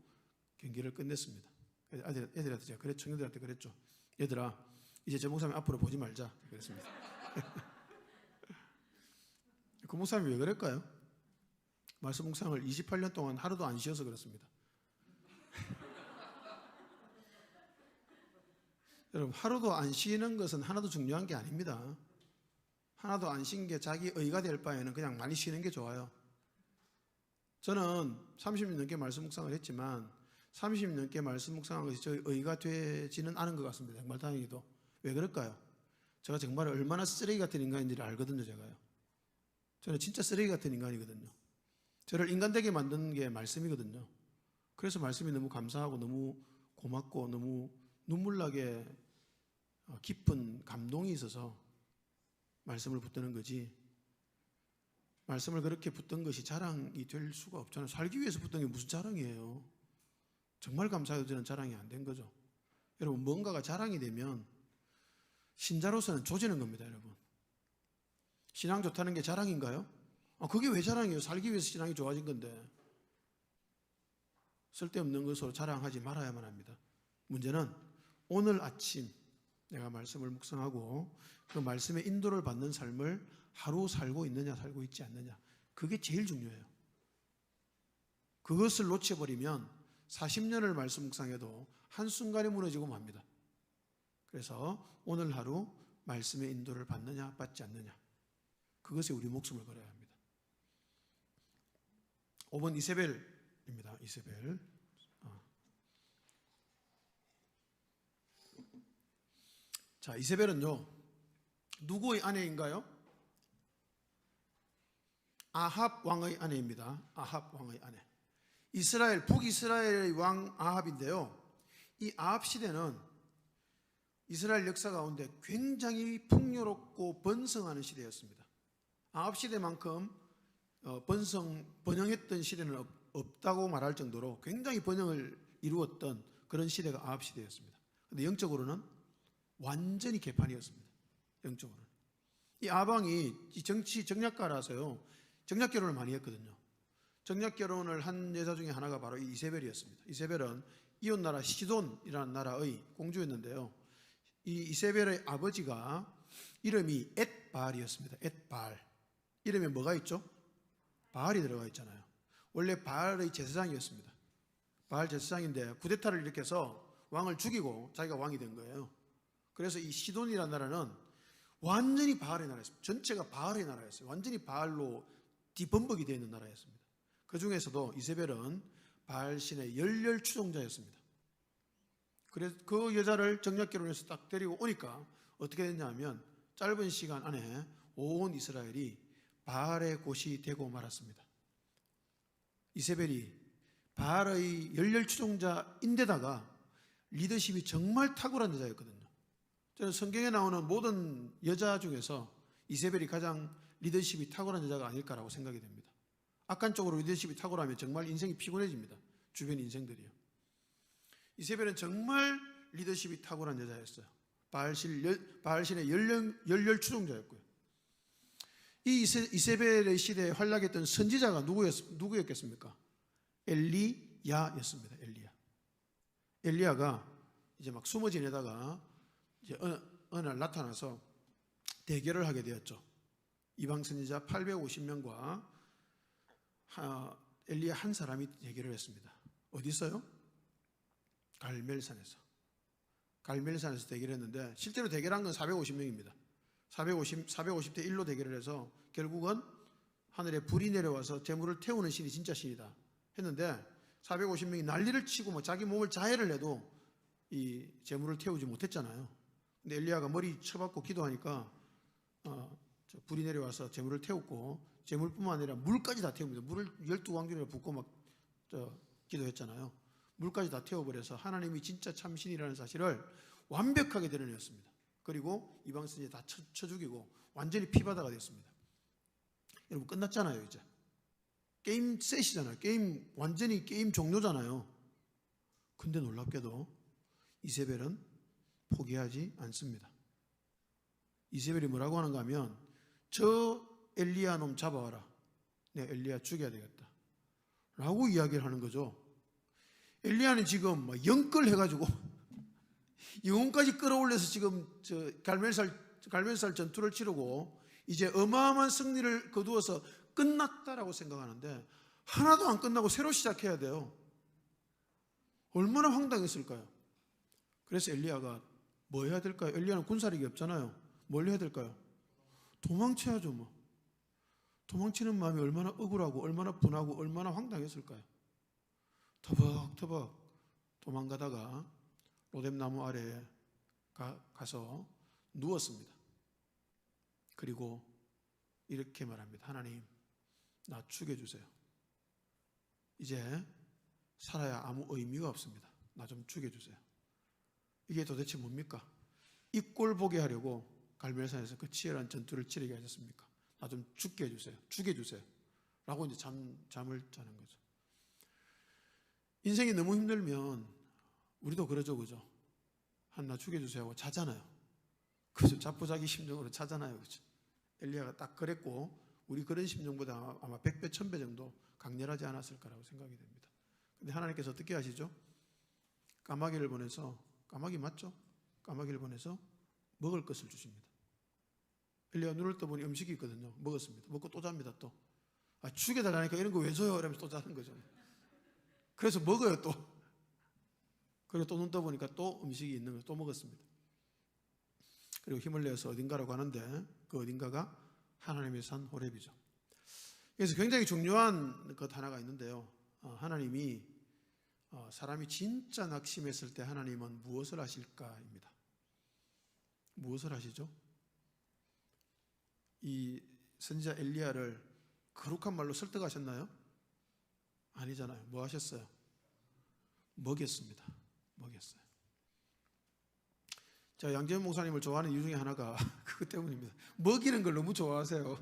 경기를 끝냈습니다. 애들한테 제가 청년들한테 그랬죠. 얘들아 이제 저 목사님 앞으로 보지 말자. 그랬습니다. 그 목사님이 왜 그럴까요? 말씀 묵상을 28년 동안 하루도 안 쉬어서 그렇습니다. 여러분 하루도 안 쉬는 것은 하나도 중요한 게 아닙니다. 하나도 안 쉰 게 자기 의가 될 바에는 그냥 많이 쉬는 게 좋아요. 저는 30년 넘게 말씀 묵상을 했지만 30년 넘게 말씀 묵상한 것이 저의 의가 되지는 않은 것 같습니다. 정말 다행히도. 왜 그럴까요? 제가 정말 얼마나 쓰레기 같은 인간인지를 알거든요. 제가요. 저는 진짜 쓰레기 같은 인간이거든요. 저를 인간 되게 만드는 게 말씀이거든요. 그래서 말씀이 너무 감사하고 너무 고맙고 너무 눈물나게 깊은 감동이 있어서 말씀을 붙드는 거지. 말씀을 그렇게 붙든 것이 자랑이 될 수가 없잖아요. 살기 위해서 붙든 게 무슨 자랑이에요. 정말 감사해도 저는 자랑이 안 된 거죠. 여러분 뭔가가 자랑이 되면 신자로서는 조지는 겁니다. 여러분 신앙 좋다는 게 자랑인가요? 그게 왜 자랑이에요? 살기 위해서 신앙이 좋아진 건데. 쓸데없는 것으로 자랑하지 말아야만 합니다. 문제는 오늘 아침 내가 말씀을 묵상하고 그 말씀의 인도를 받는 삶을 하루 살고 있느냐 살고 있지 않느냐, 그게 제일 중요해요. 그것을 놓쳐버리면 40년을 말씀 묵상해도 한순간에 무너지고 맙니다. 그래서 오늘 하루 말씀의 인도를 받느냐 받지 않느냐, 그것에 우리 목숨을 걸어야 합니다. 5번 이세벨입니다. 이세벨. 자, 이세벨은요, 누구의 아내인가요? 아합 왕의 아내입니다. 아합 왕의 아내. 북이스라엘의 왕 아합인데요, 이 아합 시대는 이스라엘 역사 가운데 굉장히 풍요롭고 번성하는 시대였습니다. 아합 시대만큼 번영했던 시대는 없다고 말할 정도로 굉장히 번영을 이루었던 그런 시대가 아합 시대였습니다. 그런데 영적으로는 완전히 개판이었습니다. 영적으로는. 이 아합 왕이 정략가라서요, 정략 결혼을 많이 했거든요. 정략 결혼을 한 여자 중에 하나가 바로 이세벨이었습니다. 이세벨은 이웃나라 시돈이라는 나라의 공주였는데요, 이 이세벨의 아버지가 이름이 엣바알이었습니다. 엣바알. 이름에 뭐가 있죠? 바알이 들어가 있잖아요. 원래 바알의 제사장이었습니다. 바알 제사장인데 쿠데타를 일으켜서 왕을 죽이고 자기가 왕이 된 거예요. 그래서 이 시돈이라는 나라는 완전히 바알의 나라였습니다. 전체가 바알의 나라였어요. 완전히 바알로 뒤범벅이 되어 있는 나라였습니다. 그 중에서도 이세벨은 바알 신의 열렬 추종자였습니다. 그래서 그 여자를 정략 결혼해서 딱 데리고 오니까 어떻게 됐냐면 짧은 시간 안에 온 이스라엘이 바알의 곳이 되고 말았습니다. 이세벨이 바알의 열렬 추종자인데다가 리더십이 정말 탁월한 여자였거든요. 저는 성경에 나오는 모든 여자 중에서 이세벨이 가장 리더십이 탁월한 여자가 아닐까라고 생각이 됩니다. 악한 쪽으로 리더십이 탁월하면 정말 인생이 피곤해집니다. 주변 인생들이요. 이세벨은 정말 리더십이 탁월한 여자였어요. 바알신의 열렬 추종자였고요. 이 이세벨의 시대에 활약했던 선지자가 누구였겠습니까? 엘리야였습니다. 엘리야가 이제 막 숨어 지내다가 이제 어느 날 나타나서 대결을 하게 되었죠. 이방 선지자 850명과 엘리야 한 사람이 대결을 했습니다. 어디 있어요? 갈멜산에서. 갈멜산에서 대결했는데 실제로 대결한 건 450명입니다. 450대 1로 대결을 해서 결국은 하늘에 불이 내려와서 재물을 태우는 신이 진짜 신이다 했는데 450명이 난리를 치고 뭐 자기 몸을 자해를 해도 이 재물을 태우지 못했잖아요. 근데 엘리야가 머리 쳐박고 기도하니까 불이 내려와서 재물을 태웠고, 재물뿐만 아니라 물까지 다 태웁니다. 물을 12왕중에 붓고 막 기도했잖아요. 물까지 다 태워버려서 하나님이 진짜 참신이라는 사실을 완벽하게 드러냈습니다. 그리고 이방 선지자 다 쳐 죽이고 완전히 피바다가 됐습니다. 여러분 끝났잖아요. 이제 게임 셋이잖아요. 완전히 게임 종료잖아요. 근데 놀랍게도 이세벨은 포기하지 않습니다. 이세벨이 뭐라고 하는가 하면 저 엘리야 놈 잡아와라. 내가 엘리야 죽여야 되겠다 라고 이야기를 하는 거죠. 엘리야는 지금 영끌 해가지고 영혼까지 끌어올려서 지금 저 갈멜살 전투를 치르고 이제 어마어마한 승리를 거두어서 끝났다라고 생각하는데 하나도 안 끝나고 새로 시작해야 돼요. 얼마나 황당했을까요? 그래서 엘리야가 뭐 해야 될까요? 엘리야는 군사력이 없잖아요. 뭘 해야 될까요? 도망쳐야죠. 뭐 도망치는 마음이 얼마나 억울하고 얼마나 분하고 얼마나 황당했을까요? 터벅터벅 도망가다가 로뎀나무 아래에 가서 누웠습니다. 그리고 이렇게 말합니다. 하나님, 나 죽여주세요. 이제 살아야 아무 의미가 없습니다. 나 좀 죽여주세요. 이게 도대체 뭡니까? 이 꼴 보게 하려고 갈멜산에서 그 치열한 전투를 치르게 하셨습니까? 나 좀 죽게 해주세요. 죽여주세요. 라고 이제 잠을 자는 거죠. 인생이 너무 힘들면 우리도 그러죠, 그죠? 나 죽여주세요 하고 자잖아요. 그죠? 자포자기 심정으로 자잖아요, 그죠? 엘리야가 딱 그랬고 우리 그런 심정보다 아마 100배, 1000배 정도 강렬하지 않았을 거라고 생각이 됩니다. 근데 하나님께서 어떻게 하시죠? 까마귀를 보내서, 까마귀 맞죠? 까마귀를 보내서 먹을 것을 주십니다. 엘리야가 눈을 떠보니 음식이 있거든요. 먹었습니다. 먹고 또 잡니다. 또 죽여달라니까 이런 거 왜 줘요? 이러면서 또 자는 거죠. 그래서 먹어요 또. 그리고 또 눈 떠보니까 또 음식이 있는 걸 또 먹었습니다. 그리고 힘을 내서 어딘가로 가는데 그 어딘가가 하나님의 산 호렙이죠. 그래서 굉장히 중요한 것 하나가 있는데요. 하나님이 사람이 진짜 낙심했을 때 하나님은 무엇을 하실까입니다. 무엇을 하시죠? 이 선지자 엘리야를 거룩한 말로 설득하셨나요? 아니잖아요. 뭐 하셨어요? 먹였습니다. 먹였어요. 제가 양재현 목사님을 좋아하는 이유 중에 하나가 그것 때문입니다. 먹이는 걸 너무 좋아하세요.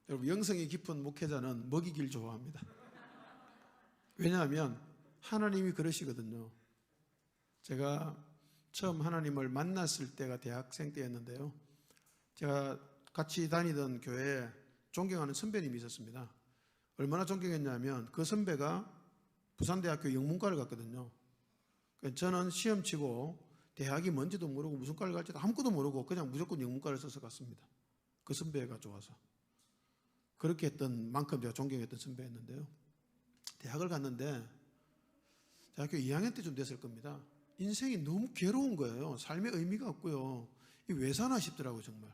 여러분, 영성이 깊은 목회자는 먹이길 좋아합니다. 왜냐하면 하나님이 그러시거든요. 제가 처음 하나님을 만났을 때가 대학생 때였는데요. 제가 같이 다니던 교회에 존경하는 선배님이 있었습니다. 얼마나 존경했냐면 그 선배가 부산대학교 영문과를 갔거든요. 저는 시험 치고 대학이 뭔지도 모르고 무슨 과를 갈지도 아무것도 모르고 그냥 무조건 영문과를 써서 갔습니다. 그 선배가 좋아서. 그렇게 했던 만큼 제가 존경했던 선배였는데요. 대학을 갔는데 대학교 2학년 때쯤 됐을 겁니다. 인생이 너무 괴로운 거예요. 삶의 의미가 없고요. 이 왜 사나 싶더라고요, 정말.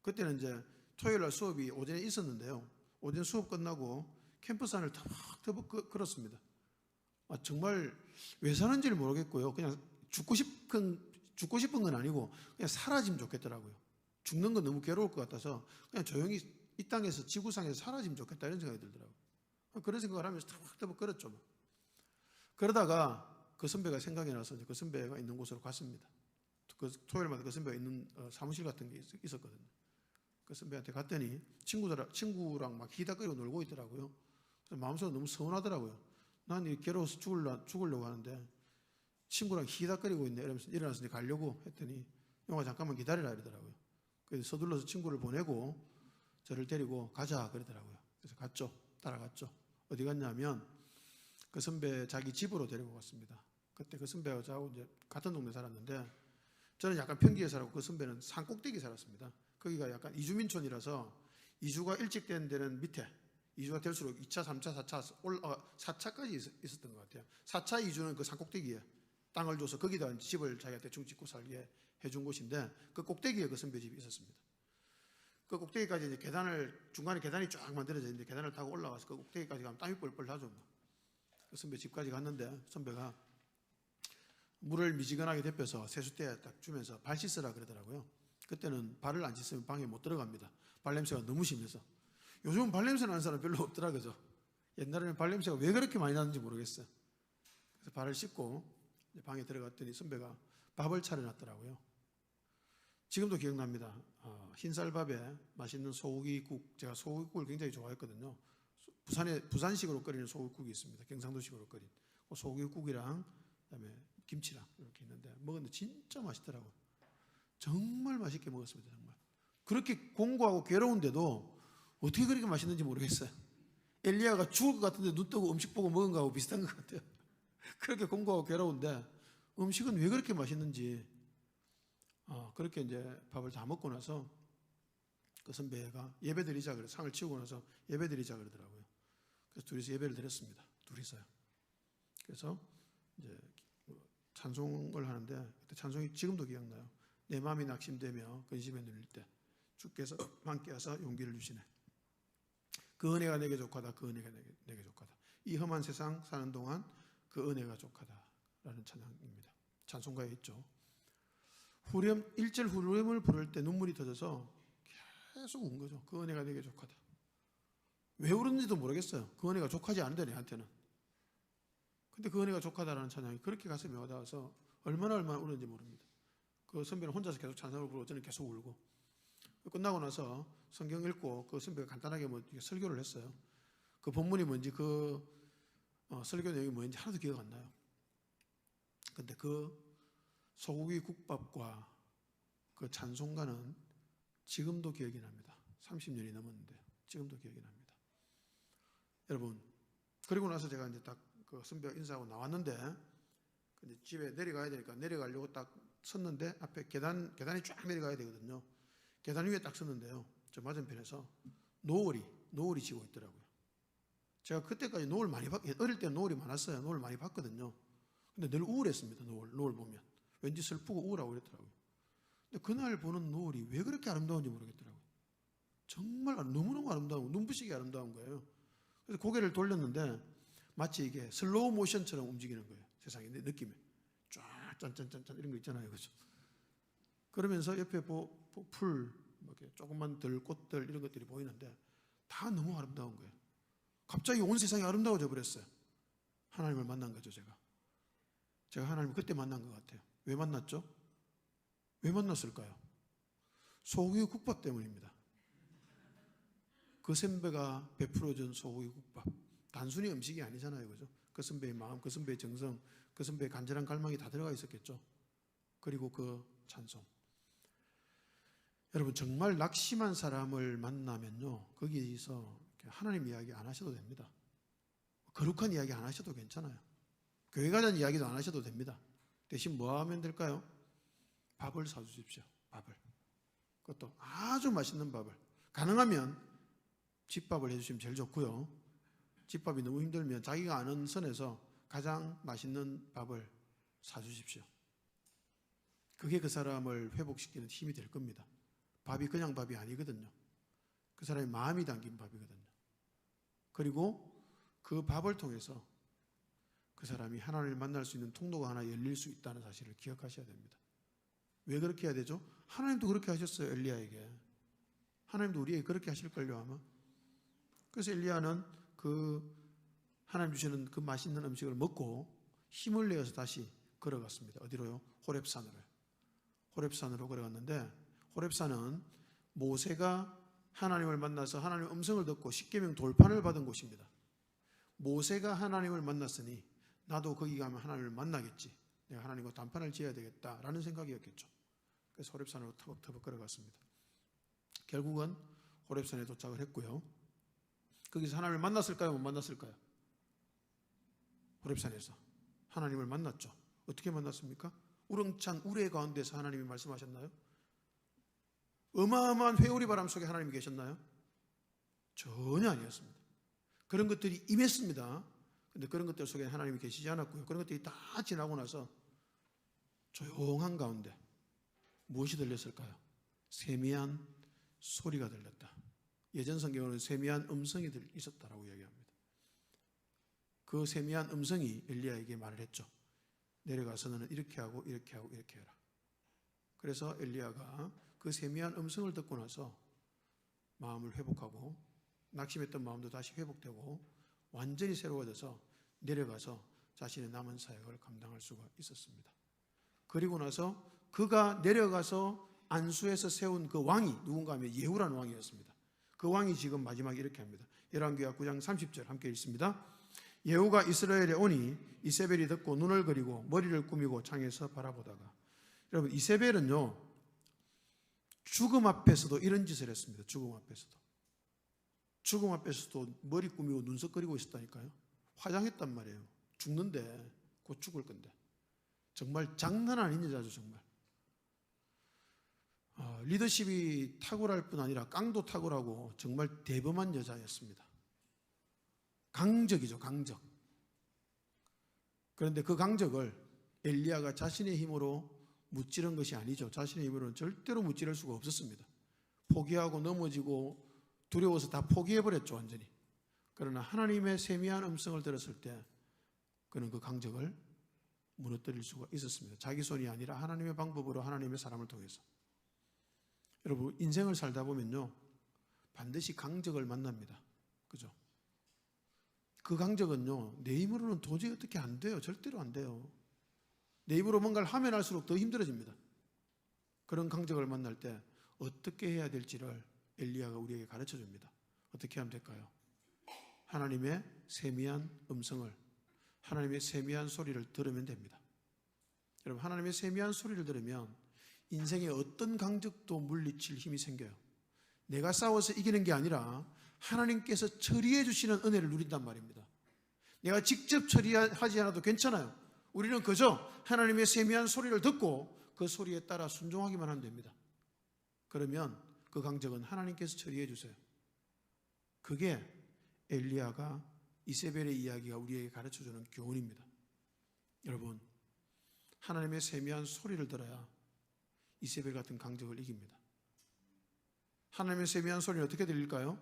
그때는 이제 토요일 날 수업이 오전에 있었는데요. 오전 수업 끝나고 캠퍼스 안을 터벅터벅 걸었습니다. 정말 왜 사는지를 모르겠고요. 그냥 죽고 싶은 건 아니고 그냥 사라지면 좋겠더라고요. 죽는 건 너무 괴로울 것 같아서 그냥 조용히 이 땅에서 지구상에서 사라지면 좋겠다 이런 생각이 들더라고요. 그런 생각을 하면서 터벅터벅 걸었죠. 그러다가 그 선배가 생각이 나서 그 선배가 있는 곳으로 갔습니다. 그 토요일마다 그 선배가 있는 사무실 같은 게 있었거든요. 그 선배한테 갔더니 친구랑 막 히다거리고 놀고 있더라고요. 그래서 마음속으로 너무 서운하더라고요. 난 괴로워서 죽으려고 하는데 친구랑 히다거리고 있네 이러면서 일어나서 이제 가려고 했더니 영화 잠깐만 기다리라 이러더라고요. 그래서 서둘러서 친구를 보내고 저를 데리고 가자 그러더라고요. 그래서 갔죠. 따라갔죠. 어디 갔냐면 그 선배 자기 집으로 데리고 갔습니다. 그때 그 선배가 저하고 이제 같은 동네 살았는데 저는 약간 평지에 살았고 그 선배는 산 꼭대기 살았습니다. 거기가 약간 이주민촌이라서 이주가 일찍 된 데는 밑에, 이주가 될수록 2차, 3차, 4차, 4차까지 있었던 것 같아요. 4차 이주는 그 산 꼭대기에 땅을 줘서 거기다 집을 자기가 대충 짓고 살게 해준 곳인데 그 꼭대기에 그 선배 집이 있었습니다. 그 꼭대기까지 이제 중간에 계단이 쫙 만들어져 있는데 계단을 타고 올라가서 그 꼭대기까지 가면 땀이 뻘뻘 나죠. 그 선배 집까지 갔는데 선배가 물을 미지근하게 데펴서 세숫대에 딱 주면서 발 씻으라 그러더라고요. 그때는 발을 안 씻으면 방에 못 들어갑니다. 발냄새가 너무 심해서. 요즘은 발냄새 나는 사람 별로 없더라고요. 옛날에는 발냄새가 왜 그렇게 많이 나는지 모르겠어요. 그래서 발을 씻고 방에 들어갔더니 선배가 밥을 차려놨더라고요. 지금도 기억납니다. 흰쌀밥에 맛있는 소고기국, 제가 소고기국을 굉장히 좋아했거든요. 부산식으로 끓이는 소고기국이 있습니다. 경상도식으로 끓인 소고기국이랑 그다음에 김치랑 이렇게 있는데 먹었는데 진짜 맛있더라고요. 정말 맛있게 먹었습니다. 정말. 그렇게 공고하고 괴로운데도 어떻게 그렇게 맛있는지 모르겠어요. 엘리야가 죽을 것 같은데 눈 뜨고 음식 보고 먹은 거하고 비슷한 것 같아요. 그렇게 공고하고 괴로운데 음식은 왜 그렇게 맛있는지 그렇게 이제 밥을 다 먹고 나서 그 선배가 예배드리자 그래 상을 치우고 나서 예배드리자 그러더라고요. 그래서 둘이서 예배를 드렸습니다. 둘이서요. 그래서 이제 찬송을 하는데 그때 찬송이 지금도 기억나요. 내 마음이 낙심되며 근심에 눌릴 때 주께서 함께하사 용기를 주시네. 그 은혜가 내게 족하다. 그 은혜가 내게 족하다. 이 험한 세상 사는 동안 그 은혜가 족하다 라는 찬양입니다. 찬송가에 있죠. 1절 후렴을 부를 때 눈물이 터져서 계속 운 거죠. 그 은혜가 내게 족하다. 왜 울었는지도 모르겠어요. 그 은혜가 족하지 않은데 내한테는. 근데 그 은혜가 족하다라는 찬양이 그렇게 가슴에 와닿아서 얼마나 우는지 모릅니다. 그 선배는 혼자서 계속 찬양을 부르고 저는 계속 울고 끝나고 나서 성경 읽고 그 선배가 간단하게 설교를 했어요. 그 본문이 뭔지 그 설교 내용이 뭔지 하나도 기억 안 나요. 근데 그 소고기 국밥과 그 찬송가는 지금도 기억이 납니다. 30년이 넘었는데 지금도 기억이 납니다. 여러분, 그리고 나서 제가 이제 딱 그 선배가 인사하고 나왔는데 집에 내려가야 되니까 내려가려고 딱 섰는데 앞에 계단이 쫙 내려가야 되거든요. 계단 위에 딱 섰는데요. 저 맞은편에서 노을이 지고 있더라고요. 제가 그때까지 노을 많이 어릴 때 노을이 많았어요. 노을 많이 봤거든요. 근데 늘 우울했습니다. 노을 보면 왠지 슬프고 우울하고 그랬더라고요. 근데 그날 보는 노을이 왜 그렇게 아름다운지 모르겠더라고요. 정말 너무너무 아름다운, 눈부시게 아름다운 거예요. 그래서 고개를 돌렸는데 마치 이게 슬로우 모션처럼 움직이는 거예요. 세상에 느낌에 쫙 짠짠짠짠 이런 거 있잖아요, 그죠? 그러면서 옆에 풀, 이렇게 조금만 꽃들 이런 것들이 보이는데 다 너무 아름다운 거예요. 갑자기 온 세상이 아름다워져 버렸어요. 하나님을 만난 거죠, 제가 하나님을 그때 만난 것 같아요. 왜 만났죠? 왜 만났을까요? 소고기 국밥 때문입니다. 그 선배가 베풀어준 소고기 국밥. 단순히 음식이 아니잖아요, 그죠? 그 선배의 마음, 그 선배의 정성, 그 선배의 간절한 갈망이 다 들어가 있었겠죠. 그리고 그 찬송. 여러분, 정말 낙심한 사람을 만나면요, 거기서 하나님 이야기 안 하셔도 됩니다. 거룩한 이야기 안 하셔도 괜찮아요. 교회 가자는 이야기도 안 하셔도 됩니다. 대신 뭐 하면 될까요? 밥을 사주십시오. 밥을. 그것도 아주 맛있는 밥을. 가능하면 집밥을 해주시면 제일 좋고요. 집밥이 너무 힘들면 자기가 아는 선에서 가장 맛있는 밥을 사주십시오. 그게 그 사람을 회복시키는 힘이 될 겁니다. 밥이 그냥 밥이 아니거든요. 그 사람의 마음이 담긴 밥이거든요. 그리고 그 밥을 통해서 그 사람이 하나님을 만날 수 있는 통로가 하나 열릴 수 있다는 사실을 기억하셔야 됩니다. 왜 그렇게 해야 되죠? 하나님도 그렇게 하셨어요, 엘리야에게. 하나님도 우리에게 그렇게 하실걸요, 아마. 그래서 엘리야는 그 하나님 주시는 그 맛있는 음식을 먹고 힘을 내어서 다시 걸어갔습니다. 어디로요? 호렙산으로요. 호렙산으로 걸어갔는데, 호렙산은 모세가 하나님을 만나서 하나님의 음성을 듣고 십계명 돌판을 받은 곳입니다. 모세가 하나님을 만났으니 나도 거기 가면 하나님을 만나겠지. 내가 하나님과 단판을 지어야 되겠다라는 생각이었겠죠. 그래서 호렙산으로 터벅터벅 걸어갔습니다. 결국은 호렙산에 도착을 했고요. 거기서 하나님을 만났을까요? 못 만났을까요? 호렙산에서 하나님을 만났죠. 어떻게 만났습니까? 우렁찬 우레 가운데서 하나님이 말씀하셨나요? 어마어마한 회오리 바람 속에 하나님이 계셨나요? 전혀 아니었습니다. 그런 것들이 임했습니다. 그런데 그런 것들 속에 하나님이 계시지 않았고요. 그런 것들이 다 지나고 나서 조용한 가운데 무엇이 들렸을까요? 세미한 소리가 들렸다. 예전 성경에는 세미한 음성이 있었다라고 이야기합니다. 그 세미한 음성이 엘리야에게 말을 했죠. 내려가서 너는 이렇게 하고 이렇게 하고 이렇게 해라. 그래서 엘리야가 그 세미한 음성을 듣고 나서 마음을 회복하고 낙심했던 마음도 다시 회복되고 완전히 새로워져서 내려가서 자신의 남은 사역을 감당할 수가 있었습니다. 그리고 나서 그가 내려가서 안수에서 세운 그 왕이 누군가 하면 예후라는 왕이었습니다. 그 왕이 지금 마지막에 이렇게 합니다. 열왕기하 9장 30절 함께 읽습니다. 예후가 이스라엘에 오니 이세벨이 듣고 눈을 그리고 머리를 꾸미고 창에서 바라보다가, 여러분 이세벨은요 죽음 앞에서도 이런 짓을 했습니다. 죽음 앞에서도 머리 꾸미고 눈썹 그리고 있었다니까요. 화장했단 말이에요. 죽는데 곧 죽을 건데 정말 장난 아닌 여자죠. 정말 리더십이 탁월할 뿐 아니라 깡도 탁월하고 정말 대범한 여자였습니다. 강적이죠. 강적. 그런데 그 강적을 엘리야가 자신의 힘으로 무찌른 것이 아니죠. 자신의 힘으로는 절대로 무찌를 수가 없었습니다. 포기하고 넘어지고 두려워서 다 포기해버렸죠. 완전히. 그러나 하나님의 세미한 음성을 들었을 때 그는 그 강적을 무너뜨릴 수가 있었습니다. 자기 손이 아니라 하나님의 방법으로, 하나님의 사람을 통해서. 여러분 인생을 살다 보면요 반드시 강적을 만납니다. 그죠? 그 강적은요 내 힘으로는 도저히 어떻게 안 돼요. 절대로 안 돼요. 내 힘으로 뭔가를 하면 할수록 더 힘들어집니다. 그런 강적을 만날 때 어떻게 해야 될지를 엘리야가 우리에게 가르쳐 줍니다. 어떻게 하면 될까요? 하나님의 세미한 음성을, 하나님의 세미한 소리를 들으면 됩니다. 여러분 하나님의 세미한 소리를 들으면 인생의 어떤 강적도 물리칠 힘이 생겨요. 내가 싸워서 이기는 게 아니라 하나님께서 처리해 주시는 은혜를 누린단 말입니다. 내가 직접 처리하지 않아도 괜찮아요. 우리는 그저 하나님의 세미한 소리를 듣고 그 소리에 따라 순종하기만 하면 됩니다. 그러면 그 강적은 하나님께서 처리해 주세요. 그게 엘리야가 이세벨의 이야기가 우리에게 가르쳐주는 교훈입니다. 여러분, 하나님의 세미한 소리를 들어야 이세벨 같은 강적을 이깁니다. 하나님의 세미한 소리는 어떻게 들릴까요?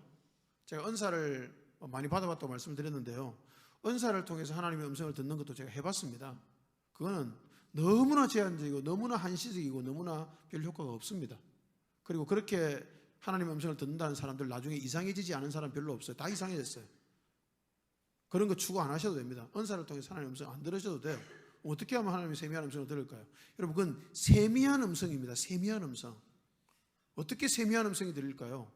제가 은사를 많이 받아봤다고 말씀을 드렸는데요, 은사를 통해서 하나님의 음성을 듣는 것도 제가 해봤습니다. 그거는 너무나 제한적이고 너무나 한시적이고 너무나 별 효과가 없습니다. 그리고 그렇게 하나님의 음성을 듣는다는 사람들 나중에 이상해지지 않은 사람 별로 없어요. 다 이상해졌어요. 그런 거 추구 안 하셔도 됩니다. 은사를 통해서 하나님의 음성 안 들으셔도 돼요. 어떻게 하면 하나님의 세미한 음성을 들을까요? 여러분, 그건 세미한 음성입니다. 세미한 음성. 어떻게 세미한 음성이 들릴까요?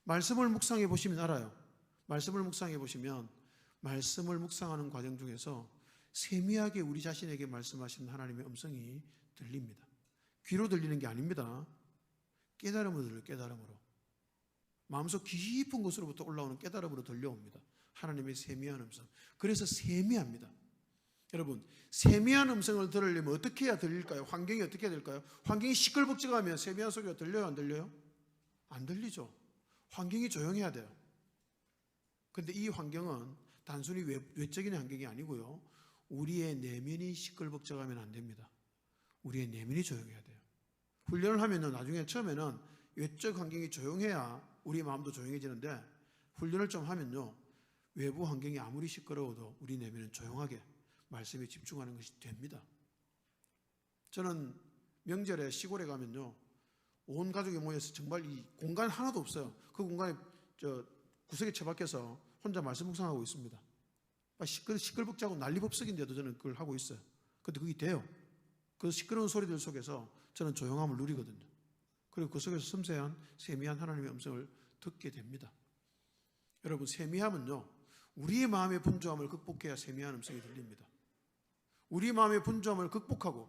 말씀을 묵상해 보시면 알아요. 말씀을 묵상해 보시면 말씀을 묵상하는 과정 중에서 세미하게 우리 자신에게 말씀하시는 하나님의 음성이 들립니다. 귀로 들리는 게 아닙니다. 깨달음으로 들려요. 깨달음으로. 마음속 깊은 곳으로부터 올라오는 깨달음으로 들려옵니다. 하나님의 세미한 음성. 그래서 세미합니다. 여러분, 세미한 음성을 들으려면 어떻게 해야 들릴까요? 환경이 어떻게 해야 될까요? 환경이 시끌벅적하면 세미한 소리가 들려요? 안 들려요? 안 들리죠. 환경이 조용해야 돼요. 그런데 이 환경은 단순히 외적인 환경이 아니고요, 우리의 내면이 시끌벅적하면 안 됩니다. 우리의 내면이 조용해야 돼요. 훈련을 하면은 나중에 처음에는 외적 환경이 조용해야 우리 마음도 조용해지는데, 훈련을 좀 하면요, 외부 환경이 아무리 시끄러워도 우리 내면은 조용하게 말씀에 집중하는 것이 됩니다. 저는 명절에 시골에 가면요, 온 가족이 모여서 정말 이 공간 하나도 없어요. 그 공간에 구석에 처박혀서 혼자 말씀 묵상하고 있습니다. 시끌벅적하고 난리법석인데도 저는 그걸 하고 있어요. 근데 그게 돼요. 그 시끄러운 소리들 속에서 저는 조용함을 누리거든요. 그리고 그 속에서 섬세한 세미한 하나님의 음성을 듣게 됩니다. 여러분, 세미함은요, 우리의 마음의 분주함을 극복해야 세미한 음성이 들립니다. 우리 마음의 분주함을 극복하고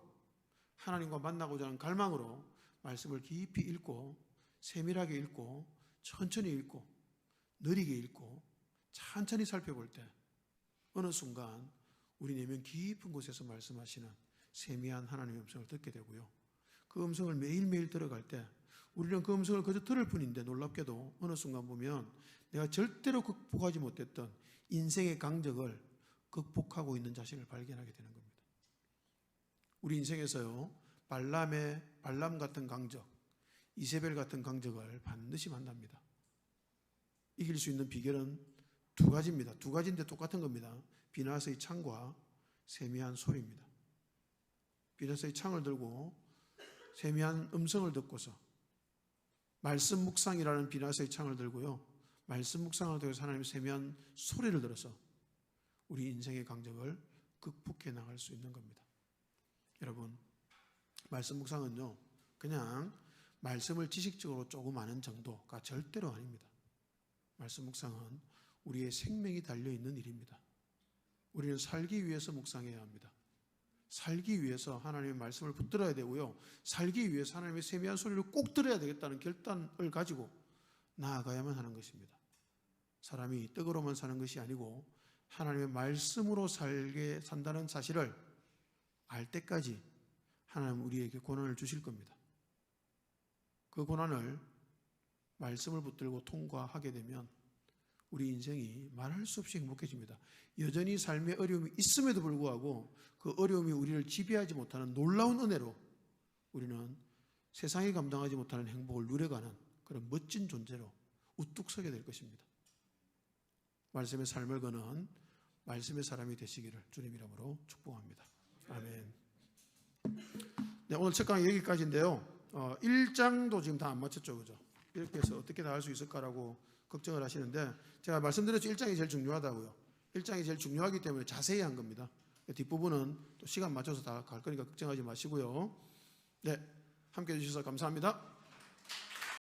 하나님과 만나고자 하는 갈망으로 말씀을 깊이 읽고 세밀하게 읽고 천천히 읽고 느리게 읽고 천천히 살펴볼 때 어느 순간 우리 내면 깊은 곳에서 말씀하시는 세미한 하나님의 음성을 듣게 되고요, 그 음성을 매일매일 들어갈 때 우리는 그 음성을 그저 들을 뿐인데 놀랍게도 어느 순간 보면 내가 절대로 극복하지 못했던 인생의 강적을 극복하고 있는 자신을 발견하게 되는 겁니다. 우리 인생에서요, 발람 같은 강적, 이세벨 같은 강적을 반드시 만납니다. 이길 수 있는 비결은 두 가지입니다. 두 가지인데 똑같은 겁니다. 비나스의 창과 세미한 소리입니다. 비나스의 창을 들고 세미한 음성을 듣고서 말씀 묵상이라는 비나스의 창을 들고요, 말씀 묵상을 통해서 하나님의 세미한 소리를 들어서 우리 인생의 강적을 극복해 나갈 수 있는 겁니다. 여러분, 말씀 묵상은요, 그냥 말씀을 지식적으로 조금 아는 정도가 절대로 아닙니다. 말씀 묵상은 우리의 생명이 달려있는 일입니다. 우리는 살기 위해서 묵상해야 합니다. 살기 위해서 하나님의 말씀을 붙들어야 되고요, 살기 위해서 하나님의 세미한 소리를 꼭 들어야 되겠다는 결단을 가지고 나아가야만 하는 것입니다. 사람이 떡으로만 사는 것이 아니고 하나님의 말씀으로 산다는 사실을 알 때까지 하나님은 우리에게 고난을 주실 겁니다. 그 고난을 말씀을 붙들고 통과하게 되면 우리 인생이 말할 수 없이 행복해집니다. 여전히 삶의 어려움이 있음에도 불구하고 그 어려움이 우리를 지배하지 못하는 놀라운 은혜로 우리는 세상이 감당하지 못하는 행복을 누려가는 그런 멋진 존재로 우뚝 서게 될 것입니다. 말씀의 삶을 거는 말씀의 사람이 되시기를 주님 이름으로 축복합니다. 아멘. 네, 오늘 첫 강의 여기까지인데요. 1장도 지금 다 안 마쳤죠, 그죠? 이렇게 해서 어떻게 다 할 수 있을까라고 걱정을 하시는데, 제가 말씀드렸죠. 1장이 제일 중요하다고요. 1장이 제일 중요하기 때문에 자세히 한 겁니다. 뒷부분은 또 시간 맞춰서 다 갈 거니까 걱정하지 마시고요. 네, 함께 해주셔서 감사합니다.